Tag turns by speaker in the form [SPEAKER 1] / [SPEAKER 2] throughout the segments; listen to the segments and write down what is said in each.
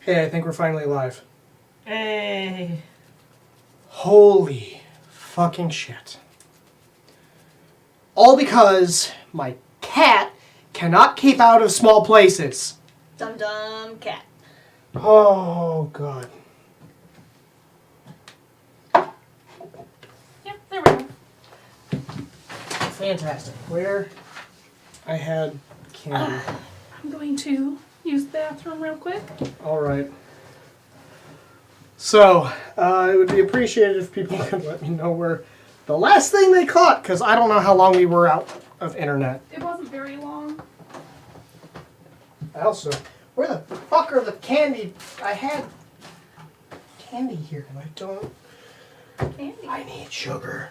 [SPEAKER 1] Hey, I think we're finally live.
[SPEAKER 2] Hey.
[SPEAKER 1] Holy fucking shit. All because my cat cannot keep out of small places.
[SPEAKER 3] Dum dum cat.
[SPEAKER 1] Oh, God.
[SPEAKER 2] Yep, there we go.
[SPEAKER 1] Fantastic. Where I had candy.
[SPEAKER 2] I'm going to use the bathroom real quick.
[SPEAKER 1] All right. So, it would be appreciated if people could let me know where the last thing they caught, because I don't know how long we were out of internet.
[SPEAKER 2] It wasn't very long.
[SPEAKER 1] Also, where the fuck are the candy? I had candy here, and I don't.
[SPEAKER 3] Candy.
[SPEAKER 1] I need sugar.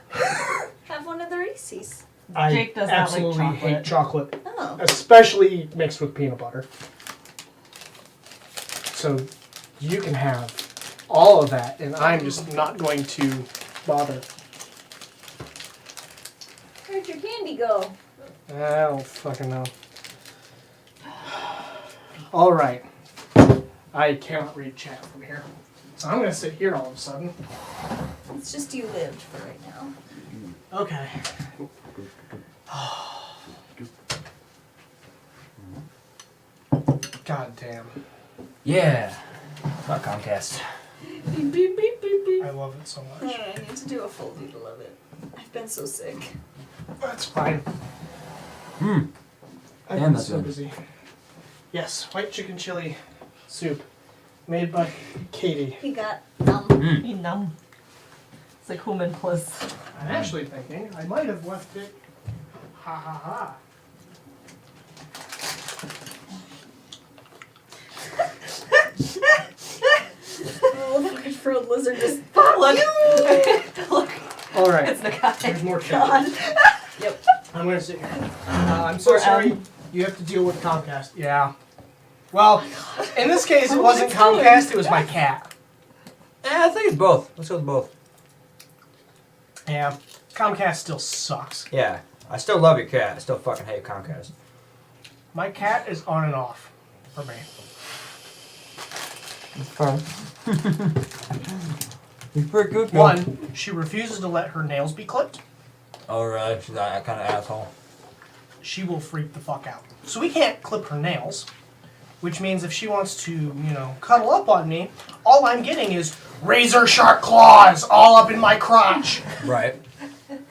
[SPEAKER 3] Have one of the Reese's.
[SPEAKER 1] I
[SPEAKER 2] Jake does not like
[SPEAKER 1] absolutely hate chocolate,
[SPEAKER 3] Oh.
[SPEAKER 1] especially mixed with peanut butter. So, you can have all of that, and I'm just not going to bother.
[SPEAKER 3] Where'd your candy go?
[SPEAKER 1] I don't fucking know. All right. I cannot read chat from here. So I'm going to sit here all of a sudden.
[SPEAKER 3] It's just you lived for right now.
[SPEAKER 1] Okay. God damn.
[SPEAKER 4] Yeah. Not Comcast.
[SPEAKER 2] Beep, beep, beep, beep, beep.
[SPEAKER 1] I love it so much.
[SPEAKER 3] I need to do a full doodle of it. I've been so sick.
[SPEAKER 1] That's fine.
[SPEAKER 4] Hmm.
[SPEAKER 1] I've
[SPEAKER 4] Damn,
[SPEAKER 1] been
[SPEAKER 4] that's
[SPEAKER 1] so
[SPEAKER 4] good.
[SPEAKER 1] busy. Yes, white chicken chili soup. Made by Katie.
[SPEAKER 3] He got
[SPEAKER 2] Be numb. It's like human plus.
[SPEAKER 1] I'm actually thinking I might have left it. Ha ha ha.
[SPEAKER 3] Oh, fucking frilled lizard just fuck
[SPEAKER 2] Look.
[SPEAKER 3] you!
[SPEAKER 2] Look.
[SPEAKER 1] All right.
[SPEAKER 2] It's the guy.
[SPEAKER 1] There's more
[SPEAKER 3] God.
[SPEAKER 1] chicken.
[SPEAKER 2] Yep.
[SPEAKER 1] I'm going to sit here. I'm so
[SPEAKER 2] Or,
[SPEAKER 1] sorry. You have to deal with Comcast. Yeah. Well, in this case, it
[SPEAKER 2] Oh,
[SPEAKER 1] wasn't
[SPEAKER 2] it's doing
[SPEAKER 1] Comcast. It was my cat.
[SPEAKER 4] I think it's both. Let's go with both.
[SPEAKER 1] Yeah. Comcast still sucks.
[SPEAKER 4] Yeah. I still love your cat. I still fucking hate Comcast.
[SPEAKER 1] My cat is on and off for me.
[SPEAKER 4] It's fun. He's pretty good.
[SPEAKER 1] One, she refuses to let her nails be clipped.
[SPEAKER 4] Oh, really? She's that kind of asshole.
[SPEAKER 1] She will freak the fuck out. So we can't clip her nails, which means if she wants to, cuddle up on me, all I'm getting is razor sharp claws all up in my crotch.
[SPEAKER 4] Right.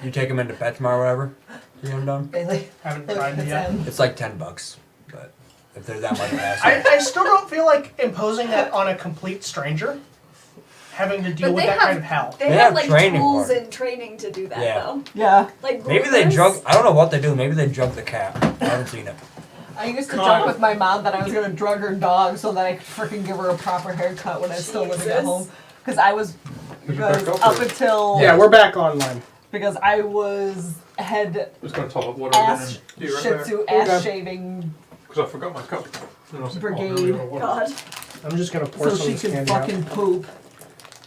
[SPEAKER 4] You take him into PetSmart or whatever to get him done?
[SPEAKER 2] Bailey.
[SPEAKER 1] Haven't
[SPEAKER 2] Look,
[SPEAKER 1] tried it
[SPEAKER 2] it's
[SPEAKER 1] yet.
[SPEAKER 2] him.
[SPEAKER 4] It's like $10, but if they're that much of an asshole.
[SPEAKER 1] I still don't feel like imposing that on a complete stranger, having to deal
[SPEAKER 3] But
[SPEAKER 1] with
[SPEAKER 3] they
[SPEAKER 1] that
[SPEAKER 3] have-
[SPEAKER 1] kind of hell.
[SPEAKER 3] They
[SPEAKER 4] They
[SPEAKER 3] have
[SPEAKER 4] have
[SPEAKER 3] like
[SPEAKER 4] training
[SPEAKER 3] tools
[SPEAKER 4] for it.
[SPEAKER 3] and training to do that
[SPEAKER 4] Yeah.
[SPEAKER 3] though.
[SPEAKER 2] Yeah.
[SPEAKER 3] Like
[SPEAKER 4] Maybe they
[SPEAKER 3] groomers.
[SPEAKER 4] drug. I don't know what they do. Maybe they drug the cat. I haven't seen it.
[SPEAKER 2] I used to
[SPEAKER 1] God.
[SPEAKER 2] joke with my mom that I was going to drug her dog so that I could freaking give her a proper haircut when I was still living at
[SPEAKER 3] Jesus.
[SPEAKER 2] home. Because I was, because up until,
[SPEAKER 1] Yeah, we're back online.
[SPEAKER 2] because I was head
[SPEAKER 5] Just gonna top up water again
[SPEAKER 2] ass
[SPEAKER 5] and do it right
[SPEAKER 2] shih
[SPEAKER 5] there.
[SPEAKER 2] tzu
[SPEAKER 1] Okay.
[SPEAKER 2] ass shaving
[SPEAKER 5] Because I forgot my cup. And I was like,
[SPEAKER 2] Brigade.
[SPEAKER 5] Oh, no, we don't have water.
[SPEAKER 3] God.
[SPEAKER 1] I'm just gonna pour
[SPEAKER 2] so
[SPEAKER 1] some
[SPEAKER 2] she
[SPEAKER 1] of this
[SPEAKER 2] could
[SPEAKER 1] candy out.
[SPEAKER 2] fucking poop.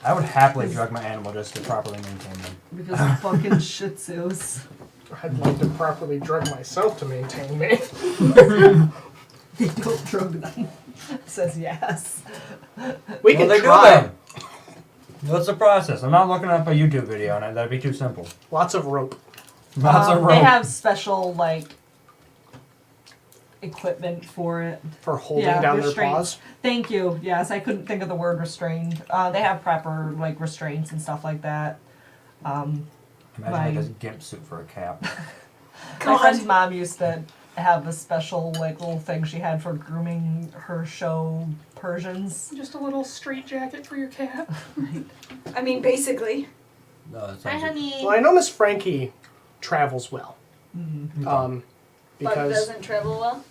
[SPEAKER 4] I would happily drug my animal just to properly maintain them.
[SPEAKER 2] Because of fucking shih tzus.
[SPEAKER 1] I'd like to properly drug myself to maintain me.
[SPEAKER 2] They don't drug them. Says yes.
[SPEAKER 1] We can
[SPEAKER 4] they
[SPEAKER 1] try.
[SPEAKER 4] do them. What's the process? I'm not looking up a YouTube video, and that'd be too simple.
[SPEAKER 1] Lots of rope.
[SPEAKER 4] Lots of rope.
[SPEAKER 2] They have special, equipment for it.
[SPEAKER 1] For holding
[SPEAKER 2] Yeah,
[SPEAKER 1] down their
[SPEAKER 2] restraints.
[SPEAKER 1] paws.
[SPEAKER 2] Thank you. Yes, I couldn't think of the word restrained. They have proper restraints and stuff like that.
[SPEAKER 4] Imagine
[SPEAKER 2] my-
[SPEAKER 4] like a gimp suit for a cap.
[SPEAKER 2] My friend's mom used to have a special little thing she had for grooming her show Persians.
[SPEAKER 1] Just a little straight jacket for your cat.
[SPEAKER 3] I mean, basically.
[SPEAKER 4] No, that
[SPEAKER 2] Hi,
[SPEAKER 4] sounds
[SPEAKER 2] honey.
[SPEAKER 1] Well, I know Miss Frankie travels well.
[SPEAKER 2] Mm-hmm.
[SPEAKER 3] But
[SPEAKER 1] Because
[SPEAKER 3] doesn't travel well.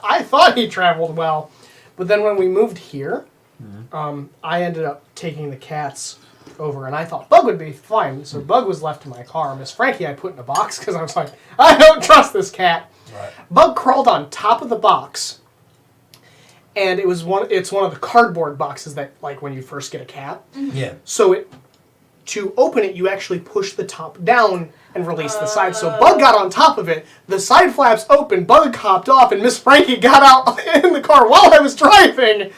[SPEAKER 1] I thought he traveled well, but then when we moved here,
[SPEAKER 4] Mm-hmm.
[SPEAKER 1] I ended up taking the cats over, and I thought Bug would be fine. So Bug was left in my car. Miss Frankie I put in a box because I was like, I don't trust this cat.
[SPEAKER 4] Right.
[SPEAKER 1] Bug crawled on top of the box, and it's one of the cardboard boxes that like when you first get a cat.
[SPEAKER 4] Yeah.
[SPEAKER 1] So it to open it, you actually push the top down and release the side. So Bug got on top of it. The side flaps opened. Bug hopped off, and Miss Frankie got out in the car while I was driving.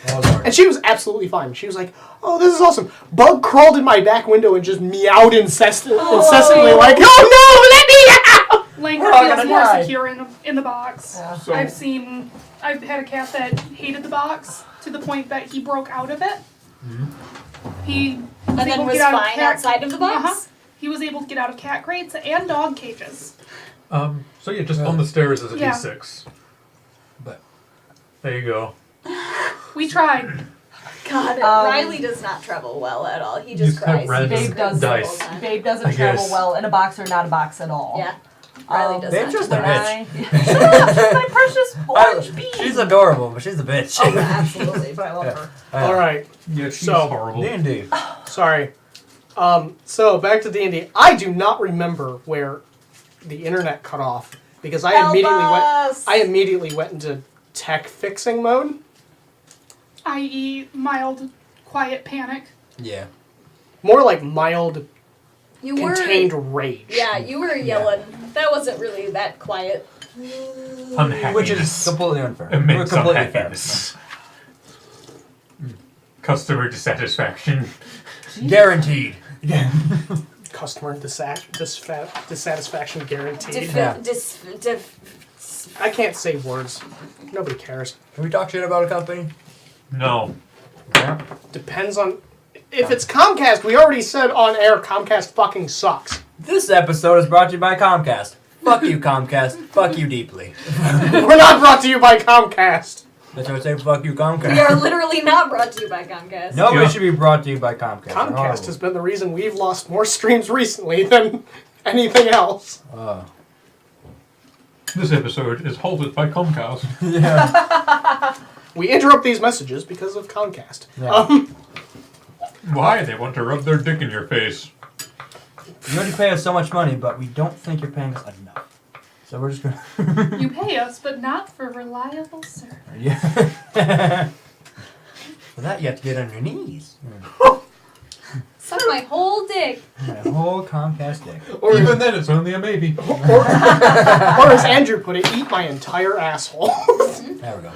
[SPEAKER 1] And she was absolutely fine. She was like, "Oh, this is awesome." Bug crawled in my back window and just meowed incessantly, like, "Oh no, let me out!"
[SPEAKER 6] Lanker
[SPEAKER 2] all
[SPEAKER 6] feels
[SPEAKER 2] gonna
[SPEAKER 6] more
[SPEAKER 2] die.
[SPEAKER 6] secure in the box.
[SPEAKER 2] Yeah.
[SPEAKER 5] So-
[SPEAKER 6] I've had a cat that hated the box to the point that he broke out of it. He was
[SPEAKER 3] And then
[SPEAKER 6] able to
[SPEAKER 3] was
[SPEAKER 6] get out of
[SPEAKER 3] fine
[SPEAKER 6] cat-
[SPEAKER 3] outside of the box?
[SPEAKER 6] Uh-huh. He was able to get out of cat crates and dog cages.
[SPEAKER 5] So yeah, just on the stairs is a
[SPEAKER 6] Yeah.
[SPEAKER 5] D6. But there you go.
[SPEAKER 6] We tried.
[SPEAKER 3] God, Riley does not travel well at all. He just
[SPEAKER 5] Just have
[SPEAKER 3] cries.
[SPEAKER 5] random
[SPEAKER 2] Babe does.
[SPEAKER 5] dice.
[SPEAKER 2] Babe doesn't
[SPEAKER 5] I
[SPEAKER 2] travel
[SPEAKER 5] guess.
[SPEAKER 2] well in a box or not a box at all.
[SPEAKER 3] Yeah. Riley does
[SPEAKER 4] Babe's
[SPEAKER 3] not.
[SPEAKER 4] just
[SPEAKER 3] do
[SPEAKER 4] a
[SPEAKER 3] well.
[SPEAKER 4] bitch.
[SPEAKER 2] My precious orange bee.
[SPEAKER 4] She's adorable, but she's a bitch.
[SPEAKER 3] Oh, yeah, absolutely.
[SPEAKER 2] But I love her.
[SPEAKER 1] All right.
[SPEAKER 5] Yeah, she's
[SPEAKER 1] So-
[SPEAKER 5] horrible.
[SPEAKER 4] D&D.
[SPEAKER 1] Sorry. So back to D&D. I do not remember where the internet cut off because I
[SPEAKER 2] Help
[SPEAKER 1] immediately
[SPEAKER 2] us!
[SPEAKER 1] went into tech fixing mode.
[SPEAKER 6] I.e., mild, quiet panic.
[SPEAKER 4] Yeah.
[SPEAKER 1] More like mild
[SPEAKER 3] You
[SPEAKER 1] contained
[SPEAKER 3] were.
[SPEAKER 1] rage.
[SPEAKER 3] Yeah, you were yelling. That wasn't really that quiet.
[SPEAKER 5] Unhappiness.
[SPEAKER 4] Which is completely unfair.
[SPEAKER 5] Immense
[SPEAKER 4] We're completely fair.
[SPEAKER 5] unhappiness. Customer dissatisfaction.
[SPEAKER 4] Guaranteed.
[SPEAKER 1] Customer dissatisfaction guaranteed.
[SPEAKER 4] Yeah.
[SPEAKER 1] I can't say words. Nobody cares.
[SPEAKER 4] Can we talk shit about a company?
[SPEAKER 5] No.
[SPEAKER 4] Yeah.
[SPEAKER 1] Depends on... If it's Comcast, we already said on air Comcast fucking sucks.
[SPEAKER 4] This episode is brought to you by Comcast. Fuck you, Comcast. Fuck you deeply.
[SPEAKER 1] We're not brought to you by Comcast.
[SPEAKER 4] That's what I say, fuck you, Comcast.
[SPEAKER 3] We are literally not brought to you by Comcast.
[SPEAKER 4] Nobody
[SPEAKER 5] Yeah.
[SPEAKER 4] should be brought to you by Comcast. They're
[SPEAKER 1] Comcast
[SPEAKER 4] horrible.
[SPEAKER 1] has been the reason we've lost more streams recently than anything else.
[SPEAKER 5] This episode is halted by Comcast.
[SPEAKER 4] Yeah.
[SPEAKER 1] We interrupt these messages because of Comcast.
[SPEAKER 4] Yeah.
[SPEAKER 5] Why? They want to rub their dick in your face.
[SPEAKER 4] You already pay us so much money, but we don't think you're paying us enough. So we're just gonna...
[SPEAKER 6] You pay us, but not for reliable service.
[SPEAKER 4] Yeah. For that, you have to get on your knees.
[SPEAKER 3] Suck my whole dick.
[SPEAKER 4] My whole Comcast dick.
[SPEAKER 1] Or,
[SPEAKER 5] Even then, it's only a maybe.
[SPEAKER 1] or as Andrew put it, eat my entire asshole.
[SPEAKER 4] There we go.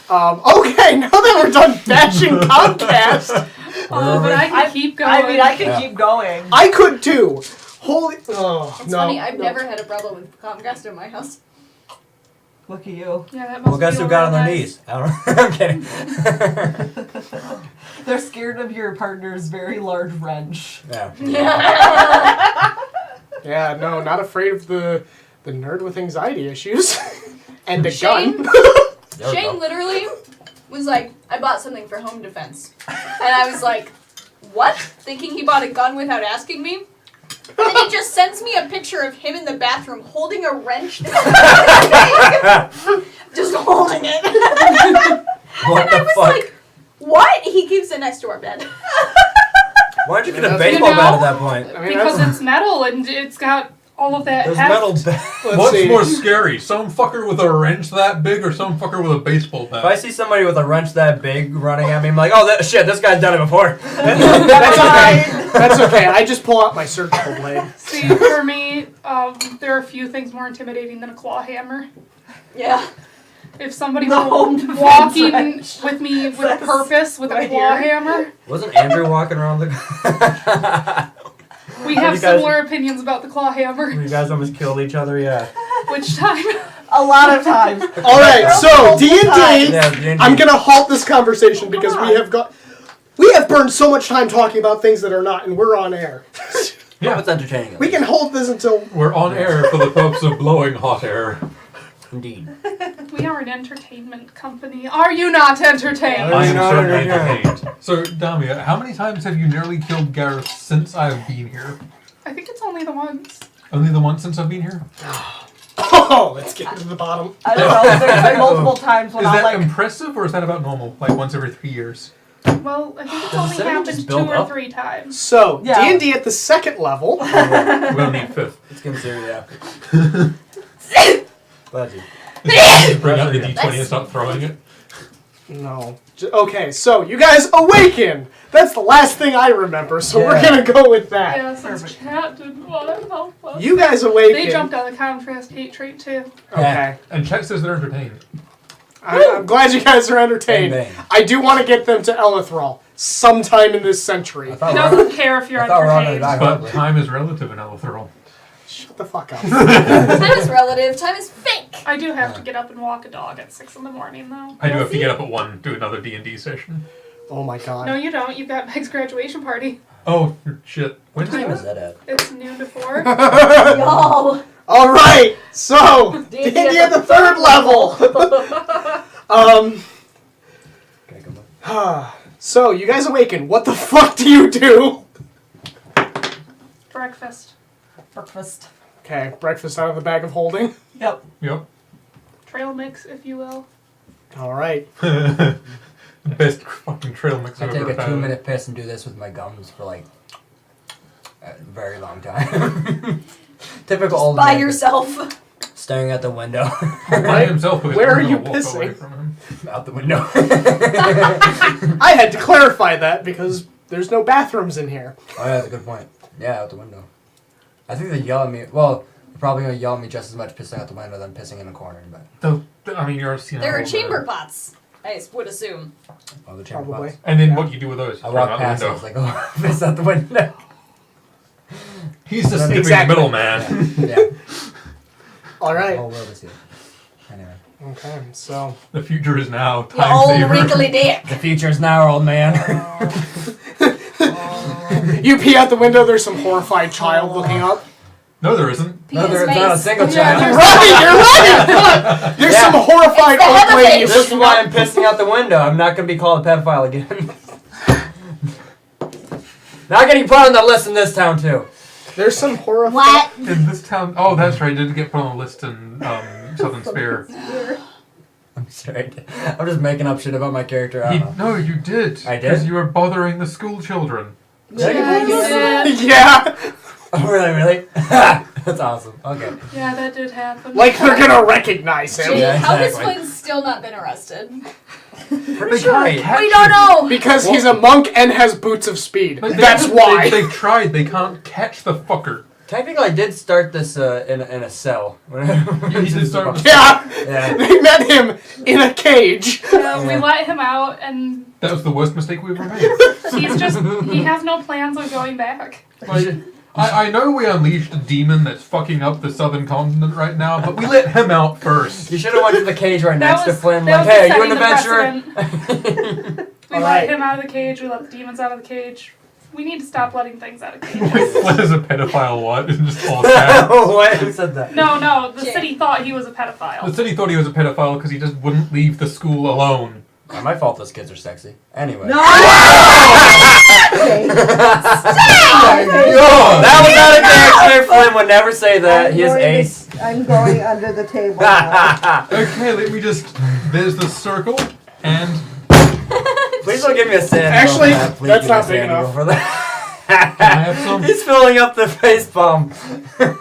[SPEAKER 1] Okay, now that we're done bashing Comcast,
[SPEAKER 6] Oh, but I can keep going.
[SPEAKER 2] I mean, I can
[SPEAKER 4] Yeah.
[SPEAKER 2] keep going.
[SPEAKER 1] I could too. Holy... Oh,
[SPEAKER 3] It's
[SPEAKER 1] no.
[SPEAKER 3] funny, I've
[SPEAKER 1] no.
[SPEAKER 3] never had a problem with Comcast in my house.
[SPEAKER 2] Look at you.
[SPEAKER 6] Yeah, that must
[SPEAKER 4] Well, guess
[SPEAKER 6] feel
[SPEAKER 4] who got on their
[SPEAKER 6] nice.
[SPEAKER 4] knees? I don't know. I'm kidding.
[SPEAKER 2] They're scared of your partner's very large wrench.
[SPEAKER 4] Yeah.
[SPEAKER 1] Yeah, no, not afraid of the nerd with anxiety issues. And a
[SPEAKER 3] Shane?
[SPEAKER 1] gun.
[SPEAKER 4] There we
[SPEAKER 3] Shane
[SPEAKER 4] go.
[SPEAKER 3] literally was like, I bought something for home defense. And I was like, what? Thinking he bought a gun without asking me? And then he just sends me a picture of him in the bathroom holding a wrench. Just holding it.
[SPEAKER 4] What
[SPEAKER 3] And I
[SPEAKER 4] the
[SPEAKER 3] was
[SPEAKER 4] fuck?
[SPEAKER 3] like, what? He keeps it next to our bed.
[SPEAKER 4] Why'd you get a
[SPEAKER 1] You
[SPEAKER 4] baseball
[SPEAKER 6] know?
[SPEAKER 4] bat at that point?
[SPEAKER 1] I mean,
[SPEAKER 6] Because
[SPEAKER 1] that's-
[SPEAKER 6] it's metal and it's got all of that
[SPEAKER 4] There's
[SPEAKER 6] heft.
[SPEAKER 4] metal bat.
[SPEAKER 1] let's
[SPEAKER 5] What's
[SPEAKER 1] see.
[SPEAKER 5] more scary? Some fucker with a wrench that big or some fucker with a baseball bat?
[SPEAKER 4] If I see somebody with a wrench that big running at me, I'm like, oh, shit, this guy's done it before.
[SPEAKER 1] That's okay. That's okay. I just pull out my surgical blade.
[SPEAKER 6] See, for me, there are a few things more intimidating than a claw hammer.
[SPEAKER 3] Yeah.
[SPEAKER 6] If somebody
[SPEAKER 2] The
[SPEAKER 6] were
[SPEAKER 2] home defense
[SPEAKER 6] walking
[SPEAKER 2] wrench.
[SPEAKER 6] with me with
[SPEAKER 2] That's
[SPEAKER 6] purpose with a
[SPEAKER 2] right
[SPEAKER 6] claw
[SPEAKER 2] here.
[SPEAKER 6] hammer,
[SPEAKER 4] Wasn't Andrew walking around the...
[SPEAKER 6] we have
[SPEAKER 4] You guys-
[SPEAKER 6] similar opinions about the claw hammer.
[SPEAKER 4] You guys almost killed each other, yeah.
[SPEAKER 6] Which time?
[SPEAKER 2] A lot of times.
[SPEAKER 1] All right, so D&D.
[SPEAKER 4] Yeah, D&D.
[SPEAKER 1] I'm gonna halt this conversation because we have burned so much time talking about things that are not, and we're on air.
[SPEAKER 4] Yeah, it's entertaining. at
[SPEAKER 1] We can
[SPEAKER 4] least.
[SPEAKER 1] hold this until.
[SPEAKER 5] We're on air for the purpose of blowing hot air.
[SPEAKER 4] Indeed.
[SPEAKER 6] We are an entertainment company. Are you not entertained?
[SPEAKER 5] I am
[SPEAKER 4] not
[SPEAKER 5] certainly
[SPEAKER 4] entertained.
[SPEAKER 5] entertained. So, Damia, how many times have you nearly killed Gareth since I've been here?
[SPEAKER 6] I think it's only the once.
[SPEAKER 5] Only the once since I've been here?
[SPEAKER 1] Oh, let's get to the bottom.
[SPEAKER 2] I don't know. There's been multiple times when
[SPEAKER 5] Is
[SPEAKER 2] I'm
[SPEAKER 5] that
[SPEAKER 2] like,
[SPEAKER 5] impressive or is that about normal? Like once every 3 years?
[SPEAKER 6] Well, I think it's
[SPEAKER 4] Does
[SPEAKER 6] only
[SPEAKER 4] the setting
[SPEAKER 6] happened
[SPEAKER 4] just
[SPEAKER 6] 2
[SPEAKER 4] build
[SPEAKER 6] or
[SPEAKER 4] up?
[SPEAKER 6] 3 times.
[SPEAKER 1] So
[SPEAKER 2] Yeah.
[SPEAKER 1] D&D at the second level.
[SPEAKER 5] We'll need fifth.
[SPEAKER 4] It's considered, yeah. Glad you.
[SPEAKER 5] Bring out the D20 and start throwing it.
[SPEAKER 1] No. Okay, so you guys awaken. That's the last thing I remember, so we're
[SPEAKER 4] Yeah.
[SPEAKER 1] gonna go with that.
[SPEAKER 6] Yeah, since chat didn't want to help us.
[SPEAKER 1] You guys awaken.
[SPEAKER 6] They jumped on the contrast hate trait too.
[SPEAKER 1] Okay.
[SPEAKER 5] And Chet says they're entertained.
[SPEAKER 1] I'm glad you guys are entertained.
[SPEAKER 4] Bang, bang.
[SPEAKER 1] I do want to get them to Elithral sometime in this century.
[SPEAKER 4] I
[SPEAKER 6] He
[SPEAKER 4] thought
[SPEAKER 6] doesn't care if you're
[SPEAKER 4] I thought we were on the
[SPEAKER 6] entertained.
[SPEAKER 4] back.
[SPEAKER 5] But time is relative in Elithral.
[SPEAKER 1] Shut the fuck up.
[SPEAKER 3] Time is relative. Time is fake.
[SPEAKER 6] I do have to get up and walk a dog at 6 in the morning though.
[SPEAKER 5] I do have to get up at 1 do another D&D session.
[SPEAKER 1] Oh my god.
[SPEAKER 6] No, you don't. You've got Meg's graduation party.
[SPEAKER 5] Oh, shit.
[SPEAKER 4] What time is that at?
[SPEAKER 6] It's noon to 4.
[SPEAKER 3] Y'all.
[SPEAKER 1] All right, so
[SPEAKER 3] D&D
[SPEAKER 1] D&D at the third level.
[SPEAKER 4] Okay, come on.
[SPEAKER 1] So you guys awaken. What the fuck do you do?
[SPEAKER 6] Breakfast.
[SPEAKER 2] Breakfast.
[SPEAKER 1] Okay, breakfast out of the bag of holding.
[SPEAKER 2] Yep.
[SPEAKER 5] Yep.
[SPEAKER 6] Trail mix, if you will.
[SPEAKER 1] All right.
[SPEAKER 5] Best fucking trail mix
[SPEAKER 4] I
[SPEAKER 5] I've
[SPEAKER 4] take
[SPEAKER 5] ever
[SPEAKER 4] a
[SPEAKER 5] had.
[SPEAKER 4] 2-minute piss and do this with my gums for like a very long time. Typical old
[SPEAKER 3] By
[SPEAKER 4] man
[SPEAKER 3] yourself.
[SPEAKER 4] staring out the window.
[SPEAKER 5] By himself with his
[SPEAKER 1] Where are
[SPEAKER 5] arm
[SPEAKER 1] you
[SPEAKER 5] gonna walk away
[SPEAKER 1] pissing?
[SPEAKER 5] from him.
[SPEAKER 4] out the window.
[SPEAKER 1] I had to clarify that because there's no bathrooms in here.
[SPEAKER 4] Oh yeah, that's a good point. Yeah, out the window. I think they yell at me. Well, they're probably gonna yell at me just as much pissing out the window than pissing in a corner. But
[SPEAKER 5] I mean, you're seeing
[SPEAKER 3] There are chamber pots. I would assume.
[SPEAKER 4] oh, the chamber
[SPEAKER 1] Probably.
[SPEAKER 4] pots.
[SPEAKER 5] And then what you do with those?
[SPEAKER 4] I
[SPEAKER 5] Throw
[SPEAKER 4] walk
[SPEAKER 5] them out the
[SPEAKER 4] past it.
[SPEAKER 5] window.
[SPEAKER 4] It's like, oh, piss out the window.
[SPEAKER 5] He's the skipping
[SPEAKER 1] Exactly.
[SPEAKER 5] middleman.
[SPEAKER 4] Yeah.
[SPEAKER 1] All
[SPEAKER 4] The
[SPEAKER 1] right.
[SPEAKER 4] whole world is here. Anyway.
[SPEAKER 1] Okay, so
[SPEAKER 5] The future is now.
[SPEAKER 3] You
[SPEAKER 5] Time
[SPEAKER 3] old
[SPEAKER 5] saver.
[SPEAKER 3] wrinkly dick.
[SPEAKER 4] The future is now, old man.
[SPEAKER 1] you pee out the window. There's some horrified child looking up.
[SPEAKER 5] No, there isn't.
[SPEAKER 3] Pee
[SPEAKER 4] No,
[SPEAKER 3] in
[SPEAKER 4] there's not a
[SPEAKER 3] space.
[SPEAKER 4] single
[SPEAKER 6] Yeah,
[SPEAKER 4] child.
[SPEAKER 1] You're right. There's
[SPEAKER 4] Yeah.
[SPEAKER 1] some horrified
[SPEAKER 3] It's the
[SPEAKER 1] old lady
[SPEAKER 3] Heatherface.
[SPEAKER 4] This is
[SPEAKER 1] looking
[SPEAKER 4] why
[SPEAKER 1] up.
[SPEAKER 4] I'm pissing out the window. I'm not going to be called a pedophile again. Not getting put on the list in this town, too.
[SPEAKER 1] There's some horrified.
[SPEAKER 3] What?
[SPEAKER 5] In this town. Oh, that's right. Didn't get put on the list in Southern Spear.
[SPEAKER 4] I'm sorry. I'm just making up shit about my character. I don't know.
[SPEAKER 5] No, you did.
[SPEAKER 4] I did?
[SPEAKER 5] Because you were bothering the school children.
[SPEAKER 6] Yeah,
[SPEAKER 1] Yeah,
[SPEAKER 4] Oh, really? That's awesome. Okay.
[SPEAKER 6] yeah, that did happen.
[SPEAKER 1] like they're gonna recognize him
[SPEAKER 3] Jake,
[SPEAKER 4] Yeah,
[SPEAKER 3] how has
[SPEAKER 4] exactly.
[SPEAKER 3] Flynn still not been arrested?
[SPEAKER 4] Pretty sure.
[SPEAKER 3] We don't know.
[SPEAKER 1] because he's a monk and has boots of speed.
[SPEAKER 5] Like,
[SPEAKER 1] That's why.
[SPEAKER 5] They've tried. They can't catch the fucker.
[SPEAKER 4] Technically, I did start this in a cell.
[SPEAKER 5] He did start with-
[SPEAKER 1] Yeah,
[SPEAKER 4] Yeah.
[SPEAKER 1] they met him in a cage.
[SPEAKER 6] We let him out, and
[SPEAKER 5] That was the worst mistake we ever made.
[SPEAKER 6] he has no plans on going back.
[SPEAKER 5] Like, I know we unleashed a demon that's fucking up the southern continent right now, but we let him out first.
[SPEAKER 4] You should have went to the cage right next to Flynn.
[SPEAKER 6] that
[SPEAKER 4] Like,
[SPEAKER 6] was
[SPEAKER 4] hey,
[SPEAKER 6] setting
[SPEAKER 4] you an
[SPEAKER 6] the
[SPEAKER 4] adventurer?
[SPEAKER 6] precedent. We
[SPEAKER 1] Alright.
[SPEAKER 6] let him out of the cage, we let the demons out of the cage. We need to stop letting things out of cages.
[SPEAKER 5] What is a pedophile? What? It's just all caps.
[SPEAKER 4] What? Who said that?
[SPEAKER 6] No, the
[SPEAKER 3] Jake.
[SPEAKER 6] city thought he was a
[SPEAKER 5] The
[SPEAKER 6] pedophile.
[SPEAKER 5] city thought he was a pedophile because he just wouldn't leave the school alone.
[SPEAKER 4] Not my fault those kids are sexy. Anyway.
[SPEAKER 2] No!
[SPEAKER 4] That was not a character. Flynn would never say that. He is ace.
[SPEAKER 7] I'm going under the table now.
[SPEAKER 5] Okay, let me just. There's the circle, and
[SPEAKER 4] Please don't give me a sand.
[SPEAKER 1] Actually,
[SPEAKER 4] roll for that. Please
[SPEAKER 1] that's
[SPEAKER 4] give me a
[SPEAKER 1] not big
[SPEAKER 4] sand roll
[SPEAKER 1] enough.
[SPEAKER 4] for that.
[SPEAKER 5] can I have some?
[SPEAKER 4] He's filling up the face palm.
[SPEAKER 3] No,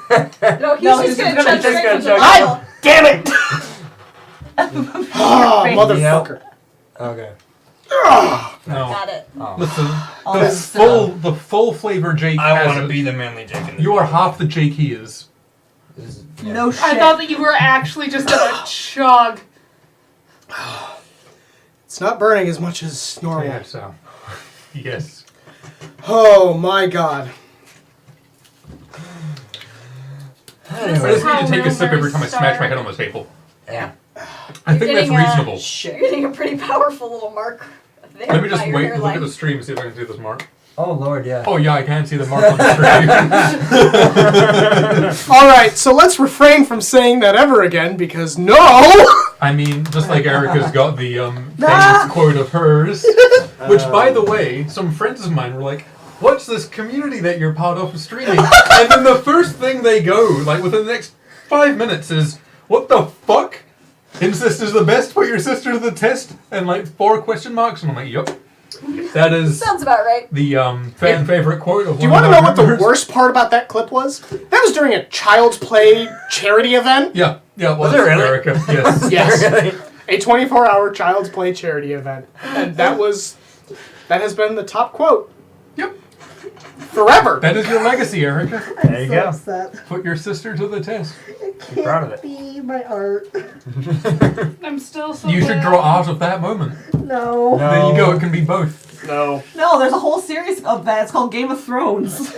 [SPEAKER 3] he's
[SPEAKER 2] No,
[SPEAKER 3] just
[SPEAKER 2] he's
[SPEAKER 3] gonna
[SPEAKER 2] just
[SPEAKER 3] chug
[SPEAKER 4] gonna
[SPEAKER 3] straight from the
[SPEAKER 4] chug.
[SPEAKER 3] bottle.
[SPEAKER 1] Damn it! Oh, motherfucker.
[SPEAKER 4] Okay.
[SPEAKER 5] No.
[SPEAKER 3] Got it.
[SPEAKER 4] Oh.
[SPEAKER 5] Listen,
[SPEAKER 2] Oh,
[SPEAKER 5] the full flavor Jake has it.
[SPEAKER 4] the manly Jake in
[SPEAKER 5] You are half the Jake he is.
[SPEAKER 2] No shit.
[SPEAKER 6] I thought that you were actually just gonna chug.
[SPEAKER 1] It's not burning as much as normal.
[SPEAKER 5] Yeah, so. Yes.
[SPEAKER 1] Oh my god.
[SPEAKER 5] I
[SPEAKER 4] Anyway.
[SPEAKER 5] just need to take a sip every time I smash my head on the table.
[SPEAKER 4] Yeah.
[SPEAKER 5] I think that's
[SPEAKER 3] Getting,
[SPEAKER 5] reasonable.
[SPEAKER 3] You're getting a pretty powerful little mark there.
[SPEAKER 5] Let me just
[SPEAKER 3] by your
[SPEAKER 5] wait and look
[SPEAKER 3] hairline.
[SPEAKER 5] at the stream and see if I can see this mark.
[SPEAKER 4] Oh Lord, yeah.
[SPEAKER 5] Oh yeah, I can see the mark on the stream.
[SPEAKER 1] Alright, so let's refrain from saying that ever again because no!
[SPEAKER 5] I mean, just like Erica's got the famous quote of hers, which, by the way, some friends of mine were like, "What's this community that you're part of streaming?" And then the first thing they go, like within the next 5 minutes, is, "What the fuck? Incest is the best. Put your sister to the test." And like 4 question marks, and I'm like, "Yup, that is
[SPEAKER 3] Sounds about right.
[SPEAKER 5] the fan favorite quote of."
[SPEAKER 1] Do you
[SPEAKER 5] one
[SPEAKER 1] want to
[SPEAKER 5] of
[SPEAKER 1] know
[SPEAKER 5] our
[SPEAKER 1] what the
[SPEAKER 5] members.
[SPEAKER 1] worst part about that clip was? That was during a Child's Play charity event.
[SPEAKER 5] Yeah, yeah, it was
[SPEAKER 4] Was it really?
[SPEAKER 5] Erica. Yes.
[SPEAKER 1] Yes.
[SPEAKER 4] Really?
[SPEAKER 1] a 24-hour Child's Play charity event. And that has been the top quote.
[SPEAKER 5] Yep.
[SPEAKER 1] Forever.
[SPEAKER 5] That is your legacy, Erica.
[SPEAKER 4] There you
[SPEAKER 7] so
[SPEAKER 4] go.
[SPEAKER 7] upset.
[SPEAKER 5] Put your sister to the test.
[SPEAKER 7] It
[SPEAKER 4] proud of
[SPEAKER 7] can't
[SPEAKER 4] it.
[SPEAKER 7] be my art.
[SPEAKER 6] I'm still so
[SPEAKER 5] You should
[SPEAKER 6] glad.
[SPEAKER 5] grow out of that moment.
[SPEAKER 7] No.
[SPEAKER 4] No.
[SPEAKER 5] There you go. It can be both.
[SPEAKER 1] No.
[SPEAKER 2] No, there's a whole series of that. It's called Game of Thrones.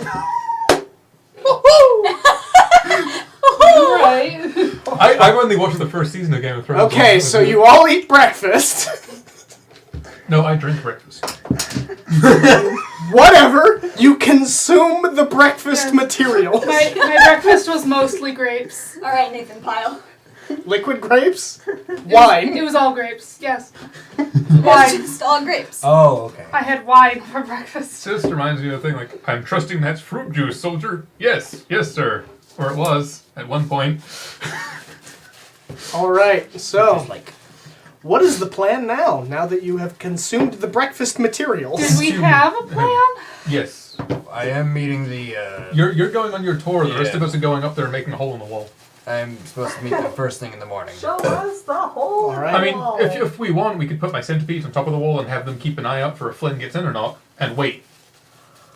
[SPEAKER 6] Right.
[SPEAKER 5] I've only watched the first season of Game of Thrones.
[SPEAKER 1] Okay, so you all eat breakfast.
[SPEAKER 5] No, I drink breakfast.
[SPEAKER 1] Whatever. You consume the breakfast
[SPEAKER 6] Yes.
[SPEAKER 1] material.
[SPEAKER 6] My breakfast was mostly grapes.
[SPEAKER 3] All right, Nathan Pyle.
[SPEAKER 1] Liquid grapes?
[SPEAKER 6] It
[SPEAKER 1] Wine?
[SPEAKER 6] was all grapes. Yes.
[SPEAKER 3] It's
[SPEAKER 6] Wine.
[SPEAKER 3] just all grapes.
[SPEAKER 4] Oh, okay.
[SPEAKER 6] I had wine for breakfast.
[SPEAKER 5] This reminds me of a thing like, I'm trusting that's fruit juice, soldier. Yes, sir. Or it was, at one point.
[SPEAKER 1] Alright, so
[SPEAKER 4] Just like
[SPEAKER 1] what is the plan now that you have consumed the breakfast materials?
[SPEAKER 6] Did we have a plan?
[SPEAKER 5] Yes.
[SPEAKER 4] I am meeting the.
[SPEAKER 5] You're going on your tour. The rest
[SPEAKER 4] Yeah.
[SPEAKER 5] of us are going up there and making a hole in the wall.
[SPEAKER 4] I'm supposed to meet them first thing in the morning.
[SPEAKER 2] Show us the whole
[SPEAKER 1] Alright.
[SPEAKER 5] I mean, if we want, we could put my centipedes on top of the wall and have them keep an eye out for if Flynn gets in or not, and wait.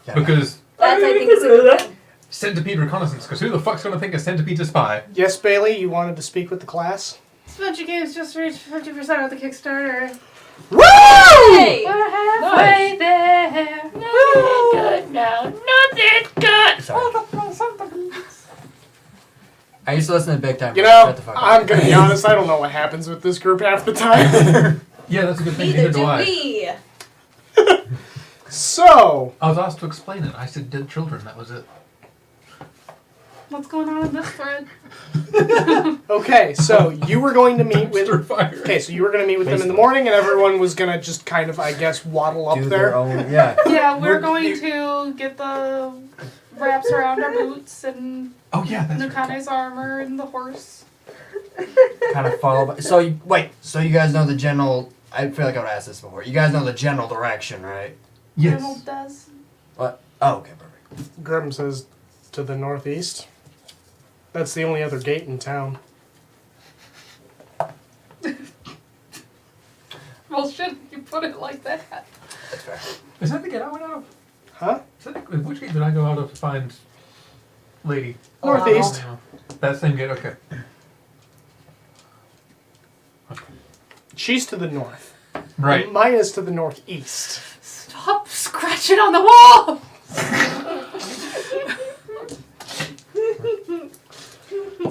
[SPEAKER 4] Yeah.
[SPEAKER 5] Because
[SPEAKER 3] That's, I think, is a good plan.
[SPEAKER 5] centipede reconnaissance, because who the fuck's going to think a centipede's a spy?
[SPEAKER 1] Yes, Bailey, you wanted to speak with the class?
[SPEAKER 6] Spongy Games just reached 50% of the Kickstarter.
[SPEAKER 1] Woo!
[SPEAKER 3] Hey!
[SPEAKER 6] We're halfway there.
[SPEAKER 3] Nothing good now. Nothing good.
[SPEAKER 4] Sorry. I used to listen to Big Time.
[SPEAKER 1] You know,
[SPEAKER 4] Shut the fuck up.
[SPEAKER 1] I'm gonna be honest, I don't know what happens with this group half the time.
[SPEAKER 5] Yeah, that's a good thing.
[SPEAKER 3] Neither
[SPEAKER 5] Neither do
[SPEAKER 3] do
[SPEAKER 5] I.
[SPEAKER 3] we.
[SPEAKER 1] So,
[SPEAKER 5] I was asked to explain it. I said dead children. That was it.
[SPEAKER 6] What's going on in this thread?
[SPEAKER 1] okay, so you were going to meet with...
[SPEAKER 5] Dumpster fire.
[SPEAKER 1] Okay, so you were going to meet with them in the
[SPEAKER 4] Basically.
[SPEAKER 1] morning, and everyone was going to just kind of, I guess, waddle up
[SPEAKER 4] Do
[SPEAKER 1] there.
[SPEAKER 4] their own. Yeah.
[SPEAKER 6] Yeah, we're
[SPEAKER 1] We're-
[SPEAKER 6] going to get the wraps around our boots and
[SPEAKER 5] Oh yeah, that's right.
[SPEAKER 6] Nukane's armor and the horse.
[SPEAKER 4] Kind of follow. So wait. So you guys know the general. I feel like I've asked this before. You guys know the general direction, right?
[SPEAKER 6] Arnold
[SPEAKER 5] Yes.
[SPEAKER 6] does.
[SPEAKER 4] What? Oh, okay, perfect.
[SPEAKER 1] Grim says to the northeast. That's the only other gate in town.
[SPEAKER 6] Well, shit, you put it like that.
[SPEAKER 4] That's fair.
[SPEAKER 5] Is that the gate I went out of?
[SPEAKER 1] Huh?
[SPEAKER 5] Is that the, which gate did I go out of to find Lady?
[SPEAKER 1] Northeast.
[SPEAKER 5] Oh, that same gate. Okay.
[SPEAKER 1] She's to the north.
[SPEAKER 5] Right.
[SPEAKER 1] Mine is to the northeast.
[SPEAKER 6] Stop scratching on the wall!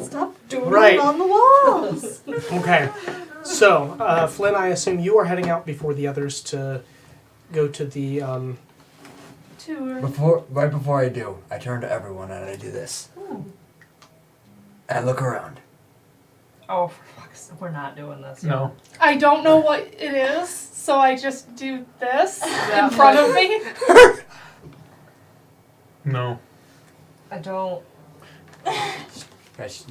[SPEAKER 2] Stop doodling
[SPEAKER 1] Right.
[SPEAKER 2] on the walls.
[SPEAKER 1] Okay. So, Flynn, I assume you are heading out before the others to go to the,
[SPEAKER 6] Tour.
[SPEAKER 4] Right before I do, I turn to everyone and I do this. And look around.
[SPEAKER 2] Oh, for fuck's sake, we're not doing this.
[SPEAKER 5] No.
[SPEAKER 6] I don't know what it is, so I just do this in
[SPEAKER 2] Yeah.
[SPEAKER 6] front of me.
[SPEAKER 5] No.
[SPEAKER 2] I don't.
[SPEAKER 4] Guys,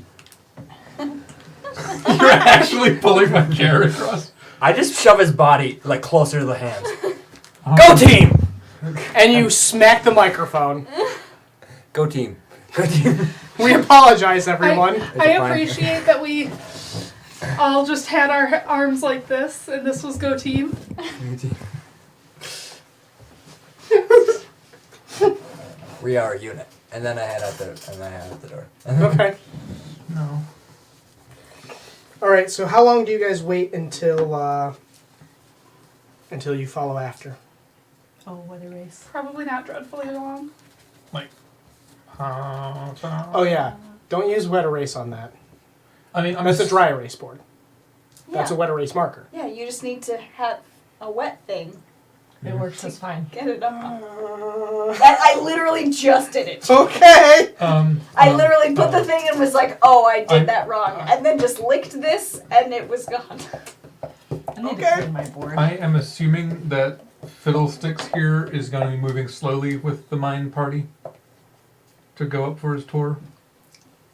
[SPEAKER 5] You're actually pulling my chair across.
[SPEAKER 4] I just shove his body like closer to the hands.
[SPEAKER 5] Oh.
[SPEAKER 4] Go team!
[SPEAKER 1] and you smack the microphone.
[SPEAKER 4] Go team. Go team.
[SPEAKER 1] We apologize, everyone.
[SPEAKER 6] I
[SPEAKER 4] fine.
[SPEAKER 6] appreciate that we all just had our arms like this, and this was Go Team.
[SPEAKER 4] Go team. We are a unit. And then I head out the door.
[SPEAKER 1] Okay.
[SPEAKER 5] No.
[SPEAKER 1] All right. So, how long do you guys wait until you follow after?
[SPEAKER 2] Oh, weather race.
[SPEAKER 6] Probably not dreadfully long.
[SPEAKER 1] Oh yeah. Don't use wet erase on that.
[SPEAKER 5] I mean,
[SPEAKER 1] That's a dry erase board. That's a
[SPEAKER 3] Yeah.
[SPEAKER 1] wet erase marker.
[SPEAKER 3] Yeah, you just need to have a wet thing.
[SPEAKER 2] It works just fine.
[SPEAKER 3] Get it up. I literally just did it.
[SPEAKER 1] Okay.
[SPEAKER 3] I literally put the
[SPEAKER 5] uh,
[SPEAKER 3] thing and was like, oh, I did
[SPEAKER 5] I'm-
[SPEAKER 3] that wrong. And then just licked this and it was gone.
[SPEAKER 2] I need
[SPEAKER 1] Okay.
[SPEAKER 2] to clean my board.
[SPEAKER 5] I am assuming that Fiddlesticks here is going to be moving slowly with the mine party to go up for his tour,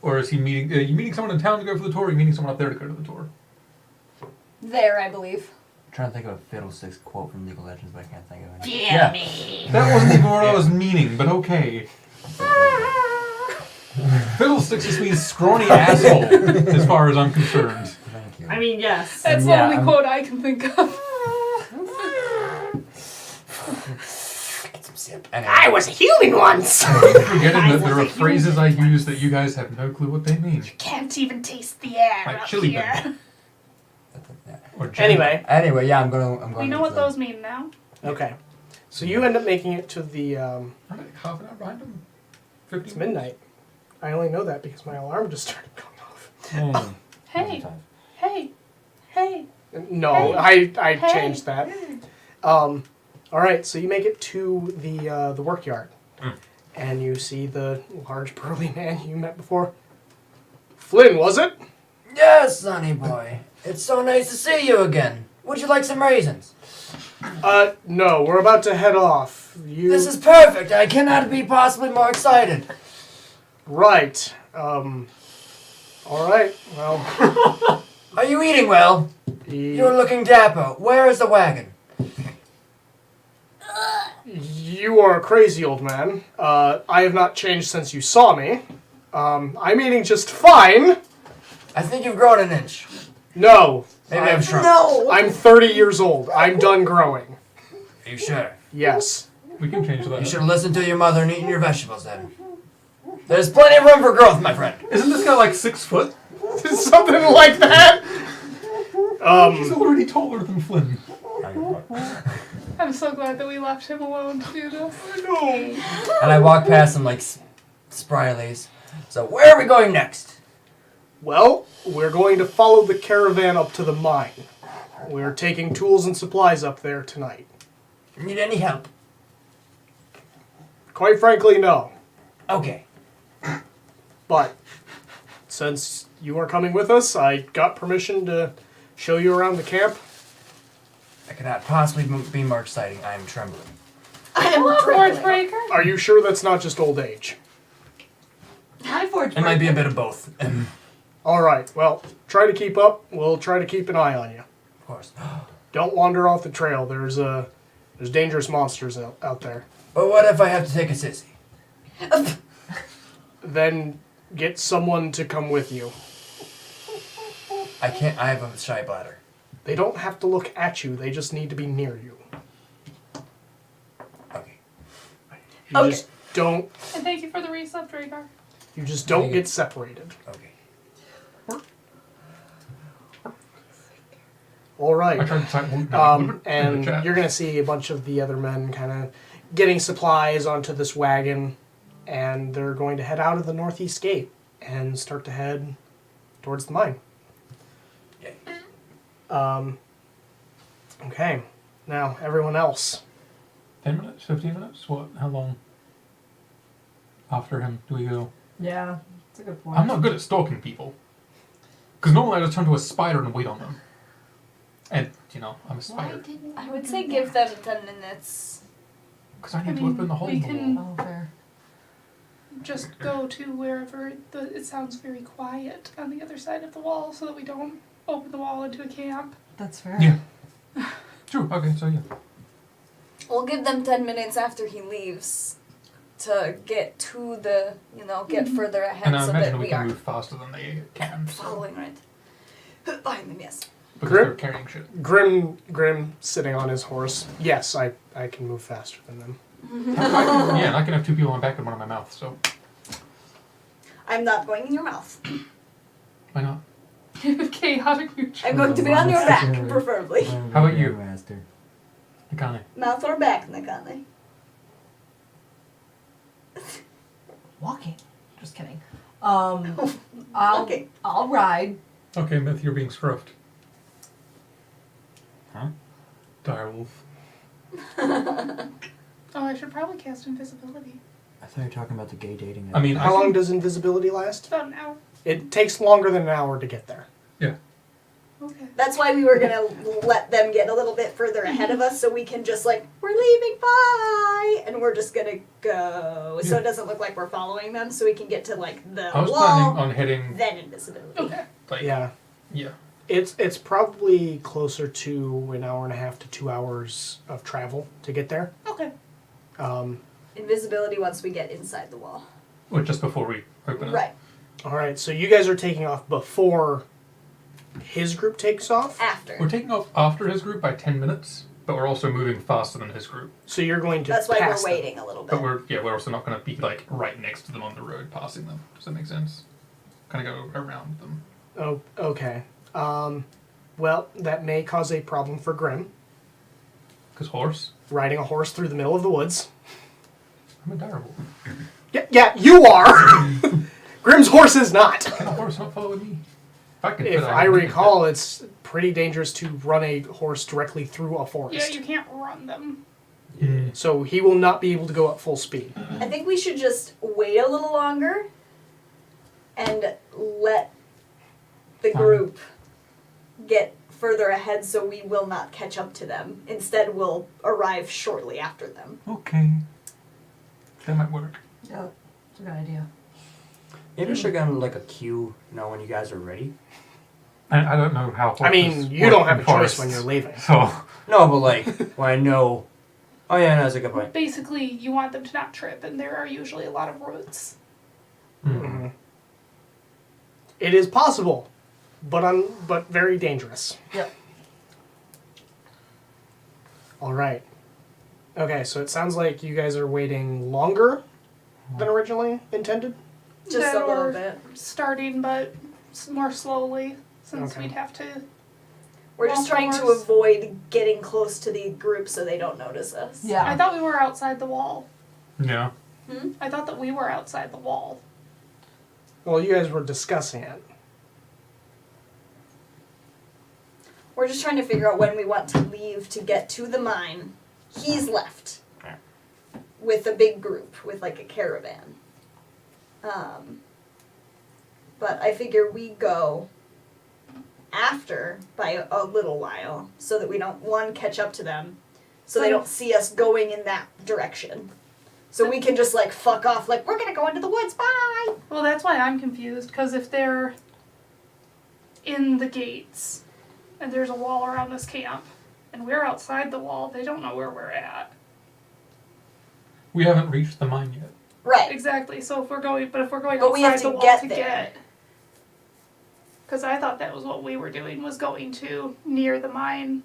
[SPEAKER 5] or is he meeting? Are you meeting someone in town to go for the tour? Or are you meeting someone up there to go to the tour?
[SPEAKER 3] There, I believe.
[SPEAKER 4] I'm trying to think of a Fiddlesticks quote from League of Legends, but I can't think of it.
[SPEAKER 2] Yeah.
[SPEAKER 5] That wasn't even what I was meaning, but okay. Fiddlesticks just means scrawny asshole, as far as I'm concerned.
[SPEAKER 4] Thank you.
[SPEAKER 2] I mean, yes.
[SPEAKER 6] That's the
[SPEAKER 4] Yeah,
[SPEAKER 6] only
[SPEAKER 4] I'm-
[SPEAKER 6] quote I can think of.
[SPEAKER 4] Anyway.
[SPEAKER 1] I was a human once.
[SPEAKER 5] Forgetting that there are phrases I use that you guys have no clue what they mean.
[SPEAKER 6] Can't even taste the air
[SPEAKER 5] Like
[SPEAKER 6] up
[SPEAKER 5] chili
[SPEAKER 6] here.
[SPEAKER 5] pepper.
[SPEAKER 4] Yeah.
[SPEAKER 5] Or gin.
[SPEAKER 1] Anyway,
[SPEAKER 4] Yeah, I'm going.
[SPEAKER 6] We know
[SPEAKER 4] into
[SPEAKER 6] what
[SPEAKER 4] the-
[SPEAKER 6] those mean now.
[SPEAKER 1] okay. So you end up making it to the.
[SPEAKER 5] Aren't they half an hour behind them? 50
[SPEAKER 1] It's midnight. I only know that because my alarm just started going off.
[SPEAKER 6] Hey, hey, hey.
[SPEAKER 1] No,
[SPEAKER 6] Hey.
[SPEAKER 1] I
[SPEAKER 6] Hey.
[SPEAKER 1] changed that. All right, so you make it to the work yard, and you see the large burly man you met before. Flynn, was it?
[SPEAKER 4] Yes, sonny boy. It's so nice to see you again. Would you like some raisins?
[SPEAKER 1] No, we're about to head off.
[SPEAKER 4] This is perfect. I cannot be possibly more excited.
[SPEAKER 1] Right. All right. Well,
[SPEAKER 4] Are you eating well? You're looking dapper. Where is the wagon?
[SPEAKER 1] you are a crazy old man. I have not changed since you saw me. I'm eating just fine.
[SPEAKER 4] I think you've grown an inch.
[SPEAKER 1] No.
[SPEAKER 4] Maybe I've shrunk.
[SPEAKER 7] No!
[SPEAKER 1] I'm 30 years old. I'm done growing.
[SPEAKER 4] Are you sure?
[SPEAKER 1] Yes.
[SPEAKER 5] We can change that.
[SPEAKER 4] You should have listened to your mother and eaten your vegetables then. There's plenty of room for growth, my friend.
[SPEAKER 5] Isn't this guy like 6 foot?
[SPEAKER 1] Something like that.
[SPEAKER 5] He's already taller than Flynn.
[SPEAKER 6] I'm so glad that we left him alone to do this.
[SPEAKER 4] And I walk past him like spryly. So where are we going next?
[SPEAKER 1] Well, we're going to follow the caravan up to the mine. We're taking tools and supplies up there tonight.
[SPEAKER 4] Need any help?
[SPEAKER 1] Quite frankly, no.
[SPEAKER 4] Okay.
[SPEAKER 1] But since you are coming with us, I got permission to show you around the camp.
[SPEAKER 4] That cannot possibly be more exciting. I am trembling.
[SPEAKER 3] I am
[SPEAKER 6] Forge
[SPEAKER 3] trembling.
[SPEAKER 6] breaker.
[SPEAKER 1] Are you sure that's not just old age?
[SPEAKER 2] Hi, Forge.
[SPEAKER 4] It might be a bit of both. Of
[SPEAKER 1] All right, well, try to keep up. We'll try to keep an eye on you.
[SPEAKER 4] course.
[SPEAKER 1] Don't wander off the trail. There's dangerous monsters out there.
[SPEAKER 4] But what if I have to take a sissy?
[SPEAKER 1] Then get someone to come with you.
[SPEAKER 4] I can't. I have a shy bladder.
[SPEAKER 1] They don't have to look at you. They just need to be near you.
[SPEAKER 4] Okay.
[SPEAKER 1] You
[SPEAKER 3] Okay.
[SPEAKER 1] just don't.
[SPEAKER 6] And thank you for the resub, Dragar.
[SPEAKER 1] You just don't get separated.
[SPEAKER 4] Okay.
[SPEAKER 1] All
[SPEAKER 5] I
[SPEAKER 1] right.
[SPEAKER 5] tried to type one in the
[SPEAKER 1] And
[SPEAKER 5] chat.
[SPEAKER 1] you're gonna see a bunch of the other men kind of getting supplies onto this wagon, and they're going to head out of the northeast gate and start to head towards the mine.
[SPEAKER 4] Yay.
[SPEAKER 1] Okay. Now everyone else.
[SPEAKER 5] 10 minutes? 15 minutes? What? How long? After him do we go?
[SPEAKER 2] Yeah, that's a good point.
[SPEAKER 5] I'm not good at stalking people. Because normally I just turn to a spider and wait on them. And, you know, I'm a spider.
[SPEAKER 3] I would say give them 10 minutes.
[SPEAKER 5] Because I
[SPEAKER 6] I
[SPEAKER 5] need to
[SPEAKER 6] mean,
[SPEAKER 5] open the hole
[SPEAKER 6] we
[SPEAKER 5] in the
[SPEAKER 6] can-
[SPEAKER 5] wall.
[SPEAKER 2] Oh, fair.
[SPEAKER 6] Just go to wherever it sounds very quiet on the other side of the wall so that we don't open the wall into a camp.
[SPEAKER 2] That's fair.
[SPEAKER 5] Yeah. True, okay, so yeah.
[SPEAKER 3] We'll give them 10 minutes after he leaves to get to the, get further ahead
[SPEAKER 5] And I
[SPEAKER 3] so
[SPEAKER 5] imagine
[SPEAKER 3] that
[SPEAKER 5] we
[SPEAKER 3] we
[SPEAKER 5] can
[SPEAKER 3] are
[SPEAKER 5] move faster than they can. So,
[SPEAKER 3] following right behind them, yes.
[SPEAKER 5] because
[SPEAKER 1] Grip.
[SPEAKER 5] they're carrying shit.
[SPEAKER 1] Grim sitting on his horse. Yes, I can move faster than them.
[SPEAKER 5] Yeah, and I can have 2 people on my back and 1 on my mouth, so
[SPEAKER 3] I'm not going in your mouth.
[SPEAKER 5] why not?
[SPEAKER 6] Chaotic neutral.
[SPEAKER 3] I'm going to be on your back, preferably.
[SPEAKER 5] How about you?
[SPEAKER 4] Master?
[SPEAKER 5] Akane.
[SPEAKER 3] Mouth or back, Nakane.
[SPEAKER 2] Walking. Just kidding. I'll ride.
[SPEAKER 5] Okay, Myth, you're being scruffed.
[SPEAKER 4] Huh?
[SPEAKER 5] Direwolf.
[SPEAKER 6] Oh, I should probably cast invisibility.
[SPEAKER 8] I thought you were talking about the gay dating.
[SPEAKER 5] I mean,
[SPEAKER 1] How
[SPEAKER 5] I
[SPEAKER 1] long
[SPEAKER 5] can-
[SPEAKER 1] does invisibility last?
[SPEAKER 6] About an hour.
[SPEAKER 1] It takes longer than an hour to get there.
[SPEAKER 6] Okay.
[SPEAKER 3] That's why we were gonna let them get a little bit further ahead of us so we can just we're leaving, bye! And we're just gonna go. So
[SPEAKER 5] Yeah.
[SPEAKER 3] it doesn't look like we're following them, so we can get to the
[SPEAKER 5] I was planning
[SPEAKER 3] wall,
[SPEAKER 5] on heading,
[SPEAKER 3] then invisibility.
[SPEAKER 6] Okay.
[SPEAKER 5] like,
[SPEAKER 1] Yeah.
[SPEAKER 5] yeah.
[SPEAKER 1] It's probably closer to an hour and a half to 2 hours of travel to get there.
[SPEAKER 6] Okay.
[SPEAKER 3] Invisibility once we get inside the wall.
[SPEAKER 5] Or just before we open it.
[SPEAKER 3] Right.
[SPEAKER 1] All right, so you guys are taking off before his group takes off.
[SPEAKER 3] After.
[SPEAKER 5] We're taking off after his group by 10 minutes, but we're also moving faster than his group.
[SPEAKER 1] So you're going to
[SPEAKER 3] That's why
[SPEAKER 1] pass
[SPEAKER 3] we're
[SPEAKER 1] them.
[SPEAKER 3] waiting a little bit.
[SPEAKER 5] But we're also not going to be like right next to them on the road, passing them. Does that make sense? Kind of go around them.
[SPEAKER 1] Oh, okay. Well, that may cause a problem for Grim.
[SPEAKER 5] Cause horse.
[SPEAKER 1] Riding a horse through the middle of the woods.
[SPEAKER 5] I'm adorable.
[SPEAKER 1] Yeah, you are! Grim's horse is not.
[SPEAKER 5] Can a horse not follow me?
[SPEAKER 1] If I recall, it's pretty dangerous to run a horse directly through a
[SPEAKER 6] Yeah,
[SPEAKER 1] forest.
[SPEAKER 6] you can't run them.
[SPEAKER 1] So he will not be able to go at full speed.
[SPEAKER 3] I think we should just wait a little longer and let the group get further ahead so we will not catch up to them. Instead, we'll arrive shortly after them.
[SPEAKER 5] Okay. That might work.
[SPEAKER 2] Yeah, it's a good idea.
[SPEAKER 8] Maybe we should get on like a queue now when you guys are ready.
[SPEAKER 5] I don't know how.
[SPEAKER 1] I mean,
[SPEAKER 5] horses
[SPEAKER 1] you
[SPEAKER 5] work
[SPEAKER 1] don't have
[SPEAKER 5] in
[SPEAKER 1] a choice
[SPEAKER 5] forests,
[SPEAKER 1] when you're leaving.
[SPEAKER 5] So
[SPEAKER 8] No, but like when I know. Oh yeah, no, that's a good point.
[SPEAKER 6] Basically, you want them to not trip, and there are usually a lot of roots.
[SPEAKER 1] Mhm. It is possible, but very dangerous.
[SPEAKER 2] Yep.
[SPEAKER 1] All right. Okay, so it sounds like you guys are waiting longer than originally intended.
[SPEAKER 3] Just
[SPEAKER 6] That
[SPEAKER 3] a little
[SPEAKER 6] or
[SPEAKER 3] bit.
[SPEAKER 6] Starting, but more slowly, since
[SPEAKER 1] Okay.
[SPEAKER 6] we'd have to.
[SPEAKER 3] We're just
[SPEAKER 6] Walk
[SPEAKER 3] trying to
[SPEAKER 6] horse.
[SPEAKER 3] avoid getting close to the group so they don't notice us.
[SPEAKER 2] Yeah.
[SPEAKER 6] I thought we were outside the wall.
[SPEAKER 5] yeah.
[SPEAKER 6] I thought that we were outside the wall.
[SPEAKER 1] Well, you guys were discussing it.
[SPEAKER 3] We're just trying to figure out when we want to leave to get to the mine. He's left with a big group, with like a caravan. But I figure we go after by a little while so that we don't, one, catch up to them, so they don't see us going in that direction. So we can just like fuck off, like, we're gonna go into the woods, bye!
[SPEAKER 6] Well, that's why I'm confused, because if they're in the gates and there's a wall around this camp and we're outside the wall, they don't know where we're at.
[SPEAKER 5] We haven't reached the mine yet.
[SPEAKER 3] Right.
[SPEAKER 6] Exactly. So if we're going, but if we're going
[SPEAKER 3] But we
[SPEAKER 6] outside
[SPEAKER 3] have to
[SPEAKER 6] the wall
[SPEAKER 3] get
[SPEAKER 6] to
[SPEAKER 3] there.
[SPEAKER 6] get, because I thought that was what we were doing, was going to near the mine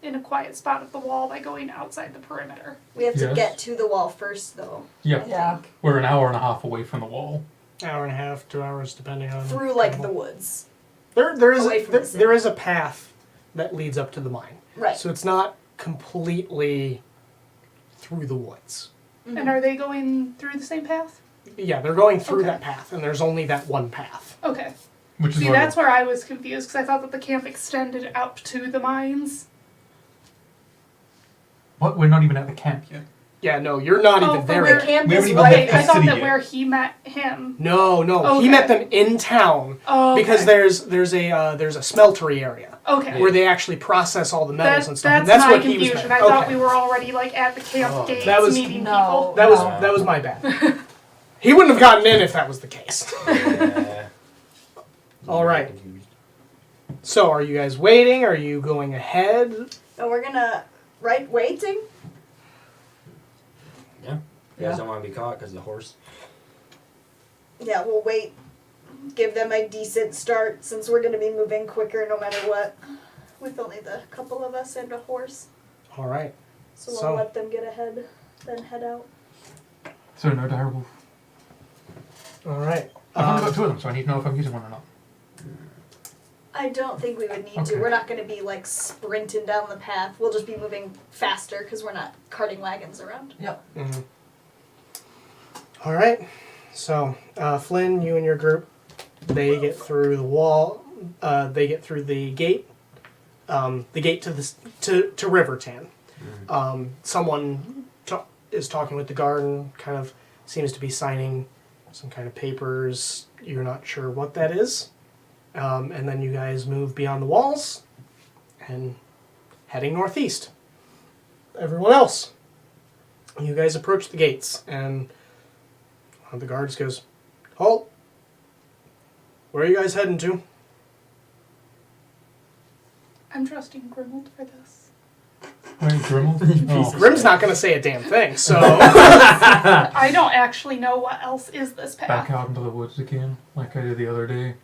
[SPEAKER 6] in a quiet spot of the wall by going outside the perimeter.
[SPEAKER 3] We have to
[SPEAKER 5] Yes.
[SPEAKER 3] get to the wall first, though.
[SPEAKER 5] Yeah.
[SPEAKER 3] I
[SPEAKER 2] Yeah.
[SPEAKER 3] think.
[SPEAKER 5] We're an hour and a half away from the wall.
[SPEAKER 1] Hour and a half, 2 hours, depending on.
[SPEAKER 3] Through like the woods.
[SPEAKER 1] There is
[SPEAKER 3] away from the city.
[SPEAKER 1] there is a path that leads up to the mine,
[SPEAKER 3] Right.
[SPEAKER 1] so it's not completely through the woods.
[SPEAKER 3] Mm-hmm.
[SPEAKER 6] And are they going through the same path?
[SPEAKER 1] Yeah, they're going through
[SPEAKER 6] Okay.
[SPEAKER 1] that path, and there's only that one path.
[SPEAKER 6] Okay.
[SPEAKER 5] Which is
[SPEAKER 6] See,
[SPEAKER 5] where
[SPEAKER 6] that's where I was confused, because I thought that the camp extended up to the mines.
[SPEAKER 5] what? We're not even at the camp yet.
[SPEAKER 1] Yeah, no, you're not
[SPEAKER 6] Oh,
[SPEAKER 1] even
[SPEAKER 6] but
[SPEAKER 1] there
[SPEAKER 6] we're-
[SPEAKER 1] yet.
[SPEAKER 3] Camp
[SPEAKER 5] We
[SPEAKER 3] is
[SPEAKER 5] haven't even
[SPEAKER 3] right.
[SPEAKER 6] Wait, I
[SPEAKER 5] the
[SPEAKER 6] thought
[SPEAKER 5] city
[SPEAKER 6] that
[SPEAKER 5] yet.
[SPEAKER 6] where he met him.
[SPEAKER 1] No, he
[SPEAKER 6] Okay.
[SPEAKER 1] met them in town
[SPEAKER 6] Oh,
[SPEAKER 1] because
[SPEAKER 6] okay.
[SPEAKER 1] there's a smeltery area
[SPEAKER 6] Okay.
[SPEAKER 1] where they actually process all the metals and stuff. And
[SPEAKER 6] That's
[SPEAKER 1] that's
[SPEAKER 6] my
[SPEAKER 1] what he was
[SPEAKER 6] confusion.
[SPEAKER 1] meant.
[SPEAKER 6] I thought
[SPEAKER 1] Okay.
[SPEAKER 6] we were already like at the camp
[SPEAKER 8] Oh.
[SPEAKER 6] gates
[SPEAKER 1] That was-
[SPEAKER 6] meeting
[SPEAKER 2] No.
[SPEAKER 6] people.
[SPEAKER 1] That was my bad. He wouldn't have gotten in if that was the case.
[SPEAKER 8] Yeah.
[SPEAKER 1] All right. So, are you guys waiting? Are you going ahead?
[SPEAKER 3] And we're gonna, waiting?
[SPEAKER 8] Yeah. You guys don't want to be caught because of the horse.
[SPEAKER 3] Yeah, we'll wait. Give them a decent start since we're gonna be moving quicker no matter what. With only the couple of us and a horse.
[SPEAKER 1] All right.
[SPEAKER 3] So we'll
[SPEAKER 1] So-
[SPEAKER 3] let them get ahead, then head out.
[SPEAKER 5] So no terrible.
[SPEAKER 1] All right.
[SPEAKER 5] I've only got two of them, so I need to know if I'm using one or not.
[SPEAKER 3] I don't think we would need
[SPEAKER 5] Okay.
[SPEAKER 3] to. We're not gonna be like sprinting down the path. We'll just be moving faster because we're not carting wagons around.
[SPEAKER 1] Mhm. All right. So, Flynn, you and your group, they get through the wall. They get through the gate. The gate to Riverton. Someone is talking with the guard and kind of seems to be signing some kind of papers. You're not sure what that is. And then you guys move beyond the walls and heading northeast. Everyone else, you guys approach the gates and one of the guards goes, "Halt! Where are you guys heading to?"
[SPEAKER 6] I'm trusting Grimald for this.
[SPEAKER 5] Wait, Grimmel? Oh.
[SPEAKER 1] Grim's not going to say a damn thing, so
[SPEAKER 6] I don't actually know what else is this path.
[SPEAKER 5] Back out into the woods again, like I did the other day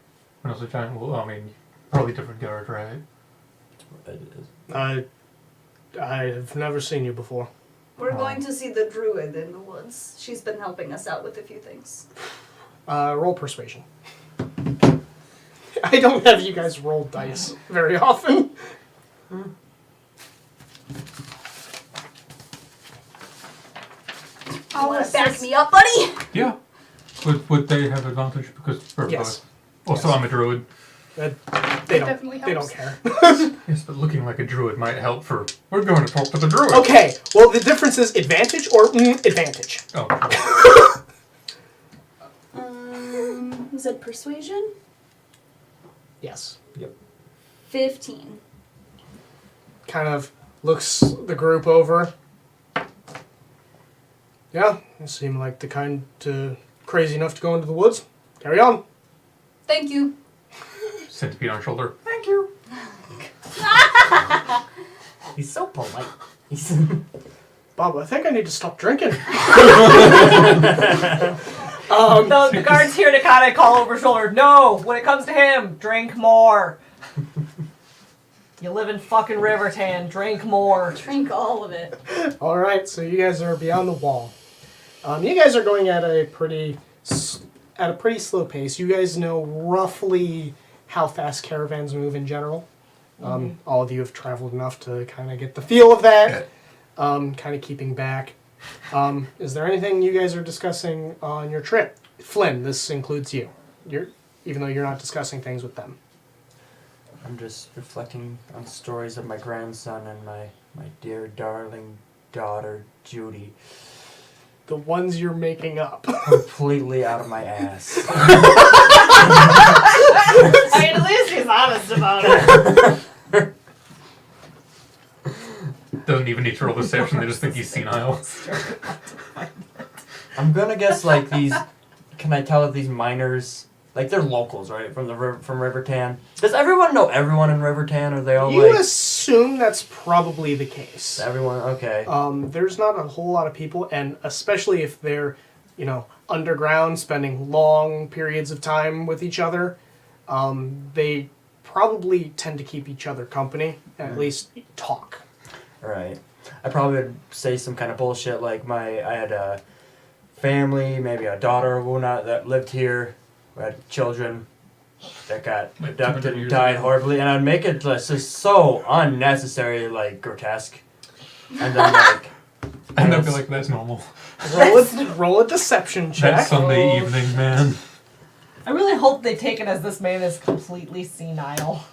[SPEAKER 5] when I was a giant wolf. I mean, Probably different guard, right?
[SPEAKER 8] It is.
[SPEAKER 1] I've never seen you before.
[SPEAKER 3] We're going to see the druid in the woods. She's been helping us out with a few things.
[SPEAKER 1] Roll persuasion. I don't have you guys roll dice very often.
[SPEAKER 3] You want to back me up, buddy?
[SPEAKER 5] Yeah. Would they have advantage because
[SPEAKER 1] Yes.
[SPEAKER 5] Also,
[SPEAKER 1] Yes.
[SPEAKER 5] I'm a druid.
[SPEAKER 1] They
[SPEAKER 6] definitely
[SPEAKER 1] don't. They don't
[SPEAKER 6] helps.
[SPEAKER 1] care.
[SPEAKER 5] Yes, but looking like a druid might help for. We're going to talk to the druid.
[SPEAKER 1] Okay. Well, the difference is advantage or advantage.
[SPEAKER 5] Oh.
[SPEAKER 3] You said persuasion?
[SPEAKER 1] Yes.
[SPEAKER 3] 15.
[SPEAKER 1] Kind of looks the group over. Yeah, you seem like the kind crazy enough to go into the woods. Carry on.
[SPEAKER 3] Thank you.
[SPEAKER 5] Centipede on shoulder.
[SPEAKER 8] Thank you. He's so polite. He's
[SPEAKER 1] Bob, I think I need to stop drinking.
[SPEAKER 2] The guard's here to kind of call over his shoulder. No, when it comes to him, drink more. You live in fucking Riverton. Drink more.
[SPEAKER 3] Drink all of it.
[SPEAKER 1] All right, so you guys are beyond the wall. You guys are going at a pretty slow pace. You guys know roughly how fast caravans move in general. All of you have traveled enough to kind of get the feel of that. Kind of keeping back. Is there anything you guys are discussing on your trip? Flynn, this includes you. Even though you're not discussing things with them.
[SPEAKER 8] I'm just reflecting on stories of my grandson and my dear darling daughter Judy.
[SPEAKER 1] The ones you're making up.
[SPEAKER 8] Completely out of my ass.
[SPEAKER 2] I mean, at least he's honest about it.
[SPEAKER 5] Doesn't even need to roll deception, they just think he's senile.
[SPEAKER 8] I'm gonna guess like these. Can I tell if these miners, like they're locals, right? From Riverton. Does everyone know everyone in Riverton? Are they all
[SPEAKER 1] You
[SPEAKER 8] like
[SPEAKER 1] assume that's probably the case.
[SPEAKER 8] everyone? Okay.
[SPEAKER 1] There's not a whole lot of people, and especially if they're, underground, spending long periods of time with each other, they probably tend to keep each other company, and at least talk.
[SPEAKER 8] Right. I probably would say some kind of bullshit like I had a family, maybe a daughter or whatnot that lived here. We had children that got
[SPEAKER 5] Like
[SPEAKER 8] abducted
[SPEAKER 5] 200
[SPEAKER 8] and
[SPEAKER 5] years
[SPEAKER 8] died
[SPEAKER 5] ago.
[SPEAKER 8] horribly, and I'd make it just so unnecessary, like grotesque. And then
[SPEAKER 5] And they'll be like, that's normal.
[SPEAKER 1] Roll a deception check.
[SPEAKER 5] That's Sunday evening, man.
[SPEAKER 2] I really hope they take it as this man is completely senile.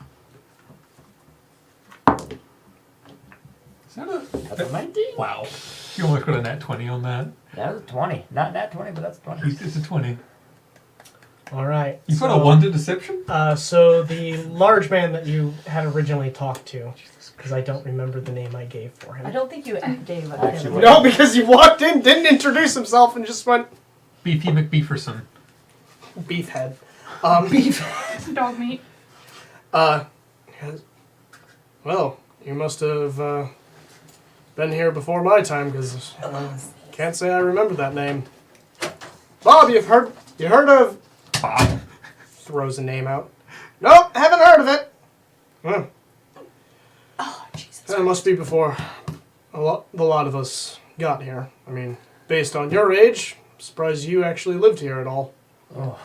[SPEAKER 5] Is that a...
[SPEAKER 8] that's a 19.
[SPEAKER 5] Wow. You almost got a nat 20 on that.
[SPEAKER 8] That was a 20. Not nat 20, but that's 20.
[SPEAKER 5] It's a 20.
[SPEAKER 1] All right.
[SPEAKER 5] You put a 1 to deception?
[SPEAKER 1] So the large man that you had originally talked to, because I don't remember the name I gave for him.
[SPEAKER 2] I don't think you gave it
[SPEAKER 8] Actually,
[SPEAKER 2] him.
[SPEAKER 1] No, because he walked in, didn't introduce himself, and just went
[SPEAKER 5] BP McBeeferson.
[SPEAKER 1] beefhead.
[SPEAKER 6] Dog meat.
[SPEAKER 1] Well, you must have been here before my time, because can't say I remember that name. Bob, you heard of?
[SPEAKER 5] Bob.
[SPEAKER 1] Throws a name out. Nope, haven't heard of it. Well,
[SPEAKER 3] Oh, Jesus.
[SPEAKER 1] that must be before the lot of us got here. I mean, based on your age, I'm surprised you actually lived here at all.
[SPEAKER 8] Oh.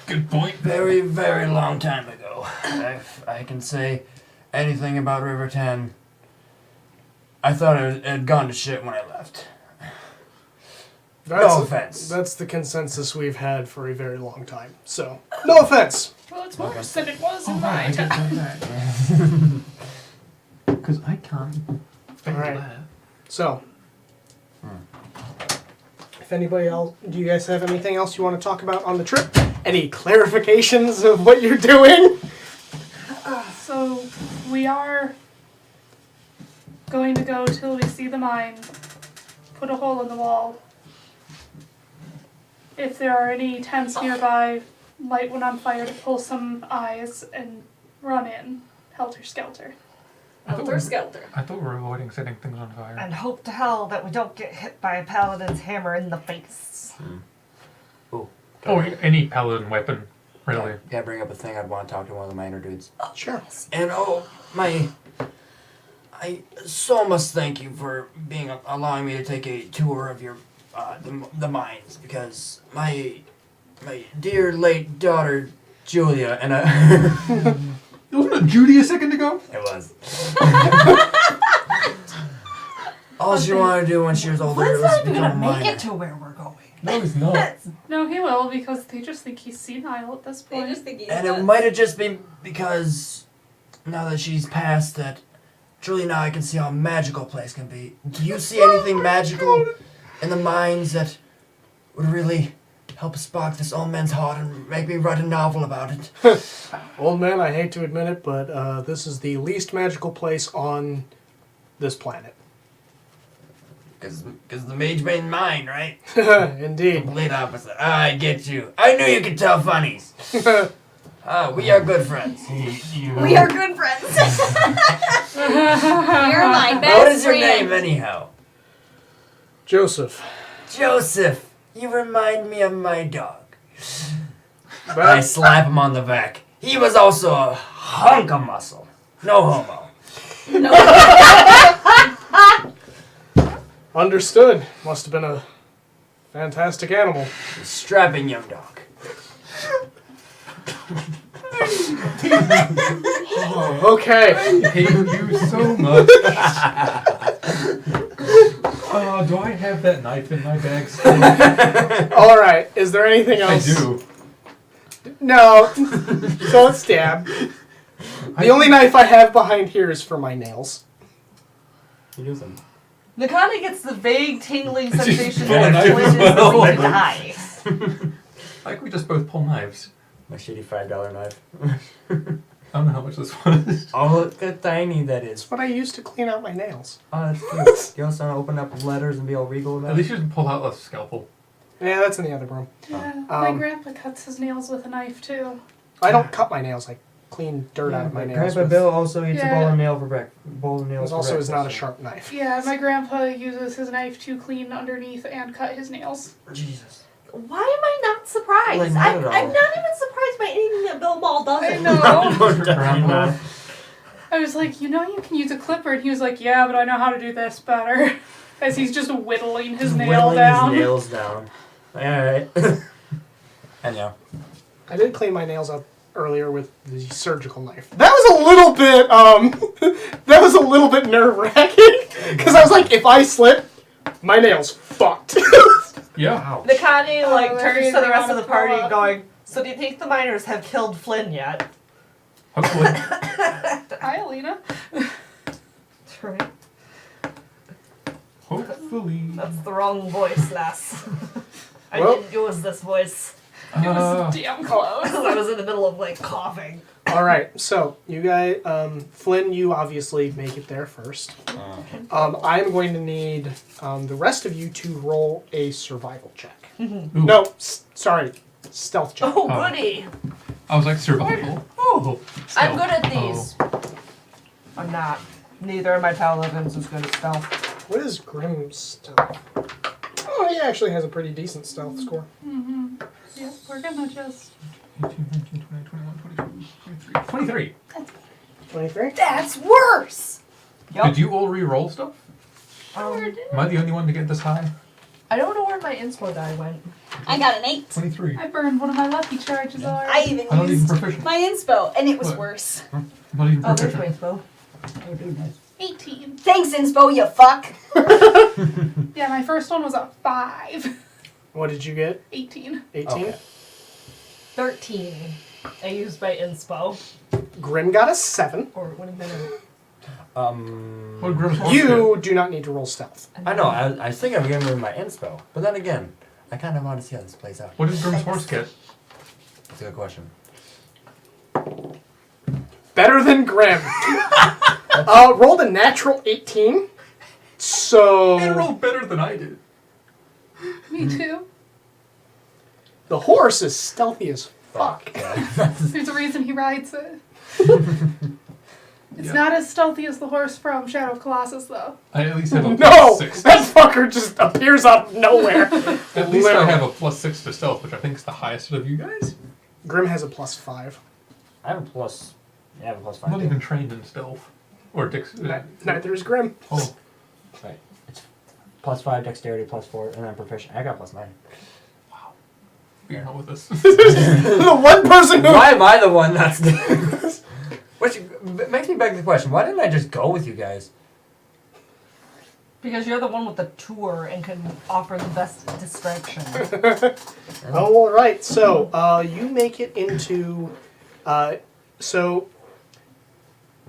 [SPEAKER 5] Good point.
[SPEAKER 8] Very, very long time ago. If I can say anything about Riverton, I thought it had gone to shit when I left. No offense.
[SPEAKER 1] That's the consensus we've had for a very long time. So, no offense.
[SPEAKER 6] Well, it's worse than it was in
[SPEAKER 5] Oh,
[SPEAKER 6] my
[SPEAKER 5] I
[SPEAKER 6] time.
[SPEAKER 5] get that. Because I can't think
[SPEAKER 1] Alright.
[SPEAKER 5] of that.
[SPEAKER 1] So, if anybody else, do you guys have anything else you want to talk about on the trip? Any clarifications of what you're doing?
[SPEAKER 6] So we are going to go till we see the mine, put a hole in the wall. If there are any tents nearby, light one on fire to pull some eyes and run in, helter-skelter.
[SPEAKER 3] Helter-skelter.
[SPEAKER 5] I thought we were avoiding setting things on fire.
[SPEAKER 2] And hope to hell that we don't get hit by a paladin's hammer in the face.
[SPEAKER 5] Oh, any paladin weapon Really?
[SPEAKER 8] Can I bring up a thing I'd want to talk to one of the minor dudes?
[SPEAKER 1] Sure.
[SPEAKER 8] And I so must thank you for allowing me to take a tour of your the mines, because my dear late daughter Julia and I.
[SPEAKER 5] Wasn't it Judy a second ago?
[SPEAKER 8] It was. All she wanted to do when she was older
[SPEAKER 2] Flynn's
[SPEAKER 8] was
[SPEAKER 2] not even
[SPEAKER 8] become
[SPEAKER 2] gonna
[SPEAKER 8] a
[SPEAKER 2] make
[SPEAKER 8] miner.
[SPEAKER 2] it to where we're going.
[SPEAKER 5] No, he's not.
[SPEAKER 6] No, he will, because they just think he's senile at this
[SPEAKER 3] They
[SPEAKER 6] point.
[SPEAKER 3] just think he's
[SPEAKER 8] And it
[SPEAKER 3] nuts.
[SPEAKER 8] might have just been because now that she's passed that, truly now I can see how magical a place can be. Do you see anything magical in the mines that would really help spark this old man's heart and make me write a novel about it?
[SPEAKER 1] Old man, I hate to admit it, but this is the least magical place on this planet.
[SPEAKER 8] Because the mage main mine, right?
[SPEAKER 1] Indeed.
[SPEAKER 8] Complete opposite. I get you. I knew you could tell funnies. We are good friends.
[SPEAKER 3] We are good friends. You're my best
[SPEAKER 8] What is your
[SPEAKER 3] friend.
[SPEAKER 8] name anyhow?
[SPEAKER 1] Joseph.
[SPEAKER 8] Joseph. You remind me of my dog. I
[SPEAKER 1] But
[SPEAKER 8] slap him on the back. He was also a hunk of muscle. No homo.
[SPEAKER 1] understood. Must have been a fantastic animal.
[SPEAKER 8] Strapping young dog.
[SPEAKER 1] Oh, okay.
[SPEAKER 5] I hate you so much. Do I have that knife in my bag still?
[SPEAKER 1] All right. Is there anything
[SPEAKER 5] I
[SPEAKER 1] else?
[SPEAKER 5] do.
[SPEAKER 1] No. Don't stab. The only knife I have behind here is for my nails.
[SPEAKER 8] Use them.
[SPEAKER 2] Nakani gets the vague tingling sensation
[SPEAKER 5] pull a
[SPEAKER 2] that
[SPEAKER 5] knife
[SPEAKER 2] Flynn
[SPEAKER 5] as
[SPEAKER 2] is
[SPEAKER 5] well.
[SPEAKER 2] going to die.
[SPEAKER 5] Like we just both pull knives.
[SPEAKER 8] My shitty $5 knife.
[SPEAKER 5] I don't know how much this was.
[SPEAKER 8] Oh, look how tiny that is.
[SPEAKER 1] It's what I use to clean out my nails.
[SPEAKER 8] Oh, that's cute. You also want to open up letters and be all regal about
[SPEAKER 5] At
[SPEAKER 8] it?
[SPEAKER 5] least you should pull out a scalpel.
[SPEAKER 1] Yeah, that's in the other room.
[SPEAKER 6] Yeah, my
[SPEAKER 1] Um,
[SPEAKER 6] grandpa cuts his nails with a knife too.
[SPEAKER 1] I don't cut my nails. I clean dirt out of my nails.
[SPEAKER 8] Grandpa
[SPEAKER 1] with-
[SPEAKER 8] Bill also eats a
[SPEAKER 6] Yeah.
[SPEAKER 8] bowl of nail for breakfast. Bowl of nails
[SPEAKER 1] It also
[SPEAKER 8] for
[SPEAKER 1] is not a
[SPEAKER 8] breakfast,
[SPEAKER 1] sharp knife.
[SPEAKER 6] Yeah, my grandpa uses his knife to clean underneath and cut his nails.
[SPEAKER 8] so- Jesus.
[SPEAKER 2] Why am I not surprised?
[SPEAKER 8] Like, not at all.
[SPEAKER 2] I'm not even surprised by anything that Bill Ball does.
[SPEAKER 6] I know.
[SPEAKER 5] Grandma.
[SPEAKER 6] I was like, you know you can use a clipper, and he was like, yeah, but I know how to do this better. As he's just whittling his nail
[SPEAKER 8] Whittling
[SPEAKER 6] down.
[SPEAKER 8] his nails down. Alright. And yeah.
[SPEAKER 1] I did clean my nails up earlier with the surgical knife. That was a little bit nerve-wracking because I was like, if I slip, my nails fucked.
[SPEAKER 5] Yeah.
[SPEAKER 2] Nakani
[SPEAKER 6] Oh,
[SPEAKER 2] turns to
[SPEAKER 6] they're
[SPEAKER 2] the rest of
[SPEAKER 6] gonna
[SPEAKER 2] the party
[SPEAKER 6] throw up.
[SPEAKER 2] going, so do you think the miners have killed Flynn yet?
[SPEAKER 5] Hopefully.
[SPEAKER 6] Hi, Alina.
[SPEAKER 2] Right.
[SPEAKER 5] Hopefully.
[SPEAKER 2] That's the wrong voice, lass. I
[SPEAKER 1] Well-
[SPEAKER 2] didn't use this voice.
[SPEAKER 6] It was damn close.
[SPEAKER 2] I was in the middle of like coughing.
[SPEAKER 1] All right, so you guys, Flynn, you obviously make it there first. I'm going to need the rest of you to roll a survival check.
[SPEAKER 5] Ooh.
[SPEAKER 1] No, sorry, stealth check.
[SPEAKER 2] Oh, goody.
[SPEAKER 5] I was like, survival. Oh.
[SPEAKER 2] I'm good
[SPEAKER 5] stealth.
[SPEAKER 2] at these. I'm not. Neither of my paladins is good at stealth.
[SPEAKER 1] What is Grimm's stealth? Oh, he actually has a pretty decent stealth score.
[SPEAKER 6] Mm-hmm. Yep, we're gonna just...
[SPEAKER 5] 18, 19, 20, 21, 22, 23.
[SPEAKER 1] 23?
[SPEAKER 3] That's worse.
[SPEAKER 2] Yep.
[SPEAKER 5] Did you all re-roll stuff?
[SPEAKER 2] Um,
[SPEAKER 5] Am I the only one to get this high?
[SPEAKER 2] I don't know where my inspo die went.
[SPEAKER 3] I got an 8.
[SPEAKER 5] 23.
[SPEAKER 6] I burned one of my lucky charges
[SPEAKER 3] I
[SPEAKER 6] already.
[SPEAKER 3] even
[SPEAKER 5] I'm not even
[SPEAKER 3] used
[SPEAKER 5] proficient.
[SPEAKER 3] my inspo, and it was
[SPEAKER 5] What?
[SPEAKER 3] worse.
[SPEAKER 5] I'm not even
[SPEAKER 2] Oh, there's
[SPEAKER 5] proficient.
[SPEAKER 2] my inspo.
[SPEAKER 6] 18.
[SPEAKER 3] Thanks, inspo, you fuck.
[SPEAKER 6] Yeah, my first one was a 5.
[SPEAKER 1] What did you get?
[SPEAKER 6] 18.
[SPEAKER 1] 18?
[SPEAKER 8] Okay.
[SPEAKER 2] 13. I used my inspo.
[SPEAKER 1] Grim got a 7.
[SPEAKER 2] Or it would have been a...
[SPEAKER 5] What Grimm's horse
[SPEAKER 1] You do not need to roll stealth.
[SPEAKER 8] I know, I was thinking of giving him my inspo. But then again, I kind of want to see how this plays out.
[SPEAKER 5] get? What did Grimm's horse get?
[SPEAKER 8] That's a good question.
[SPEAKER 1] Better than Grim. Rolled a natural 18. So
[SPEAKER 5] They rolled better than I did.
[SPEAKER 6] Me too.
[SPEAKER 1] the horse is stealthy as fuck.
[SPEAKER 8] Yeah.
[SPEAKER 6] There's a reason he rides it. It's
[SPEAKER 5] Yeah.
[SPEAKER 6] not as stealthy as the horse from Shadow of Colossus, though.
[SPEAKER 5] I at least have a
[SPEAKER 1] No,
[SPEAKER 5] plus 6.
[SPEAKER 1] that fucker just appears out of nowhere.
[SPEAKER 5] At least I
[SPEAKER 1] Literally.
[SPEAKER 5] have a plus 6 to stealth, which I think is the highest of you guys.
[SPEAKER 1] Grim has a +5.
[SPEAKER 8] I have a plus. Yeah, I have a plus 5.
[SPEAKER 5] I'm not
[SPEAKER 8] too.
[SPEAKER 5] even trained in stealth. Or
[SPEAKER 1] Neither is Grim.
[SPEAKER 5] Oh,
[SPEAKER 8] Right. It's plus 5 dexterity, +4, and then proficient. I got +9.
[SPEAKER 5] you're not with us.
[SPEAKER 1] The one person who.
[SPEAKER 8] Why am I the one that's which makes me beg the question, why didn't I just go with you guys?
[SPEAKER 2] Because you're the one with the tour and can offer the best distraction.
[SPEAKER 1] Oh, all right. So you make it into. So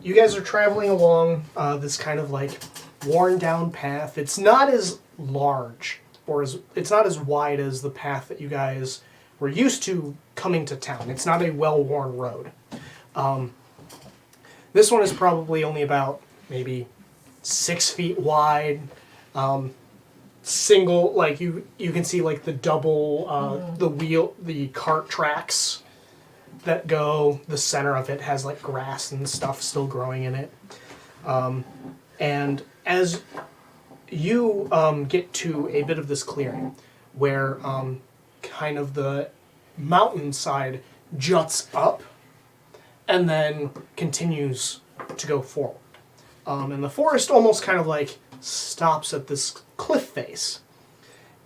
[SPEAKER 1] you guys are traveling along this kind of like worn down path. It's not as large or it's not as wide as the path that you guys were used to coming to town. It's not a well-worn road. This one is probably only about maybe 6 feet wide. Single, like you can see like the double, the cart tracks that go. The center of it has like grass and stuff still growing in it. And as you get to a bit of this clearing where kind of the mountainside juts up and then continues to go forward. And the forest almost kind of like stops at this cliff face.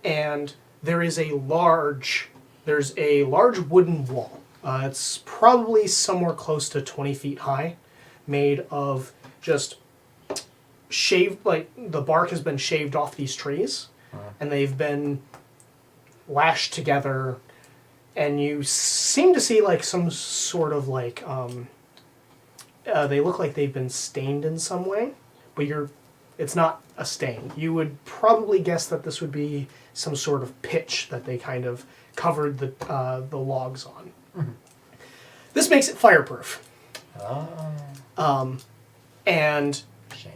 [SPEAKER 1] And there's a large wooden wall. It's probably somewhere close to 20 feet high, made of just shaved, like the bark has been shaved off these trees, and they've been lashed together, and you seem to see like some sort of like, they look like they've been stained in some way, but it's not a stain. You would probably guess that this would be some sort of pitch that they kind of covered the logs on. Mm-hmm. This makes it fireproof. And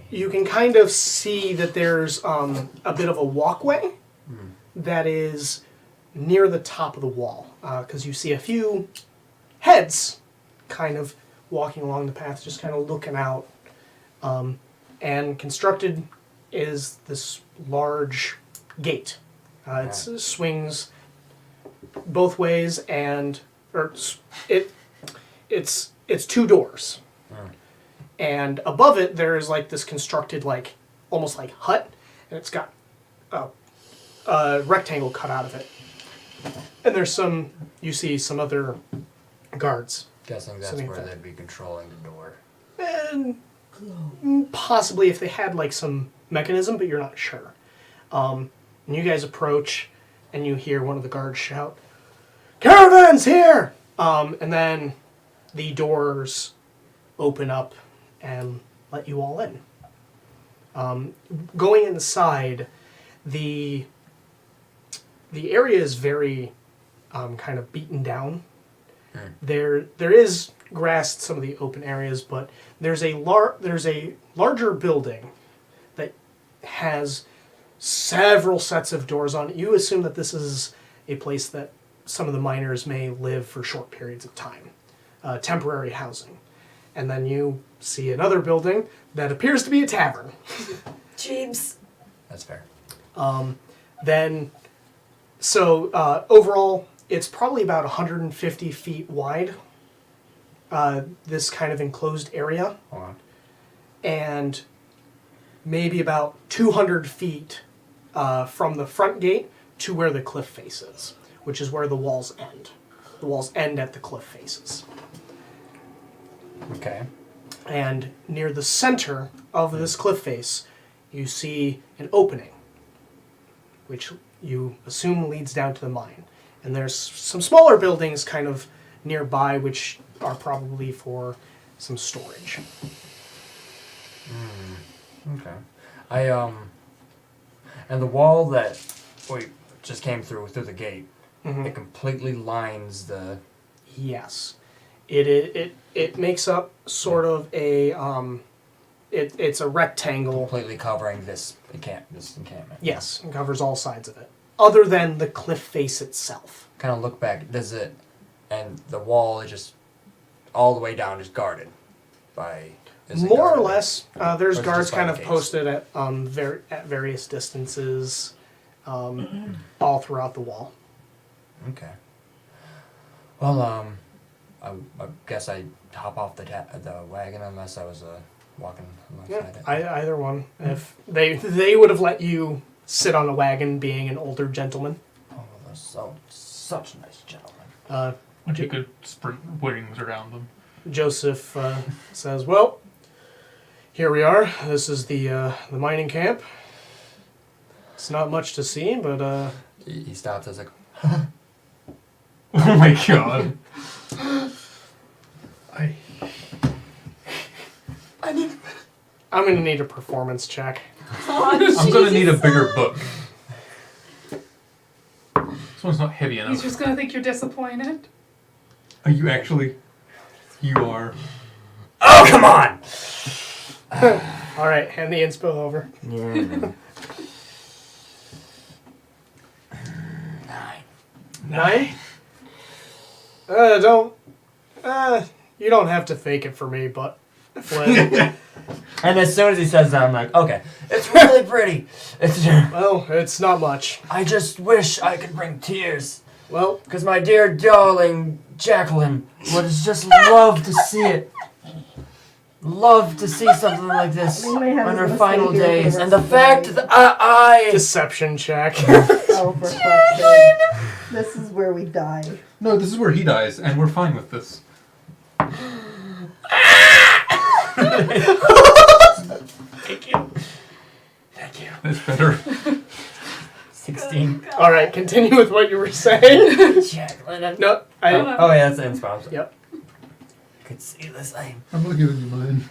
[SPEAKER 1] you can kind of see that there's a bit of a walkway that is near the top of the wall, because you see a few heads kind of walking along the path, just kind of looking out. And constructed is this large gate. It swings both ways, and it's 2 doors. And above it, there is like this constructed, like almost like hut, and it's got a rectangle cut out of it. And there's you see some other guards.
[SPEAKER 4] Guessing that's
[SPEAKER 1] sitting
[SPEAKER 4] where
[SPEAKER 1] there.
[SPEAKER 4] they'd be controlling the door.
[SPEAKER 1] And possibly if they had like some mechanism, but you're not sure. And you guys approach, and you hear one of the guards shout, "Caravan's here!" And then the doors open up and let you all in. Going inside, the area is very kind of beaten down. There is grass in some of the open areas, but there's a larger building that has several sets of doors on it. You assume that this is a place that some of the miners may live for short periods of time, temporary housing. And then you see another building that appears to be a tavern.
[SPEAKER 3] Jeebs.
[SPEAKER 4] That's fair.
[SPEAKER 1] Overall, it's probably about 150 feet wide, this kind of enclosed area.
[SPEAKER 4] Hold on.
[SPEAKER 1] And maybe about 200 feet from the front gate to where the cliff face is, which is where the walls end. The walls end at the cliff faces.
[SPEAKER 4] Okay.
[SPEAKER 1] And near the center of this cliff face, you see an opening, which you assume leads down to the mine. And there's some smaller buildings kind of nearby, which are probably for some storage.
[SPEAKER 4] Okay. And the wall that we just came through the gate, it completely lines the.
[SPEAKER 1] Yes, it makes up sort of a it's a rectangle.
[SPEAKER 4] Completely covering this encampment.
[SPEAKER 1] Yes, and covers all sides of it, other than the cliff face itself.
[SPEAKER 4] Kind of look back. And the wall is just all the way down, just guarded by.
[SPEAKER 1] More or less, there's
[SPEAKER 4] Or is it
[SPEAKER 1] guards
[SPEAKER 4] just by
[SPEAKER 1] kind
[SPEAKER 4] the
[SPEAKER 1] of
[SPEAKER 4] gates?
[SPEAKER 1] posted at at various distances, all throughout the wall.
[SPEAKER 4] Okay. Well, I guess I hop off the wagon unless I was walking alongside it.
[SPEAKER 1] Either one. If they would have let you sit on a wagon, being an older gentleman.
[SPEAKER 4] Oh, they're such nice gentlemen.
[SPEAKER 5] Like you could sprint wings around them.
[SPEAKER 1] Joseph says, "Well, here we are. This is the mining camp. It's not much to see, but
[SPEAKER 4] He stops. I was like,
[SPEAKER 5] Oh my god.
[SPEAKER 1] I'm gonna need a performance check."
[SPEAKER 5] I'm gonna need a bigger book. This one's not heavy enough.
[SPEAKER 6] He's just gonna think you're disappointed.
[SPEAKER 5] Are you actually? You are.
[SPEAKER 4] oh, come on!
[SPEAKER 1] All right, hand the inspo over.
[SPEAKER 4] Yeah.
[SPEAKER 1] 9. You don't have to fake it for me, but Flynn.
[SPEAKER 4] And as soon as he says that, I'm like, okay, it's really pretty.
[SPEAKER 1] Well, it's not much.
[SPEAKER 4] I just wish I could bring tears.
[SPEAKER 1] Well,
[SPEAKER 4] Because my dear darling Jacqueline would just love to see it. Love to see something like this
[SPEAKER 7] We may have
[SPEAKER 4] on her
[SPEAKER 7] to
[SPEAKER 4] final
[SPEAKER 7] stay here for
[SPEAKER 4] days.
[SPEAKER 7] the
[SPEAKER 4] And the
[SPEAKER 7] rest of the
[SPEAKER 4] fact
[SPEAKER 7] day.
[SPEAKER 4] that I
[SPEAKER 1] deception check.
[SPEAKER 7] Oh, for fuck's sake. This is where we die.
[SPEAKER 5] No, this is where he dies, and we're fine with this.
[SPEAKER 1] Thank you.
[SPEAKER 5] It's better.
[SPEAKER 4] 16.
[SPEAKER 1] All right, continue with what you were saying.
[SPEAKER 4] Jacqueline.
[SPEAKER 1] No,
[SPEAKER 4] Oh, yeah, that's the inspo.
[SPEAKER 1] Yep.
[SPEAKER 4] I could see this.
[SPEAKER 5] I'm not giving you mine.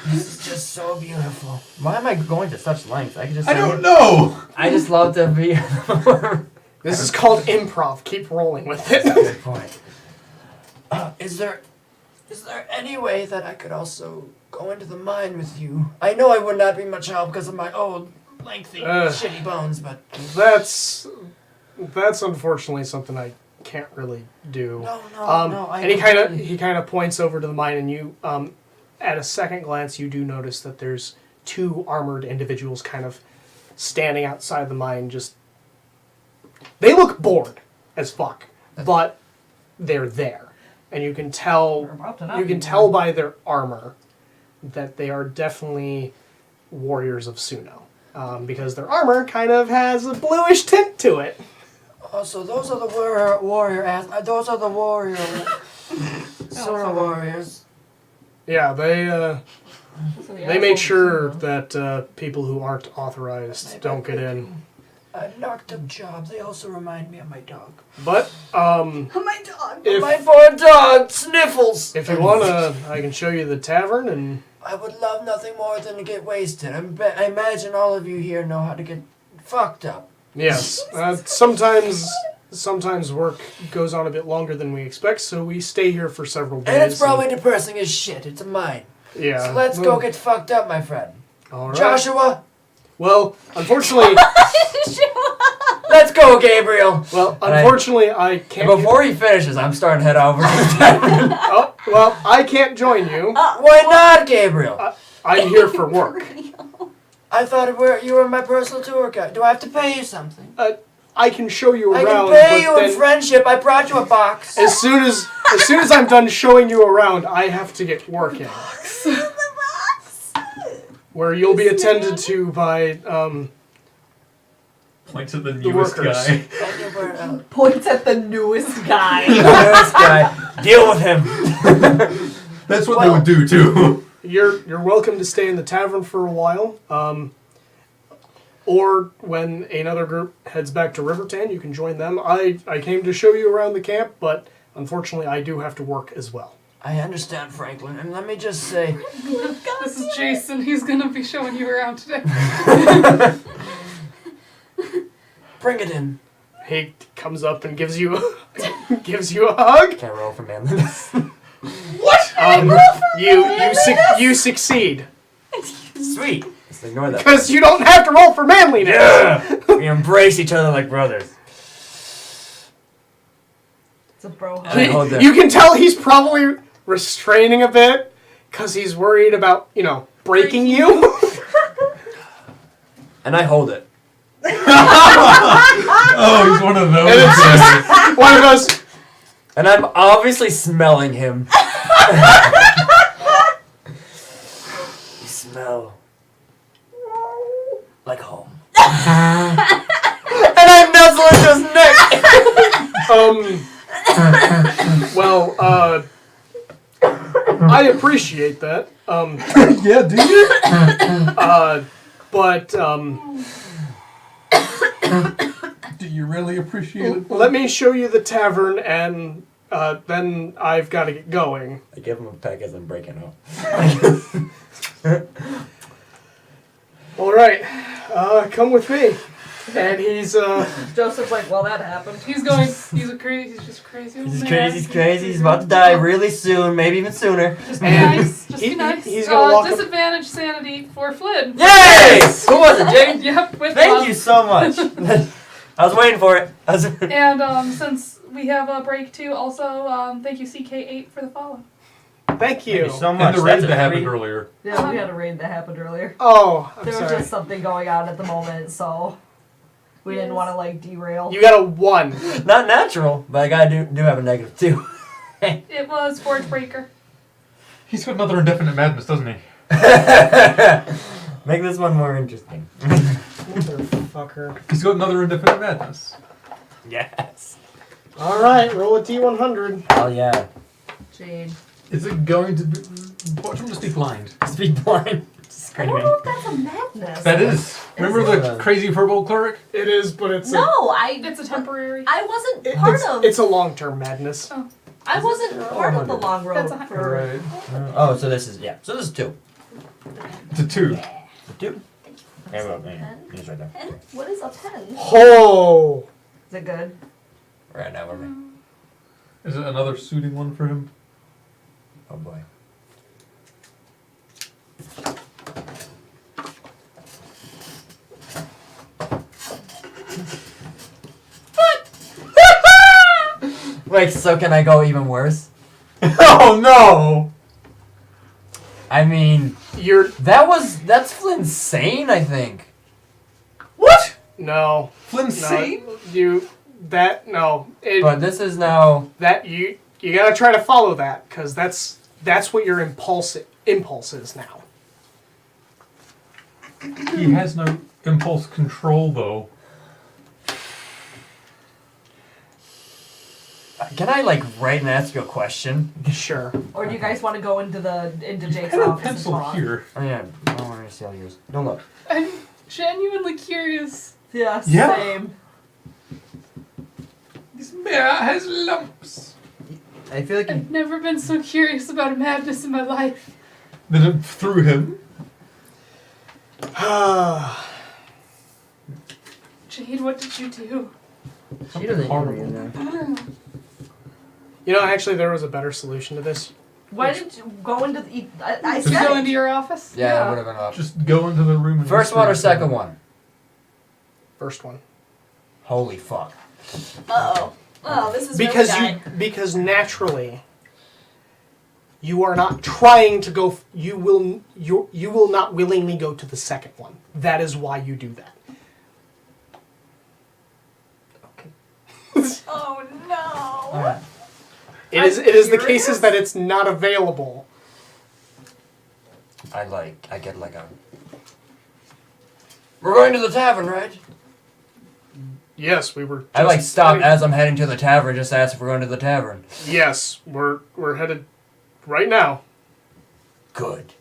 [SPEAKER 4] This is just so beautiful. Why am I going to such lengths? I could just.
[SPEAKER 5] I don't know.
[SPEAKER 4] I just love to be.
[SPEAKER 1] This is called improv. Keep rolling with it.
[SPEAKER 4] Good point. Is there any way that I could also go into the mine with you? I know I would not be much help because of my old, lengthy, shitty bones, but
[SPEAKER 1] That's unfortunately something I can't really do.
[SPEAKER 4] no.
[SPEAKER 1] And he kind of points over to the mine, and you, at a second glance, you do notice that there's 2 armored individuals kind of standing outside the mine. Just they look bored as fuck, but they're there, and you can tell by their armor that they are definitely warriors of Suno, because their armor kind of has a bluish tint to it.
[SPEAKER 4] Oh, so those are the those are the warrior. Sora warriors.
[SPEAKER 1] Yeah, they make sure that people who aren't authorized don't get in.
[SPEAKER 4] A knocked up job. They also remind me of my dog.
[SPEAKER 1] But
[SPEAKER 3] Oh my dog.
[SPEAKER 4] My poor dog, Sniffles.
[SPEAKER 1] if you wanna, I can show you the tavern, and
[SPEAKER 4] I would love nothing more than to get wasted. I imagine all of you here know how to get fucked up.
[SPEAKER 1] yes, sometimes work goes on a bit longer than we expect, so we stay here for several days.
[SPEAKER 4] And it's probably depressing as shit. It's a mine.
[SPEAKER 1] yeah.
[SPEAKER 4] So let's go get fucked up, my friend.
[SPEAKER 1] All right.
[SPEAKER 4] Joshua,
[SPEAKER 1] Well, unfortunately,
[SPEAKER 4] let's go, Gabriel.
[SPEAKER 1] I can't.
[SPEAKER 4] And before he finishes, I'm starting to head over to the tavern.
[SPEAKER 1] Oh, well, I can't join you.
[SPEAKER 4] Why not, Gabriel?
[SPEAKER 1] I'm here for work.
[SPEAKER 4] I thought you were my personal tour guide. Do I have to pay you something?
[SPEAKER 1] I can show you
[SPEAKER 4] I
[SPEAKER 1] around.
[SPEAKER 4] can pay
[SPEAKER 1] but
[SPEAKER 4] you in
[SPEAKER 1] then
[SPEAKER 4] friendship. I brought you a box.
[SPEAKER 1] as soon as I'm done showing you around, I have to get working. Where you'll be attended to by
[SPEAKER 5] Points at the
[SPEAKER 1] The
[SPEAKER 5] newest
[SPEAKER 1] workers.
[SPEAKER 5] guy.
[SPEAKER 2] Points at the newest guy.
[SPEAKER 4] This guy, deal with him.
[SPEAKER 5] That's what they would do too.
[SPEAKER 1] You're welcome to stay in the tavern for a while. Or when another group heads back to Riverton, you can join them. I came to show you around the camp, but unfortunately I do have to work as well.
[SPEAKER 8] I understand, Franklin, and let me just say,
[SPEAKER 6] This is Jason. He's gonna be showing you around today.
[SPEAKER 8] bring it in.
[SPEAKER 1] He comes up and gives you a hug.
[SPEAKER 4] Can't roll for manliness.
[SPEAKER 1] You succeed
[SPEAKER 4] Sweet. Just ignore that.
[SPEAKER 1] because you don't have to roll for manliness.
[SPEAKER 4] Yeah. We embrace each other like brothers.
[SPEAKER 2] It's a bro hug.
[SPEAKER 4] Hey, hold there.
[SPEAKER 1] You can tell he's probably restraining a bit because he's worried about breaking you.
[SPEAKER 4] And I hold it.
[SPEAKER 5] Oh, he's one of those.
[SPEAKER 1] And it's just one of those.
[SPEAKER 8] And I'm obviously smelling him. You smell like home. And I nuzzle into his neck.
[SPEAKER 9] Well, I appreciate that.
[SPEAKER 5] Yeah, do you?
[SPEAKER 9] But
[SPEAKER 5] Do you really appreciate it?
[SPEAKER 9] let me show you the tavern, and then I've got to get going.
[SPEAKER 8] I give him a peck as I'm breaking up.
[SPEAKER 9] All right, come with me. And he's
[SPEAKER 2] Joseph's like, well, that happened.
[SPEAKER 6] He's going. He's a crazy. He's just crazy. Old
[SPEAKER 8] He's
[SPEAKER 6] man.
[SPEAKER 8] crazy, he's crazy. He's about to die really soon, maybe even sooner.
[SPEAKER 6] Just be
[SPEAKER 9] And
[SPEAKER 6] nice. Just be nice.
[SPEAKER 9] he's gonna walk up-
[SPEAKER 6] Disadvantage sanity for Flynn.
[SPEAKER 8] Yay! Who was it, Jane?
[SPEAKER 6] Yep. With
[SPEAKER 8] Thank
[SPEAKER 6] love.
[SPEAKER 8] you so much. I was waiting for it.
[SPEAKER 6] And since we have a break too, also thank you CK8 for the follow.
[SPEAKER 9] thank you.
[SPEAKER 8] so
[SPEAKER 5] And the raid that happened earlier.
[SPEAKER 2] Yeah, we had a raid that happened earlier.
[SPEAKER 9] Oh, I'm
[SPEAKER 2] There was
[SPEAKER 9] sorry.
[SPEAKER 2] just something going on at the moment, so we didn't want to like derail.
[SPEAKER 9] You got a 1.
[SPEAKER 8] Not natural, but I gotta do have a negative too.
[SPEAKER 6] It was Forge Breaker.
[SPEAKER 5] He's got another indefinite madness, doesn't he?
[SPEAKER 8] Make this one more interesting.
[SPEAKER 9] Motherfucker.
[SPEAKER 5] He's got another indefinite madness.
[SPEAKER 8] Yes.
[SPEAKER 9] All right, roll a D100.
[SPEAKER 8] Oh yeah.
[SPEAKER 2] Jade.
[SPEAKER 5] Is it going to be... Watch him just be blind.
[SPEAKER 8] Speak blind.
[SPEAKER 2] I don't know if that's a madness.
[SPEAKER 5] That is. Remember the crazy purple cleric?
[SPEAKER 9] It is, but it's
[SPEAKER 2] No, I
[SPEAKER 6] It's a temporary.
[SPEAKER 2] wasn't part of.
[SPEAKER 9] it's a long-term madness.
[SPEAKER 2] I wasn't part of the long road
[SPEAKER 6] That's a
[SPEAKER 2] for.
[SPEAKER 5] Right.
[SPEAKER 8] Oh, so this is So this is 2.
[SPEAKER 5] It's a 2.
[SPEAKER 8] 2. There we go. He's right there.
[SPEAKER 2] Pen? What is a pen?
[SPEAKER 9] Oh.
[SPEAKER 2] Is it good?
[SPEAKER 8] Right now, we're me.
[SPEAKER 5] Is it another suiting one for him?
[SPEAKER 8] Oh boy. Wait, so can I go even worse?
[SPEAKER 5] Oh no!
[SPEAKER 8] I mean, that's Flynn's I think.
[SPEAKER 5] What?
[SPEAKER 9] No.
[SPEAKER 5] Flynn's sane?
[SPEAKER 9] No.
[SPEAKER 8] But this is now.
[SPEAKER 9] That you gotta try to follow that, because that's what your impulse is now.
[SPEAKER 5] He has no impulse control though.
[SPEAKER 8] Can I write and ask you a question?
[SPEAKER 9] Sure.
[SPEAKER 2] Or do you guys want to go into Jake's
[SPEAKER 5] I have a
[SPEAKER 2] office and
[SPEAKER 5] pencil
[SPEAKER 2] talk?
[SPEAKER 5] here.
[SPEAKER 8] Oh yeah, I want to see all yours. Don't look.
[SPEAKER 6] I'm genuinely curious.
[SPEAKER 2] Yeah,
[SPEAKER 5] Yeah.
[SPEAKER 2] same.
[SPEAKER 5] This bear has lumps.
[SPEAKER 8] I feel like
[SPEAKER 6] I've never been so curious about a madness in my life.
[SPEAKER 5] Then it threw him.
[SPEAKER 6] Jade, what did you do?
[SPEAKER 8] she doesn't
[SPEAKER 5] horrible.
[SPEAKER 8] hear me.
[SPEAKER 6] I don't know.
[SPEAKER 9] You know, actually, there was a better solution to this.
[SPEAKER 2] Why did you go into the? I
[SPEAKER 6] Did you
[SPEAKER 2] said
[SPEAKER 6] go
[SPEAKER 2] it.
[SPEAKER 6] into your office?
[SPEAKER 8] Yeah,
[SPEAKER 2] Yeah.
[SPEAKER 8] that would have been up.
[SPEAKER 5] Just go into the room and
[SPEAKER 8] First
[SPEAKER 5] whisper
[SPEAKER 8] one or
[SPEAKER 5] to
[SPEAKER 8] second
[SPEAKER 5] him.
[SPEAKER 8] one?
[SPEAKER 9] First one.
[SPEAKER 8] Holy fuck.
[SPEAKER 3] Uh-oh. Oh, this is
[SPEAKER 9] Because
[SPEAKER 3] really bad.
[SPEAKER 9] because naturally you are not trying to go you will not willingly go to the second one. That is why you do that.
[SPEAKER 3] Oh no.
[SPEAKER 8] Alright.
[SPEAKER 9] It is the cases that it's not available.
[SPEAKER 8] I get a. We're going to the tavern, right?
[SPEAKER 9] Yes, we were
[SPEAKER 8] I
[SPEAKER 9] just
[SPEAKER 8] stop
[SPEAKER 9] heading-
[SPEAKER 8] as I'm heading to the tavern, just ask if we're going to the tavern.
[SPEAKER 9] Yes, we're headed right now.
[SPEAKER 8] Good.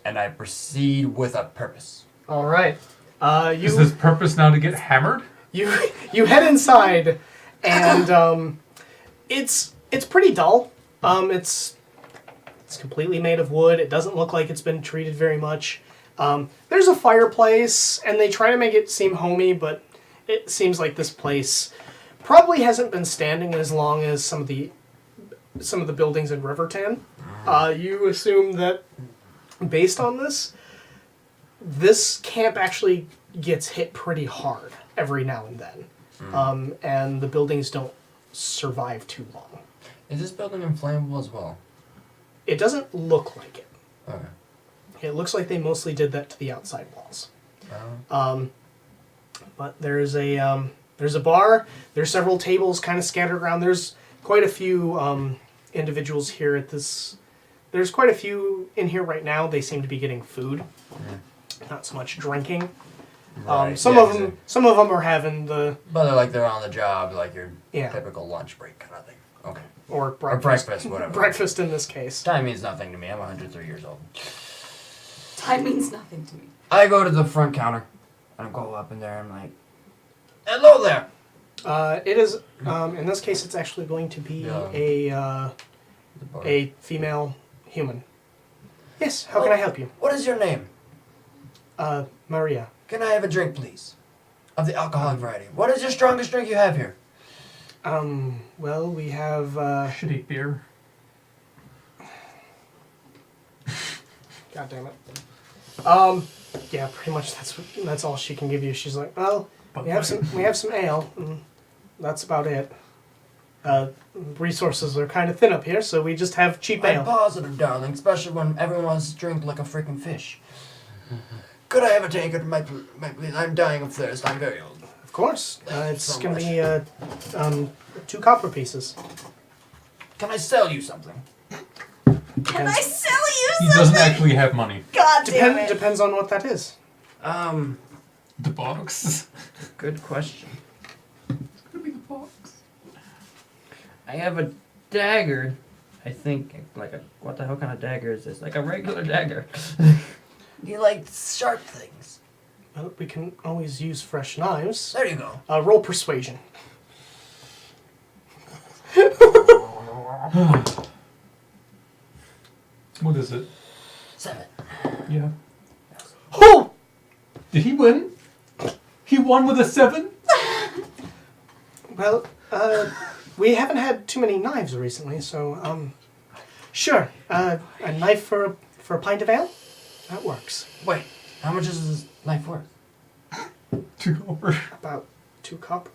[SPEAKER 8] And I proceed with a purpose.
[SPEAKER 9] All right.
[SPEAKER 5] Is this purpose now to get hammered?
[SPEAKER 9] You head inside, and it's pretty dull. It's completely made of wood. It doesn't look like it's been treated very much. There's a fireplace, and they try to make it seem homey, but it seems like this place probably hasn't been standing as long as some of the buildings in Riverton. You assume that based on this camp actually gets hit pretty hard every now and then. And the buildings don't survive too long.
[SPEAKER 8] Is this building inflammable as well?
[SPEAKER 9] It doesn't look like it.
[SPEAKER 8] Okay.
[SPEAKER 9] It looks like they mostly did that to the outside walls.
[SPEAKER 8] Oh.
[SPEAKER 9] But there's a bar. There's several tables kind of scattered around. There's quite a few individuals here at this. There's quite a few in here right now. They seem to be getting food, not so much drinking.
[SPEAKER 8] Right,
[SPEAKER 9] Some
[SPEAKER 8] yeah,
[SPEAKER 9] of them are having the
[SPEAKER 8] But they're on the job, like your
[SPEAKER 9] Yeah.
[SPEAKER 8] typical lunch break kind of thing. Okay.
[SPEAKER 9] or
[SPEAKER 8] Or breakfast, whatever.
[SPEAKER 9] breakfast in this case.
[SPEAKER 8] Time means nothing to me. I'm 103 years old.
[SPEAKER 3] Time means nothing to me.
[SPEAKER 8] I go to the front counter, and I go up in there. I'm like, "Hello there."
[SPEAKER 9] It is in this case. It's actually going to be
[SPEAKER 8] Yeah.
[SPEAKER 9] a female human. Yes. How can I help you?
[SPEAKER 8] What is your name?
[SPEAKER 9] Maria.
[SPEAKER 8] Can I have a drink, please? Of the alcoholic variety. What is your strongest drink you have here?
[SPEAKER 9] Well, we have.
[SPEAKER 5] Shitty beer.
[SPEAKER 9] God damn it. Yeah, pretty much that's all she can give you. She's like, well,
[SPEAKER 5] But
[SPEAKER 9] we have some ale, and that's about it. Resources are kind of thin up here, so we just have cheap
[SPEAKER 8] I'm
[SPEAKER 9] ale.
[SPEAKER 8] positive, darling, especially when everyone wants to drink like a freaking fish. Could I have a tankard, my please? I'm dying of thirst. I'm very old.
[SPEAKER 9] Of course,
[SPEAKER 8] Thank you
[SPEAKER 9] it's
[SPEAKER 8] so
[SPEAKER 9] gonna
[SPEAKER 8] much.
[SPEAKER 9] be 2 copper pieces.
[SPEAKER 8] Can I sell you something?
[SPEAKER 3] Can I sell you
[SPEAKER 5] He
[SPEAKER 3] something?
[SPEAKER 5] doesn't actually have money.
[SPEAKER 3] God damn it.
[SPEAKER 9] Depends on what that is.
[SPEAKER 5] The box.
[SPEAKER 8] Good question.
[SPEAKER 5] It's gonna be the box.
[SPEAKER 10] I have a dagger. I think what the hell kind of dagger is this? Like a regular dagger.
[SPEAKER 8] You like sharp things.
[SPEAKER 9] Well, we can always use fresh knives.
[SPEAKER 8] There you go.
[SPEAKER 9] Roll persuasion.
[SPEAKER 5] What is it?
[SPEAKER 8] 7.
[SPEAKER 5] Yeah.
[SPEAKER 9] Oh!
[SPEAKER 5] Did he win? He won with a 7?
[SPEAKER 9] Well, we haven't had too many knives recently, so sure. A knife for a pint of ale? That works.
[SPEAKER 8] Wait, how much is this knife worth?
[SPEAKER 5] 2 over.
[SPEAKER 9] About 2 copper.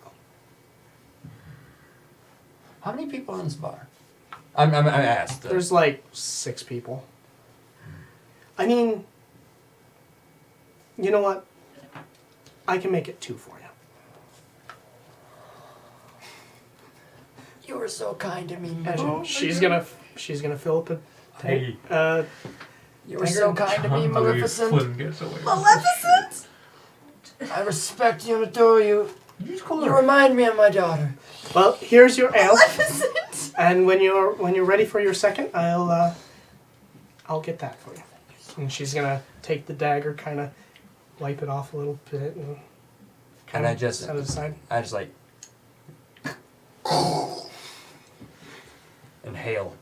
[SPEAKER 8] How many people are in this bar? I asked.
[SPEAKER 9] There's like 6 people. I mean, you know what? I can make it 2 for you.
[SPEAKER 8] You were so kind to me,
[SPEAKER 9] And
[SPEAKER 8] Mother.
[SPEAKER 9] she's gonna fill up a
[SPEAKER 5] Hey.
[SPEAKER 8] You were so kind to me,
[SPEAKER 5] Can't believe
[SPEAKER 8] Maleficent.
[SPEAKER 5] Flynn gets away with it.
[SPEAKER 3] Maleficent?
[SPEAKER 8] I respect you and adore you.
[SPEAKER 5] You just call
[SPEAKER 8] You
[SPEAKER 5] her.
[SPEAKER 8] remind me of my daughter.
[SPEAKER 9] Well, here's your ale,
[SPEAKER 3] Maleficent?
[SPEAKER 9] and when you're ready for your second, I'll get that for you. And she's gonna take the dagger, kind of wipe it off a little bit, and kind
[SPEAKER 8] And I
[SPEAKER 9] of
[SPEAKER 8] just-
[SPEAKER 9] set it aside.
[SPEAKER 8] I just like inhale.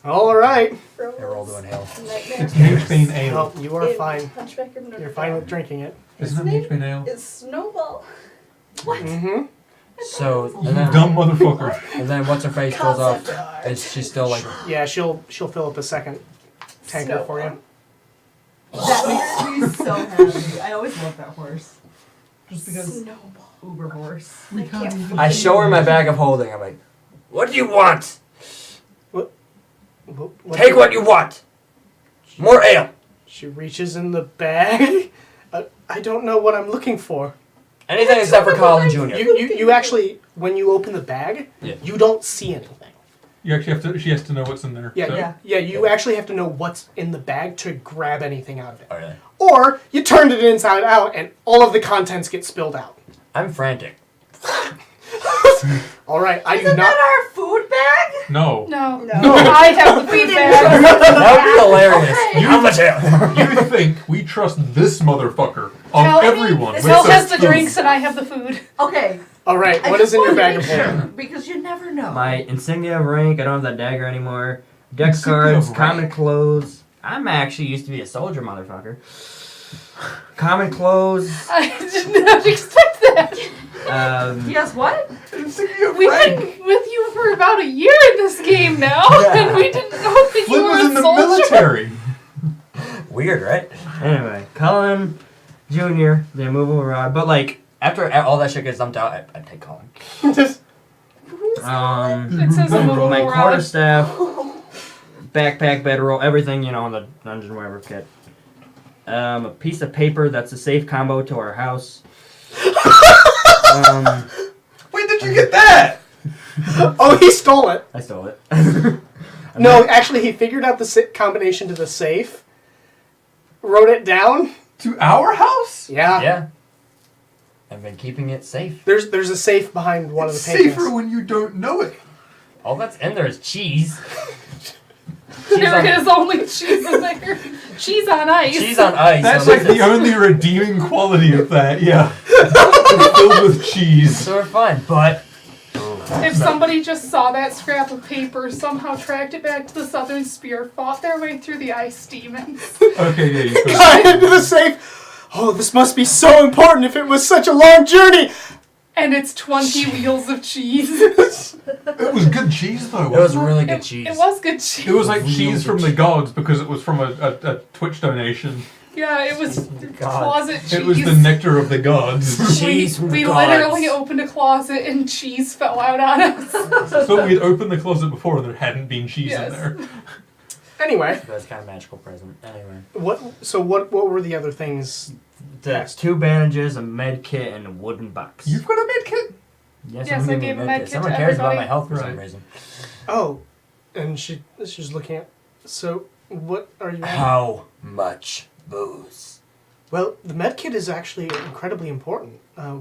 [SPEAKER 9] All right.
[SPEAKER 8] I roll to inhale.
[SPEAKER 3] Nightmare.
[SPEAKER 5] H-Bane ale.
[SPEAKER 9] Well, you are
[SPEAKER 3] In
[SPEAKER 9] fine.
[SPEAKER 3] Hunchback of Notre
[SPEAKER 9] You're fine with
[SPEAKER 3] Dame.
[SPEAKER 9] drinking it.
[SPEAKER 5] Isn't it H-Bane ale?
[SPEAKER 3] Is Snowball.
[SPEAKER 9] Mm-hmm.
[SPEAKER 8] So
[SPEAKER 5] You
[SPEAKER 8] and then,
[SPEAKER 5] dumb motherfucker.
[SPEAKER 8] and then what's her face goes off?
[SPEAKER 3] Concept art.
[SPEAKER 8] Is she still like?
[SPEAKER 9] Yeah, she'll fill up a second tanker for you.
[SPEAKER 2] That makes me so happy. I always love that horse. Just because
[SPEAKER 3] Snowball.
[SPEAKER 2] Uber horse.
[SPEAKER 5] We can't even.
[SPEAKER 8] I show her my bag of holding. I'm like, what do you want? Take what you want. More ale.
[SPEAKER 9] She reaches in the bag. I don't know what I'm looking for.
[SPEAKER 8] Anything except for Colin Jr.
[SPEAKER 9] You actually, when you open the bag,
[SPEAKER 8] Yeah.
[SPEAKER 9] you don't see anything.
[SPEAKER 5] You actually have to. She has to know what's in there.
[SPEAKER 9] Yeah,
[SPEAKER 5] so.
[SPEAKER 9] yeah. You actually have to know what's in the bag to grab anything out of it.
[SPEAKER 8] Oh, really?
[SPEAKER 9] Or you turned it inside out and all of the contents get spilled out.
[SPEAKER 8] I'm frantic.
[SPEAKER 9] All right, I do
[SPEAKER 2] Isn't
[SPEAKER 9] not.
[SPEAKER 2] that our food bag?
[SPEAKER 5] No.
[SPEAKER 6] No.
[SPEAKER 3] No.
[SPEAKER 6] I have the food bag.
[SPEAKER 8] That would be hilarious.
[SPEAKER 2] Okay.
[SPEAKER 8] How much ale?
[SPEAKER 5] You think we trust this motherfucker of
[SPEAKER 6] Tell me
[SPEAKER 5] everyone?
[SPEAKER 6] This
[SPEAKER 5] with
[SPEAKER 6] Phil
[SPEAKER 5] the
[SPEAKER 6] has the
[SPEAKER 5] food.
[SPEAKER 6] drinks and I have the food.
[SPEAKER 2] Okay.
[SPEAKER 9] All right,
[SPEAKER 2] I
[SPEAKER 9] what
[SPEAKER 2] just
[SPEAKER 9] is in your
[SPEAKER 2] wanted to
[SPEAKER 9] bag of
[SPEAKER 2] make
[SPEAKER 9] holding?
[SPEAKER 2] sure, because you never know.
[SPEAKER 10] My insignia of rank. I don't have that dagger anymore. Deck
[SPEAKER 5] Insignia
[SPEAKER 10] cards,
[SPEAKER 5] of
[SPEAKER 10] common
[SPEAKER 5] rank.
[SPEAKER 10] clothes. I'm actually used to be a soldier, motherfucker. Common clothes.
[SPEAKER 6] I did not expect that.
[SPEAKER 2] Yes, what?
[SPEAKER 5] Insignia of
[SPEAKER 6] We've
[SPEAKER 5] rank.
[SPEAKER 6] been with you for about a year in this game now,
[SPEAKER 10] Yeah.
[SPEAKER 6] and we didn't know that
[SPEAKER 5] Flynn
[SPEAKER 6] you
[SPEAKER 5] was
[SPEAKER 6] were
[SPEAKER 5] in
[SPEAKER 6] a
[SPEAKER 5] the
[SPEAKER 6] soldier.
[SPEAKER 5] military.
[SPEAKER 8] Weird, right?
[SPEAKER 10] Anyway, Cullen Jr., the immovable rod. But like,
[SPEAKER 8] After all that shit gets dumped out, I'd take Colin.
[SPEAKER 6] It says
[SPEAKER 5] No,
[SPEAKER 6] immovable
[SPEAKER 10] my
[SPEAKER 6] rod.
[SPEAKER 10] quarterstaff, backpack, bedroll, everything, in the dungeon whatever kit. A piece of paper that's a safe combo to our house.
[SPEAKER 5] Wait, did you get that?
[SPEAKER 9] Oh, he stole it.
[SPEAKER 10] I stole it.
[SPEAKER 9] No, actually, he figured out the combination to the safe, wrote it down.
[SPEAKER 5] To our house?
[SPEAKER 9] Yeah.
[SPEAKER 10] Yeah. I've been keeping it safe.
[SPEAKER 9] There's a safe behind one
[SPEAKER 5] It's
[SPEAKER 9] of the paintings.
[SPEAKER 5] safer when you don't know it.
[SPEAKER 10] All that's in there is cheese.
[SPEAKER 6] There is only cheese in there. Cheese on ice.
[SPEAKER 10] Cheese on ice.
[SPEAKER 5] That's
[SPEAKER 10] so
[SPEAKER 5] like the only redeeming quality of that, yeah. It's filled with cheese.
[SPEAKER 10] So we're fine, but
[SPEAKER 6] If somebody just saw that scrap of paper, somehow tracked it back to the Southern Spear, fought their way through the ice demons.
[SPEAKER 5] Okay, yeah, you could.
[SPEAKER 9] Got into the safe. Oh, this must be so important if it was such a long journey.
[SPEAKER 6] And it's 20 wheels of cheese.
[SPEAKER 5] It was good cheese, though.
[SPEAKER 10] it was
[SPEAKER 5] wasn't
[SPEAKER 10] really good cheese.
[SPEAKER 6] It was good cheese.
[SPEAKER 5] It was like
[SPEAKER 10] Real
[SPEAKER 5] cheese
[SPEAKER 10] good
[SPEAKER 5] from the
[SPEAKER 10] cheese.
[SPEAKER 5] gods because it was from a Twitch donation.
[SPEAKER 6] Yeah, it was closet cheese.
[SPEAKER 5] It was the nectar of the gods.
[SPEAKER 10] Cheese from the
[SPEAKER 6] we
[SPEAKER 10] gods.
[SPEAKER 6] literally opened a closet and cheese fell out on us.
[SPEAKER 5] So we'd opened the closet before and there hadn't been cheese
[SPEAKER 6] Yes.
[SPEAKER 5] in there.
[SPEAKER 9] Anyway,
[SPEAKER 10] That's kind of magical present. Anyway.
[SPEAKER 9] what were the other things?
[SPEAKER 10] That's 2 bandages, a med kit, and a wooden box.
[SPEAKER 5] You've got a med kit?
[SPEAKER 6] Yes,
[SPEAKER 10] someone
[SPEAKER 6] I
[SPEAKER 10] gave me
[SPEAKER 6] gave a
[SPEAKER 10] med
[SPEAKER 6] med
[SPEAKER 10] kit.
[SPEAKER 6] kit
[SPEAKER 10] Someone
[SPEAKER 6] to
[SPEAKER 10] cares about
[SPEAKER 6] everybody.
[SPEAKER 10] my health for some
[SPEAKER 5] Right.
[SPEAKER 10] reason.
[SPEAKER 9] Oh, and she's looking at. So what are you?
[SPEAKER 10] How much booze?
[SPEAKER 9] Well, the med kit is actually incredibly important.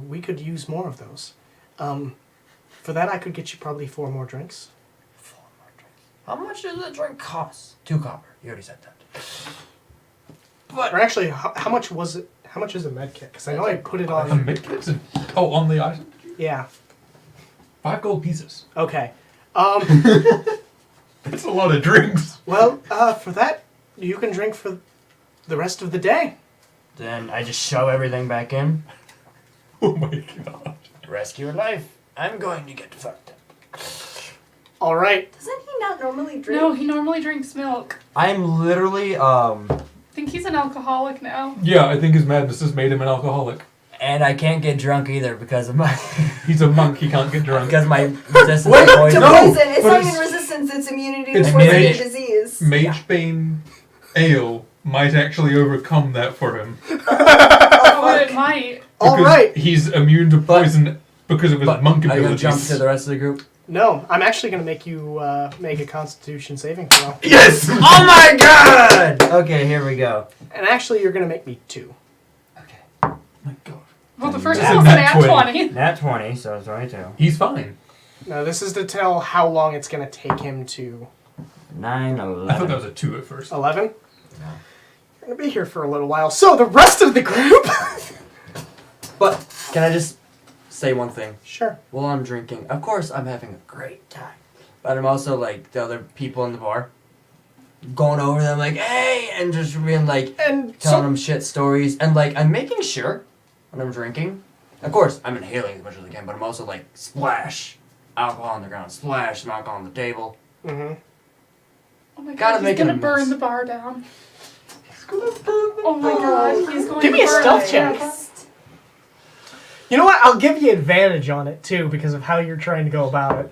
[SPEAKER 9] We could use more of those. For that, I could get you probably 4 more drinks.
[SPEAKER 10] 4 more drinks. How much does a drink cost? 2 copper. You already said that.
[SPEAKER 9] Or actually, how much was it? How much is a med kit? Because I know I put it
[SPEAKER 5] A
[SPEAKER 9] on.
[SPEAKER 5] med kit? Oh, on the item?
[SPEAKER 9] Yeah.
[SPEAKER 5] 5 gold pieces.
[SPEAKER 9] Okay.
[SPEAKER 5] That's a lot of drinks.
[SPEAKER 9] Well, for that, you can drink for the rest of the day.
[SPEAKER 10] Then I just shove everything back in.
[SPEAKER 5] Oh my god.
[SPEAKER 10] Rescue your life. I'm going to get fucked up.
[SPEAKER 9] All right.
[SPEAKER 3] Doesn't he not normally drink?
[SPEAKER 6] No, he normally drinks milk.
[SPEAKER 10] I'm literally,
[SPEAKER 6] I think he's an alcoholic now.
[SPEAKER 5] Yeah, I think his madness has made him an alcoholic.
[SPEAKER 10] and I can't get drunk either because of my
[SPEAKER 5] He's a monk, he can't get drunk.
[SPEAKER 10] because my resistance
[SPEAKER 5] Wait,
[SPEAKER 10] to
[SPEAKER 3] To
[SPEAKER 10] poison.
[SPEAKER 5] No,
[SPEAKER 3] poison. It's
[SPEAKER 5] but
[SPEAKER 3] not
[SPEAKER 5] it's-
[SPEAKER 3] even resistance, it's immunity
[SPEAKER 5] it's
[SPEAKER 3] to poison
[SPEAKER 10] mage-
[SPEAKER 3] disease.
[SPEAKER 5] Magebane ale might actually overcome that for him.
[SPEAKER 6] Oh, it might.
[SPEAKER 9] All
[SPEAKER 5] Because
[SPEAKER 9] right.
[SPEAKER 5] he's immune to poison because of his
[SPEAKER 10] But
[SPEAKER 5] monk
[SPEAKER 10] are you gonna
[SPEAKER 5] abilities.
[SPEAKER 10] jump to the rest of the group?
[SPEAKER 9] No, I'm actually going to make you make a Constitution saving throw.
[SPEAKER 5] Yes!
[SPEAKER 10] Oh my god! Okay, here we go.
[SPEAKER 9] And actually, you're going to make me 2.
[SPEAKER 10] Okay.
[SPEAKER 5] My god.
[SPEAKER 6] Well, the first
[SPEAKER 5] It's
[SPEAKER 6] one
[SPEAKER 5] a
[SPEAKER 6] was
[SPEAKER 5] nat
[SPEAKER 6] an at
[SPEAKER 5] 20.
[SPEAKER 6] 20.
[SPEAKER 10] Nat 20, so it's 22.
[SPEAKER 5] He's fine.
[SPEAKER 9] Now, this is to tell how long it's going to take him to
[SPEAKER 10] 9, 11.
[SPEAKER 5] I thought that was a 2 at first.
[SPEAKER 9] 11. You're going to be here for a little while. So, the rest of the group.
[SPEAKER 4] But can I just say one thing?
[SPEAKER 9] Sure.
[SPEAKER 4] While I'm drinking, of course I'm having a great time, but I'm also like the other people in the bar, going over them like, hey, and just being like,
[SPEAKER 9] And
[SPEAKER 4] telling them shit stories, and like I'm making sure when I'm drinking, of course I'm inhaling as much as I can, but I'm also like splash alcohol on the ground, splash some alcohol on the table.
[SPEAKER 9] Mm-hmm.
[SPEAKER 6] Oh my
[SPEAKER 4] Gotta
[SPEAKER 6] god,
[SPEAKER 4] make
[SPEAKER 6] he's
[SPEAKER 4] it
[SPEAKER 6] gonna
[SPEAKER 4] a
[SPEAKER 6] burn
[SPEAKER 4] mess.
[SPEAKER 6] the bar down. Oh my god, he's going
[SPEAKER 9] Give
[SPEAKER 6] to
[SPEAKER 9] me a
[SPEAKER 6] burn
[SPEAKER 9] stealth
[SPEAKER 6] it.
[SPEAKER 9] check. You know what? I'll give you advantage on it, too, because of how you're trying to go about it.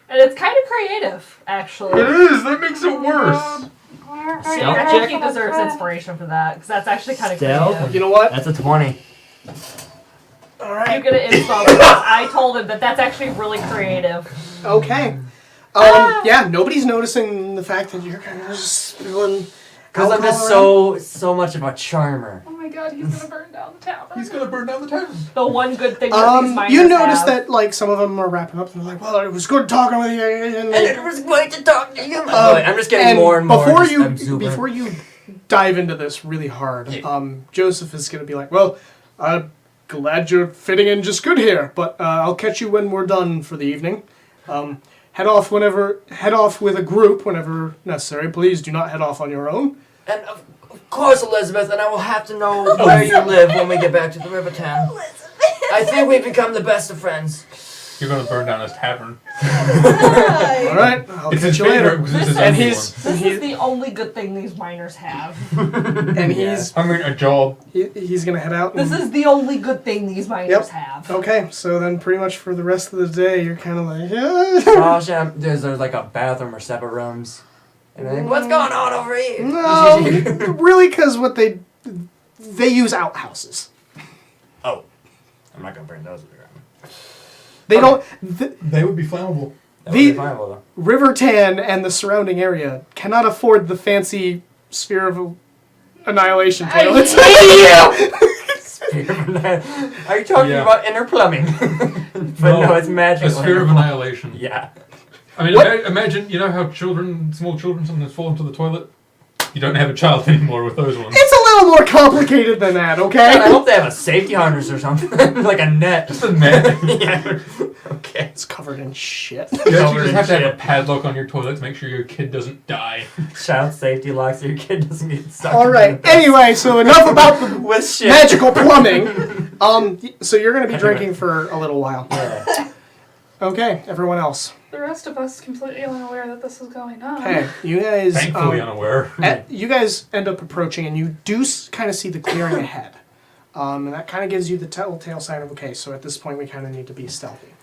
[SPEAKER 2] And it's kind of creative, actually.
[SPEAKER 5] It is! That makes it worse!
[SPEAKER 2] So
[SPEAKER 10] Stealth
[SPEAKER 2] I
[SPEAKER 10] check?
[SPEAKER 2] think he deserves inspiration for that, because that's actually kind of
[SPEAKER 10] Stealth?
[SPEAKER 2] creative.
[SPEAKER 9] You know what?
[SPEAKER 10] That's a 20.
[SPEAKER 9] All
[SPEAKER 2] You
[SPEAKER 9] right.
[SPEAKER 2] get an info because I told him that that's actually really creative.
[SPEAKER 9] Okay. Yeah, nobody's noticing the fact that you're kind of just spilling.
[SPEAKER 4] Because I'm just so much of a charmer.
[SPEAKER 6] Oh my god, he's gonna burn down the tavern.
[SPEAKER 5] He's gonna burn down the tavern.
[SPEAKER 2] The one good thing that these miners
[SPEAKER 9] You notice
[SPEAKER 2] have.
[SPEAKER 9] that, like, some of them are wrapping up and they're like, well, it was good talking with you. And
[SPEAKER 4] And it was great to talk to you.
[SPEAKER 9] Um,
[SPEAKER 4] I'm just getting more and more.
[SPEAKER 9] Before you dive into this really hard, Joseph is going to be like, well, I'm glad you're fitting in just good here, but I'll catch you when we're done for the evening. Head off with a group whenever necessary. Please do not head off on your own.
[SPEAKER 4] And of course, Elizabeth, and I will have to know where you live when we get back to the river town. I think we've become the best of friends.
[SPEAKER 5] You're gonna burn down his tavern.
[SPEAKER 9] All right, I'll
[SPEAKER 5] It's
[SPEAKER 9] catch
[SPEAKER 5] his
[SPEAKER 9] you
[SPEAKER 5] favorite
[SPEAKER 9] later.
[SPEAKER 5] because it's his
[SPEAKER 9] And
[SPEAKER 5] only
[SPEAKER 9] he's
[SPEAKER 2] This is the only good thing these miners have.
[SPEAKER 9] and he's
[SPEAKER 5] one. I mean, a job.
[SPEAKER 9] he's gonna head out.
[SPEAKER 2] This is the only good thing these miners
[SPEAKER 9] Yep.
[SPEAKER 2] have.
[SPEAKER 9] Okay, so then pretty much for the rest of the day, you're kind of like,
[SPEAKER 4] Oh, shit, there's like a bathroom or separate rooms. And they're like, what's going on over here?
[SPEAKER 9] no, really, because what they use outhouses.
[SPEAKER 4] Oh. I'm not going to burn those to the ground.
[SPEAKER 9] They don't.
[SPEAKER 5] They would be flammable.
[SPEAKER 10] That would be viable, though.
[SPEAKER 9] Rivertan and the surrounding area cannot afford the fancy sphere of annihilation toilets.
[SPEAKER 10] Are you talking about inner plumbing? But no, it's magic.
[SPEAKER 5] A sphere of annihilation.
[SPEAKER 10] Yeah.
[SPEAKER 5] I mean, imagine, you know how small children sometimes fall into the toilet? You don't have a child anymore with those ones.
[SPEAKER 9] It's a little more complicated than that, okay?
[SPEAKER 10] I hope they have a safety harness or something. Like a net.
[SPEAKER 5] Just a net.
[SPEAKER 10] Yeah. Okay.
[SPEAKER 9] It's covered in shit.
[SPEAKER 5] You actually just have to have a padlock on your toilet to make sure your kid doesn't die.
[SPEAKER 10] Child safety lock so your kid doesn't get stuck.
[SPEAKER 9] Alright, anyway, so enough about the
[SPEAKER 10] with shit.
[SPEAKER 9] magical plumbing. So you're going to be drinking for a little while.
[SPEAKER 10] Yeah.
[SPEAKER 9] Okay, everyone else.
[SPEAKER 6] The rest of us completely unaware that this is going on.
[SPEAKER 9] Okay, you guys.
[SPEAKER 5] Thankfully unaware.
[SPEAKER 9] You guys end up approaching, and you do kind of see the clearing ahead, and that kind of gives you the telltale sign of okay. So at this point, we kind of need to be stealthy,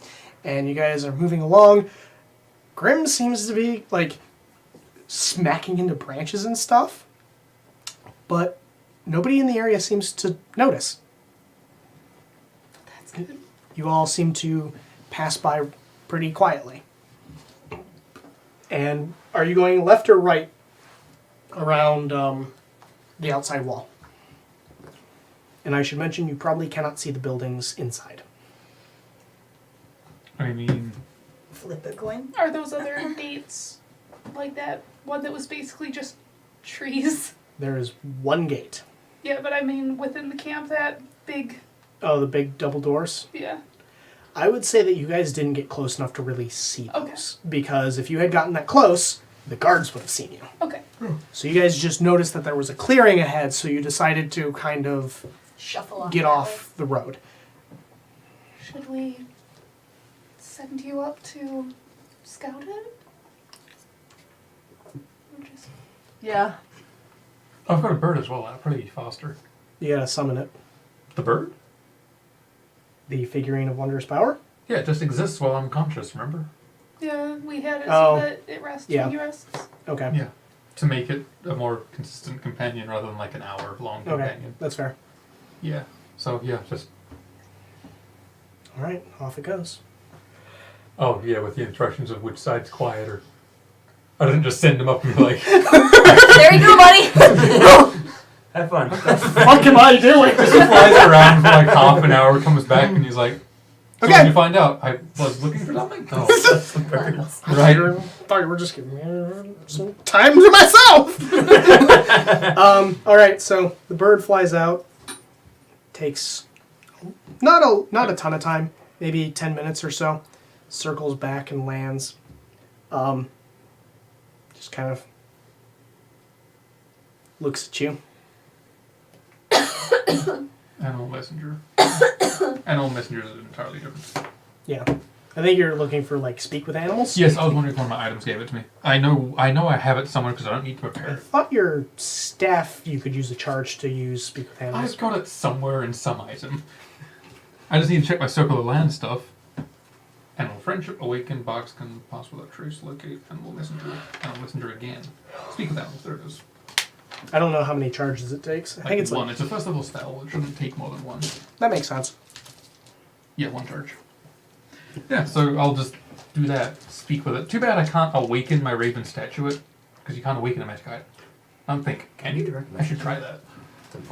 [SPEAKER 9] and you guys are moving along. Grim seems to be like smacking into branches and stuff, but nobody in the area seems to notice.
[SPEAKER 6] That's good.
[SPEAKER 9] You all seem to pass by pretty quietly. And are you going left or right around the outside wall? And I should mention you probably cannot see the buildings inside.
[SPEAKER 5] I mean,
[SPEAKER 3] Flip a coin.
[SPEAKER 6] Are those other gates like that one that was basically just trees?
[SPEAKER 9] There is one gate.
[SPEAKER 6] Yeah, but I mean within the camp, that big.
[SPEAKER 9] Oh, the big double doors?
[SPEAKER 6] Yeah.
[SPEAKER 9] I would say that you guys didn't get close enough to really see
[SPEAKER 6] Okay.
[SPEAKER 9] those. Because if you had gotten that close, the guards would have seen you.
[SPEAKER 6] Okay.
[SPEAKER 9] So you guys just noticed that there was a clearing ahead, so you decided to kind of
[SPEAKER 3] Shuffle off.
[SPEAKER 9] get
[SPEAKER 3] that
[SPEAKER 9] off the road.
[SPEAKER 6] Should we send you up to scout it? Or just...
[SPEAKER 2] Yeah.
[SPEAKER 5] I've got a bird as well. I'm pretty faster.
[SPEAKER 9] You gotta summon it.
[SPEAKER 5] The bird?
[SPEAKER 9] The figurine of wondrous power?
[SPEAKER 5] Yeah, it just exists while I'm conscious, remember?
[SPEAKER 6] Yeah, we had it
[SPEAKER 9] Oh.
[SPEAKER 6] so that it rests
[SPEAKER 9] Yeah.
[SPEAKER 6] when he rests.
[SPEAKER 9] Okay.
[SPEAKER 5] Yeah. To make it a more consistent companion rather than like an hour-long
[SPEAKER 9] Okay,
[SPEAKER 5] companion.
[SPEAKER 9] that's fair.
[SPEAKER 5] Yeah. So, yeah, just...
[SPEAKER 9] Alright, off it goes.
[SPEAKER 5] Oh, yeah, with the instructions of which side's quieter. I didn't just send him up and be like,
[SPEAKER 3] There you go, buddy.
[SPEAKER 10] Have fun.
[SPEAKER 9] What am I doing?
[SPEAKER 5] just flies around for like half an hour, comes back, and he's like, so
[SPEAKER 9] Okay.
[SPEAKER 5] when you find out, I was looking for something? Oh,
[SPEAKER 10] That's the bird.
[SPEAKER 5] right.
[SPEAKER 9] Thought you were just giving me some time to myself. Alright, so the bird flies out. Takes not a ton of time, maybe 10 minutes or so. Circles back and lands. Just kind of looks at you.
[SPEAKER 5] Animal messenger. Animal messenger is entirely different.
[SPEAKER 9] Yeah. I think you're looking for like speak with animals.
[SPEAKER 5] Yes, I was wondering if one of my items gave it to me. I know I have it somewhere because I don't need to prepare
[SPEAKER 9] I
[SPEAKER 5] it.
[SPEAKER 9] thought your staff you could use a charge to use speak with animals.
[SPEAKER 5] I've got it somewhere in some item. I just need to check my circle of land stuff. Animal friendship, awaken, box can pass without trace, locate, animal messenger again. Speak with animals, there it is.
[SPEAKER 9] I don't know how many charges it takes. I think it's
[SPEAKER 5] one.
[SPEAKER 9] like,
[SPEAKER 5] It's a first level spell. It shouldn't take more than one.
[SPEAKER 9] that makes sense.
[SPEAKER 5] Yeah, one charge. Yeah, so I'll just do that. Speak with it. Too bad I can't awaken my raven statuette, because you can't awaken a magic item. I'm thinking, can you? I should try that.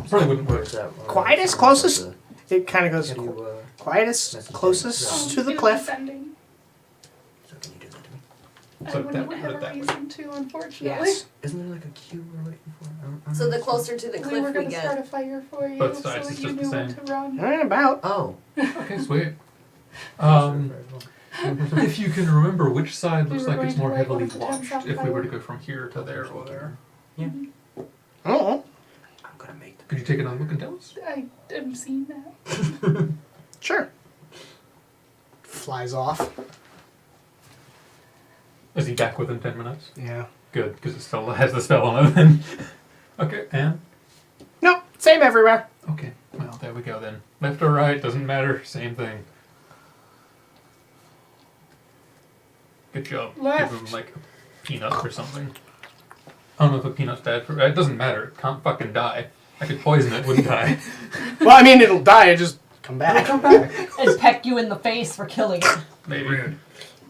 [SPEAKER 5] Probably wouldn't work.
[SPEAKER 9] Quietest, closest. It kind of goes
[SPEAKER 8] How do you,
[SPEAKER 9] quietest,
[SPEAKER 8] message
[SPEAKER 9] closest to the
[SPEAKER 6] It was
[SPEAKER 9] cliff.
[SPEAKER 6] descending.
[SPEAKER 8] so can you do that to me?
[SPEAKER 5] So
[SPEAKER 6] I
[SPEAKER 5] that
[SPEAKER 6] wouldn't
[SPEAKER 5] would
[SPEAKER 6] have
[SPEAKER 5] hurt
[SPEAKER 6] a
[SPEAKER 5] that way.
[SPEAKER 6] reason to, unfortunately.
[SPEAKER 9] Yes.
[SPEAKER 8] Isn't there like a cue we're waiting for? I don't
[SPEAKER 3] So the
[SPEAKER 8] understand.
[SPEAKER 3] closer to the
[SPEAKER 6] We were
[SPEAKER 3] cliff we
[SPEAKER 6] going to start a
[SPEAKER 3] get.
[SPEAKER 6] fire for you
[SPEAKER 5] Both
[SPEAKER 6] so
[SPEAKER 5] sides,
[SPEAKER 6] that
[SPEAKER 5] it's
[SPEAKER 6] you
[SPEAKER 5] just the
[SPEAKER 6] knew when
[SPEAKER 5] same.
[SPEAKER 6] to run.
[SPEAKER 9] About.
[SPEAKER 8] Oh.
[SPEAKER 5] Okay, sweet.
[SPEAKER 8] Very well.
[SPEAKER 5] If you can remember which side
[SPEAKER 6] We
[SPEAKER 5] looks
[SPEAKER 6] were
[SPEAKER 5] like it's
[SPEAKER 6] going to
[SPEAKER 5] more
[SPEAKER 6] light
[SPEAKER 5] heavily
[SPEAKER 6] one of the tents
[SPEAKER 5] watched,
[SPEAKER 6] on
[SPEAKER 5] if we were
[SPEAKER 6] fire.
[SPEAKER 5] to go from here to there or there.
[SPEAKER 9] Oh,
[SPEAKER 8] I'm gonna make them.
[SPEAKER 5] Could you take another look and tell us?
[SPEAKER 6] I am seeing that.
[SPEAKER 9] sure. Flies off.
[SPEAKER 5] Is he back within 10 minutes?
[SPEAKER 9] Yeah.
[SPEAKER 5] Good, because it still has the spell on it then. Okay, and?
[SPEAKER 9] No, same everywhere.
[SPEAKER 5] Okay, well, there we go then. Left or right, doesn't matter, same thing. Good job.
[SPEAKER 6] Left.
[SPEAKER 5] Give him, like, a peanut or something. I don't know if a peanut's bad for... It doesn't matter, it can't fucking die. I could poison it, wouldn't die.
[SPEAKER 9] Well, I mean, it'll die. It just come back.
[SPEAKER 5] Come back.
[SPEAKER 2] And peck you in the face for killing it.
[SPEAKER 5] Maybe.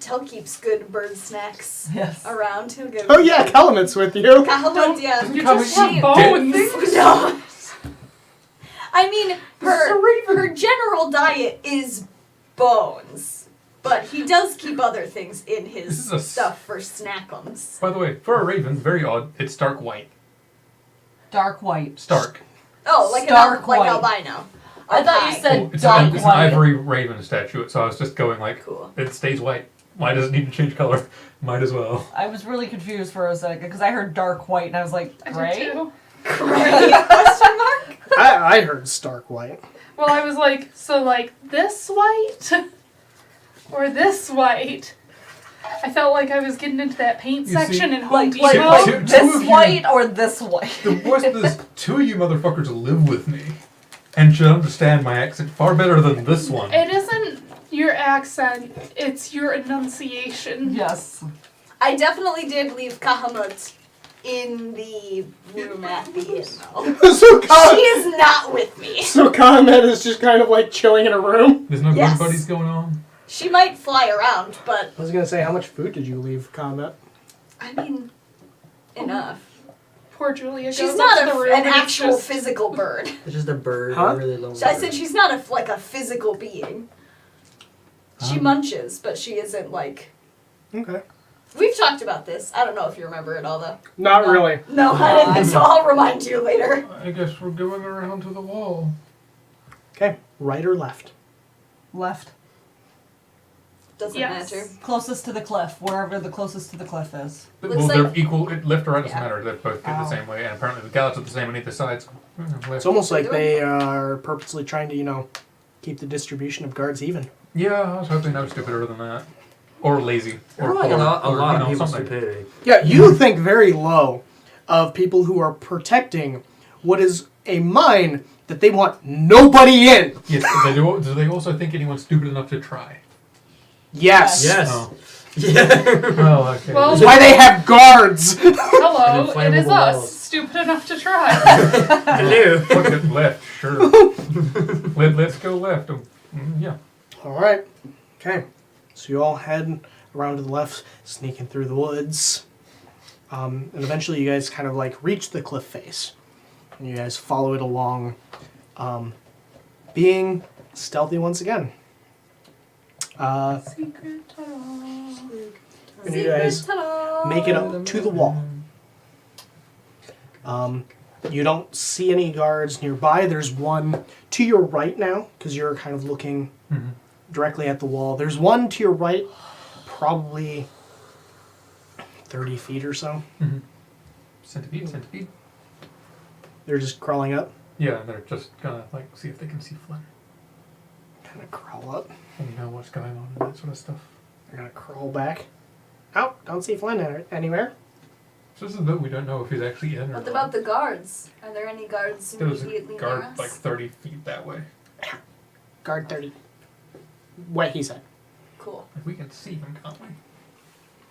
[SPEAKER 3] Tel keeps good bird snacks
[SPEAKER 2] Yes.
[SPEAKER 3] around. He'll get.
[SPEAKER 9] Oh yeah, Calamit's with you.
[SPEAKER 3] Calamut, yeah.
[SPEAKER 6] You
[SPEAKER 5] Come
[SPEAKER 6] just
[SPEAKER 5] and
[SPEAKER 6] have bones.
[SPEAKER 3] No. I mean, her general diet is bones, but he does keep other things in
[SPEAKER 5] This
[SPEAKER 3] his
[SPEAKER 5] is a
[SPEAKER 3] stuff for snackums.
[SPEAKER 5] By the way, for a raven, very odd. It's stark white.
[SPEAKER 2] Dark white.
[SPEAKER 5] Stark.
[SPEAKER 3] Oh, like
[SPEAKER 2] Stark
[SPEAKER 3] like
[SPEAKER 2] white.
[SPEAKER 3] albino.
[SPEAKER 2] I thought you
[SPEAKER 3] Okay.
[SPEAKER 2] said
[SPEAKER 5] It's,
[SPEAKER 2] dark
[SPEAKER 5] it's an
[SPEAKER 2] white.
[SPEAKER 5] ivory raven statue, so I was just going like,
[SPEAKER 3] Cool.
[SPEAKER 5] it stays white. Why does it need to change color? Might as well.
[SPEAKER 2] I was really confused for a second because I heard dark white and I was like,
[SPEAKER 6] I did
[SPEAKER 2] gray?
[SPEAKER 6] too.
[SPEAKER 3] Great question mark.
[SPEAKER 9] I heard stark white.
[SPEAKER 6] Well, I was like, so like this white or this white? I felt like I was getting into that paint
[SPEAKER 5] You
[SPEAKER 6] section
[SPEAKER 5] see,
[SPEAKER 6] in Home
[SPEAKER 2] Like, like,
[SPEAKER 5] Two-
[SPEAKER 6] Depot.
[SPEAKER 2] like
[SPEAKER 5] two
[SPEAKER 2] this
[SPEAKER 5] of you-
[SPEAKER 2] white or this white?
[SPEAKER 5] The worst is, two of you motherfuckers live with me and should understand my accent far better than this one.
[SPEAKER 6] It isn't your accent, it's your enunciation.
[SPEAKER 2] Yes.
[SPEAKER 3] I definitely did leave Kahamut in the room at the inn, though.
[SPEAKER 9] so
[SPEAKER 3] She is not with me.
[SPEAKER 9] Calamet is just kind of like chilling in a room.
[SPEAKER 5] There's no
[SPEAKER 3] Yes.
[SPEAKER 5] good buddies going on.
[SPEAKER 3] She might fly around, but
[SPEAKER 9] I was gonna say, how much food did you leave Calamet?
[SPEAKER 3] I mean, enough.
[SPEAKER 6] Poor Julia goes
[SPEAKER 3] She's
[SPEAKER 6] up
[SPEAKER 3] not
[SPEAKER 6] to the room
[SPEAKER 3] an
[SPEAKER 6] and it's
[SPEAKER 3] actual
[SPEAKER 6] just-
[SPEAKER 3] physical bird.
[SPEAKER 8] It's just a bird,
[SPEAKER 9] Huh?
[SPEAKER 8] a really lonely
[SPEAKER 3] I
[SPEAKER 8] bird.
[SPEAKER 3] said she's not like a physical being. She munches, but she isn't like.
[SPEAKER 9] Okay.
[SPEAKER 3] We've talked about this. I don't know if you remember it all though.
[SPEAKER 9] Not
[SPEAKER 3] No.
[SPEAKER 9] really.
[SPEAKER 3] No, I didn't think so. I'll remind you later.
[SPEAKER 5] I guess we're going around to the wall.
[SPEAKER 9] Okay, right or left?
[SPEAKER 2] Left.
[SPEAKER 3] Doesn't
[SPEAKER 6] Yes.
[SPEAKER 3] matter.
[SPEAKER 2] Closest to the cliff, wherever the closest to the cliff is.
[SPEAKER 3] Looks
[SPEAKER 5] Well,
[SPEAKER 3] like-
[SPEAKER 5] they're equal. Left or right doesn't
[SPEAKER 3] Yeah.
[SPEAKER 5] matter. They both get the
[SPEAKER 2] Oh.
[SPEAKER 5] same way, and apparently the gallows are the same on either side. So, left.
[SPEAKER 9] It's almost like they are purposely trying to, keep the distribution of guards even.
[SPEAKER 5] Yeah, I was hoping no stupider than that, or lazy, or
[SPEAKER 8] We're relying
[SPEAKER 5] poor,
[SPEAKER 8] a lot
[SPEAKER 5] or,
[SPEAKER 8] of people's
[SPEAKER 5] something.
[SPEAKER 8] stupidity.
[SPEAKER 9] Yeah, you think very low of people who are protecting what is a mine that they want nobody in.
[SPEAKER 5] Yes, they do. Do they also think anyone's stupid enough to try?
[SPEAKER 9] Yes.
[SPEAKER 8] Yes.
[SPEAKER 5] Oh.
[SPEAKER 8] Yeah.
[SPEAKER 5] Well, okay.
[SPEAKER 6] Well,
[SPEAKER 9] That's why they have guards.
[SPEAKER 6] hello,
[SPEAKER 8] And
[SPEAKER 6] it is
[SPEAKER 8] inflammable
[SPEAKER 6] us.
[SPEAKER 8] walls.
[SPEAKER 6] Stupid enough to try.
[SPEAKER 8] Hello.
[SPEAKER 5] Look at left, sure. Let's go left. Yeah.
[SPEAKER 9] All right. Okay. So you all head around to the left, sneaking through the woods. And eventually you guys kind of like reach the cliff face. And you guys follow it along, being stealthy once again.
[SPEAKER 6] Secret tunnel.
[SPEAKER 9] And you guys
[SPEAKER 3] tunnel.
[SPEAKER 9] make it up to the wall. You don't see any guards nearby. There's one to your right now, because you're kind of looking directly at the wall. There's one to your right, probably 30 feet or so.
[SPEAKER 5] Centipede.
[SPEAKER 9] They're just crawling up.
[SPEAKER 5] Yeah, they're just gonna see if they can see Flynn
[SPEAKER 9] Kind of crawl up.
[SPEAKER 5] and know what's going on and that sort of stuff.
[SPEAKER 9] They're going to crawl back. Oh, don't see Flynn anywhere.
[SPEAKER 5] So this is the bit we don't know if he's actually in or
[SPEAKER 3] What
[SPEAKER 5] not.
[SPEAKER 3] about the guards? Are there any guards
[SPEAKER 5] There was
[SPEAKER 3] immediately
[SPEAKER 5] a
[SPEAKER 3] near
[SPEAKER 5] guard
[SPEAKER 3] us?
[SPEAKER 5] like 30 feet that way.
[SPEAKER 9] Guard 30. What he said.
[SPEAKER 3] Cool.
[SPEAKER 5] If we can see him, can't we?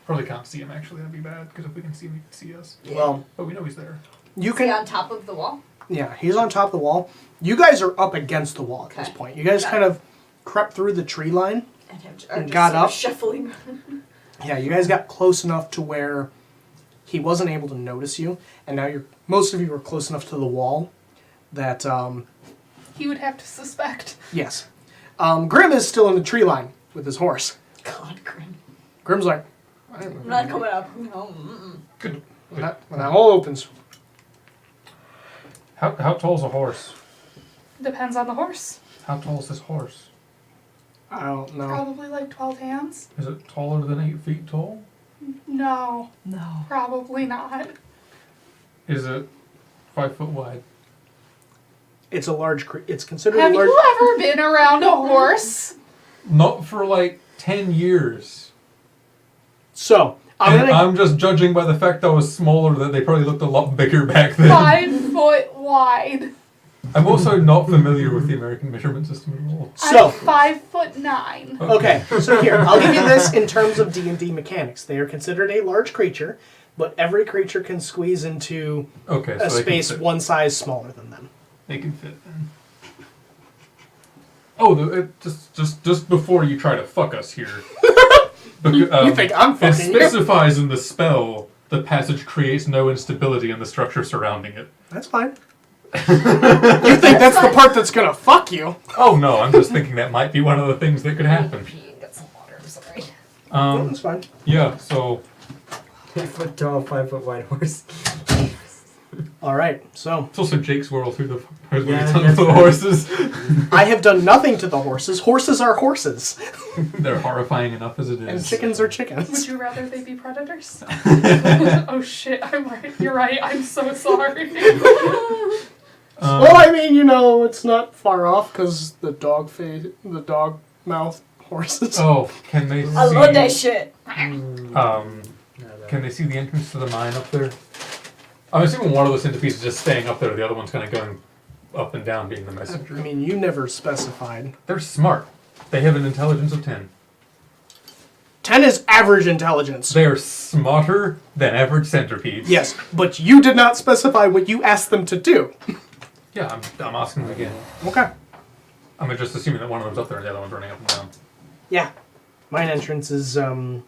[SPEAKER 5] Probably can't see him actually. That'd be bad because if we can see him, he can see us.
[SPEAKER 9] Well,
[SPEAKER 5] But we know he's there.
[SPEAKER 9] you
[SPEAKER 3] Is he
[SPEAKER 9] can.
[SPEAKER 3] on top of the wall?
[SPEAKER 9] Yeah, he's on top of the wall. You guys are up against the wall at this
[SPEAKER 3] Okay.
[SPEAKER 9] point. You guys
[SPEAKER 3] Got
[SPEAKER 9] kind
[SPEAKER 3] it.
[SPEAKER 9] of crept through the tree line.
[SPEAKER 3] Are
[SPEAKER 9] And
[SPEAKER 3] just
[SPEAKER 9] got
[SPEAKER 3] sort of
[SPEAKER 9] up.
[SPEAKER 3] shuffling.
[SPEAKER 9] Yeah, you guys got close enough to where he wasn't able to notice you, and now most of you are close enough to the wall that
[SPEAKER 6] He would have to suspect.
[SPEAKER 9] yes. Grim is still in the tree line with his horse.
[SPEAKER 3] God, Grim.
[SPEAKER 9] Grim's like,
[SPEAKER 3] I'm not coming up. No. Mm-mm.
[SPEAKER 5] Good.
[SPEAKER 9] when that hole opens.
[SPEAKER 5] How tall's a horse?
[SPEAKER 6] Depends on the horse.
[SPEAKER 5] How tall's this horse?
[SPEAKER 9] I don't know.
[SPEAKER 6] Probably like 12 hands.
[SPEAKER 5] Is it taller than 8 feet tall?
[SPEAKER 6] No,
[SPEAKER 2] No.
[SPEAKER 6] probably not.
[SPEAKER 5] Is it 5 foot wide?
[SPEAKER 9] It's a large. It's considered
[SPEAKER 6] Have
[SPEAKER 9] a large.
[SPEAKER 6] you ever been around a horse?
[SPEAKER 5] Not for like 10 years.
[SPEAKER 9] So
[SPEAKER 5] And
[SPEAKER 9] gonna.
[SPEAKER 5] I'm just judging by the fact I was smaller that they probably looked a lot bigger back then.
[SPEAKER 6] 5 foot wide.
[SPEAKER 5] I'm also not familiar with the American measurement system at all.
[SPEAKER 9] So
[SPEAKER 6] I'm 5'9".
[SPEAKER 9] okay, so here I'll give you this in terms of D&D mechanics. They are considered a large creature, but every creature can squeeze into
[SPEAKER 5] Okay,
[SPEAKER 9] a
[SPEAKER 5] so they
[SPEAKER 9] space
[SPEAKER 5] can fit.
[SPEAKER 9] one size smaller than them.
[SPEAKER 5] They can fit then. Oh, just before you try to fuck us here,
[SPEAKER 9] You think I'm
[SPEAKER 5] It
[SPEAKER 9] fucking you?
[SPEAKER 5] specifies in the spell the passage creates no instability in the structure surrounding it.
[SPEAKER 9] That's fine. You think that's the part that's gonna fuck you?
[SPEAKER 5] Oh no, I'm just thinking that might be one of the things that could happen.
[SPEAKER 2] Get some water. I'm sorry.
[SPEAKER 9] That's fine.
[SPEAKER 5] Yeah, so
[SPEAKER 10] 8-foot tall, 5-foot wide horse.
[SPEAKER 9] All right, so
[SPEAKER 5] it's also Jake's world through the
[SPEAKER 10] Yeah,
[SPEAKER 5] tunnel to the horses.
[SPEAKER 9] I have done nothing to the horses. Horses are horses,
[SPEAKER 5] They're horrifying enough as it is.
[SPEAKER 9] and chickens are
[SPEAKER 6] Would
[SPEAKER 9] chickens.
[SPEAKER 6] you rather they be predators? Oh shit, I'm right. You're right. I'm so sorry.
[SPEAKER 9] Well, I mean, it's not far off because the dog mouth horses.
[SPEAKER 5] Oh, can they see?
[SPEAKER 3] I love that shit.
[SPEAKER 5] Can they see the entrance to the mine up there? I'm assuming one of those centipedes is just staying up there. The other one's kind of going up and down, being the
[SPEAKER 9] I
[SPEAKER 5] messenger.
[SPEAKER 9] mean, you never specified.
[SPEAKER 5] They're smart. They have an intelligence of 10.
[SPEAKER 9] 10 is average intelligence.
[SPEAKER 5] They are smarter than average centipedes.
[SPEAKER 9] Yes, but you did not specify what you asked them to do.
[SPEAKER 5] Yeah, I'm asking them again.
[SPEAKER 9] Okay.
[SPEAKER 5] I'm just assuming that one of them's up there and the other one's running up and down.
[SPEAKER 9] Yeah. Mine entrance is, well,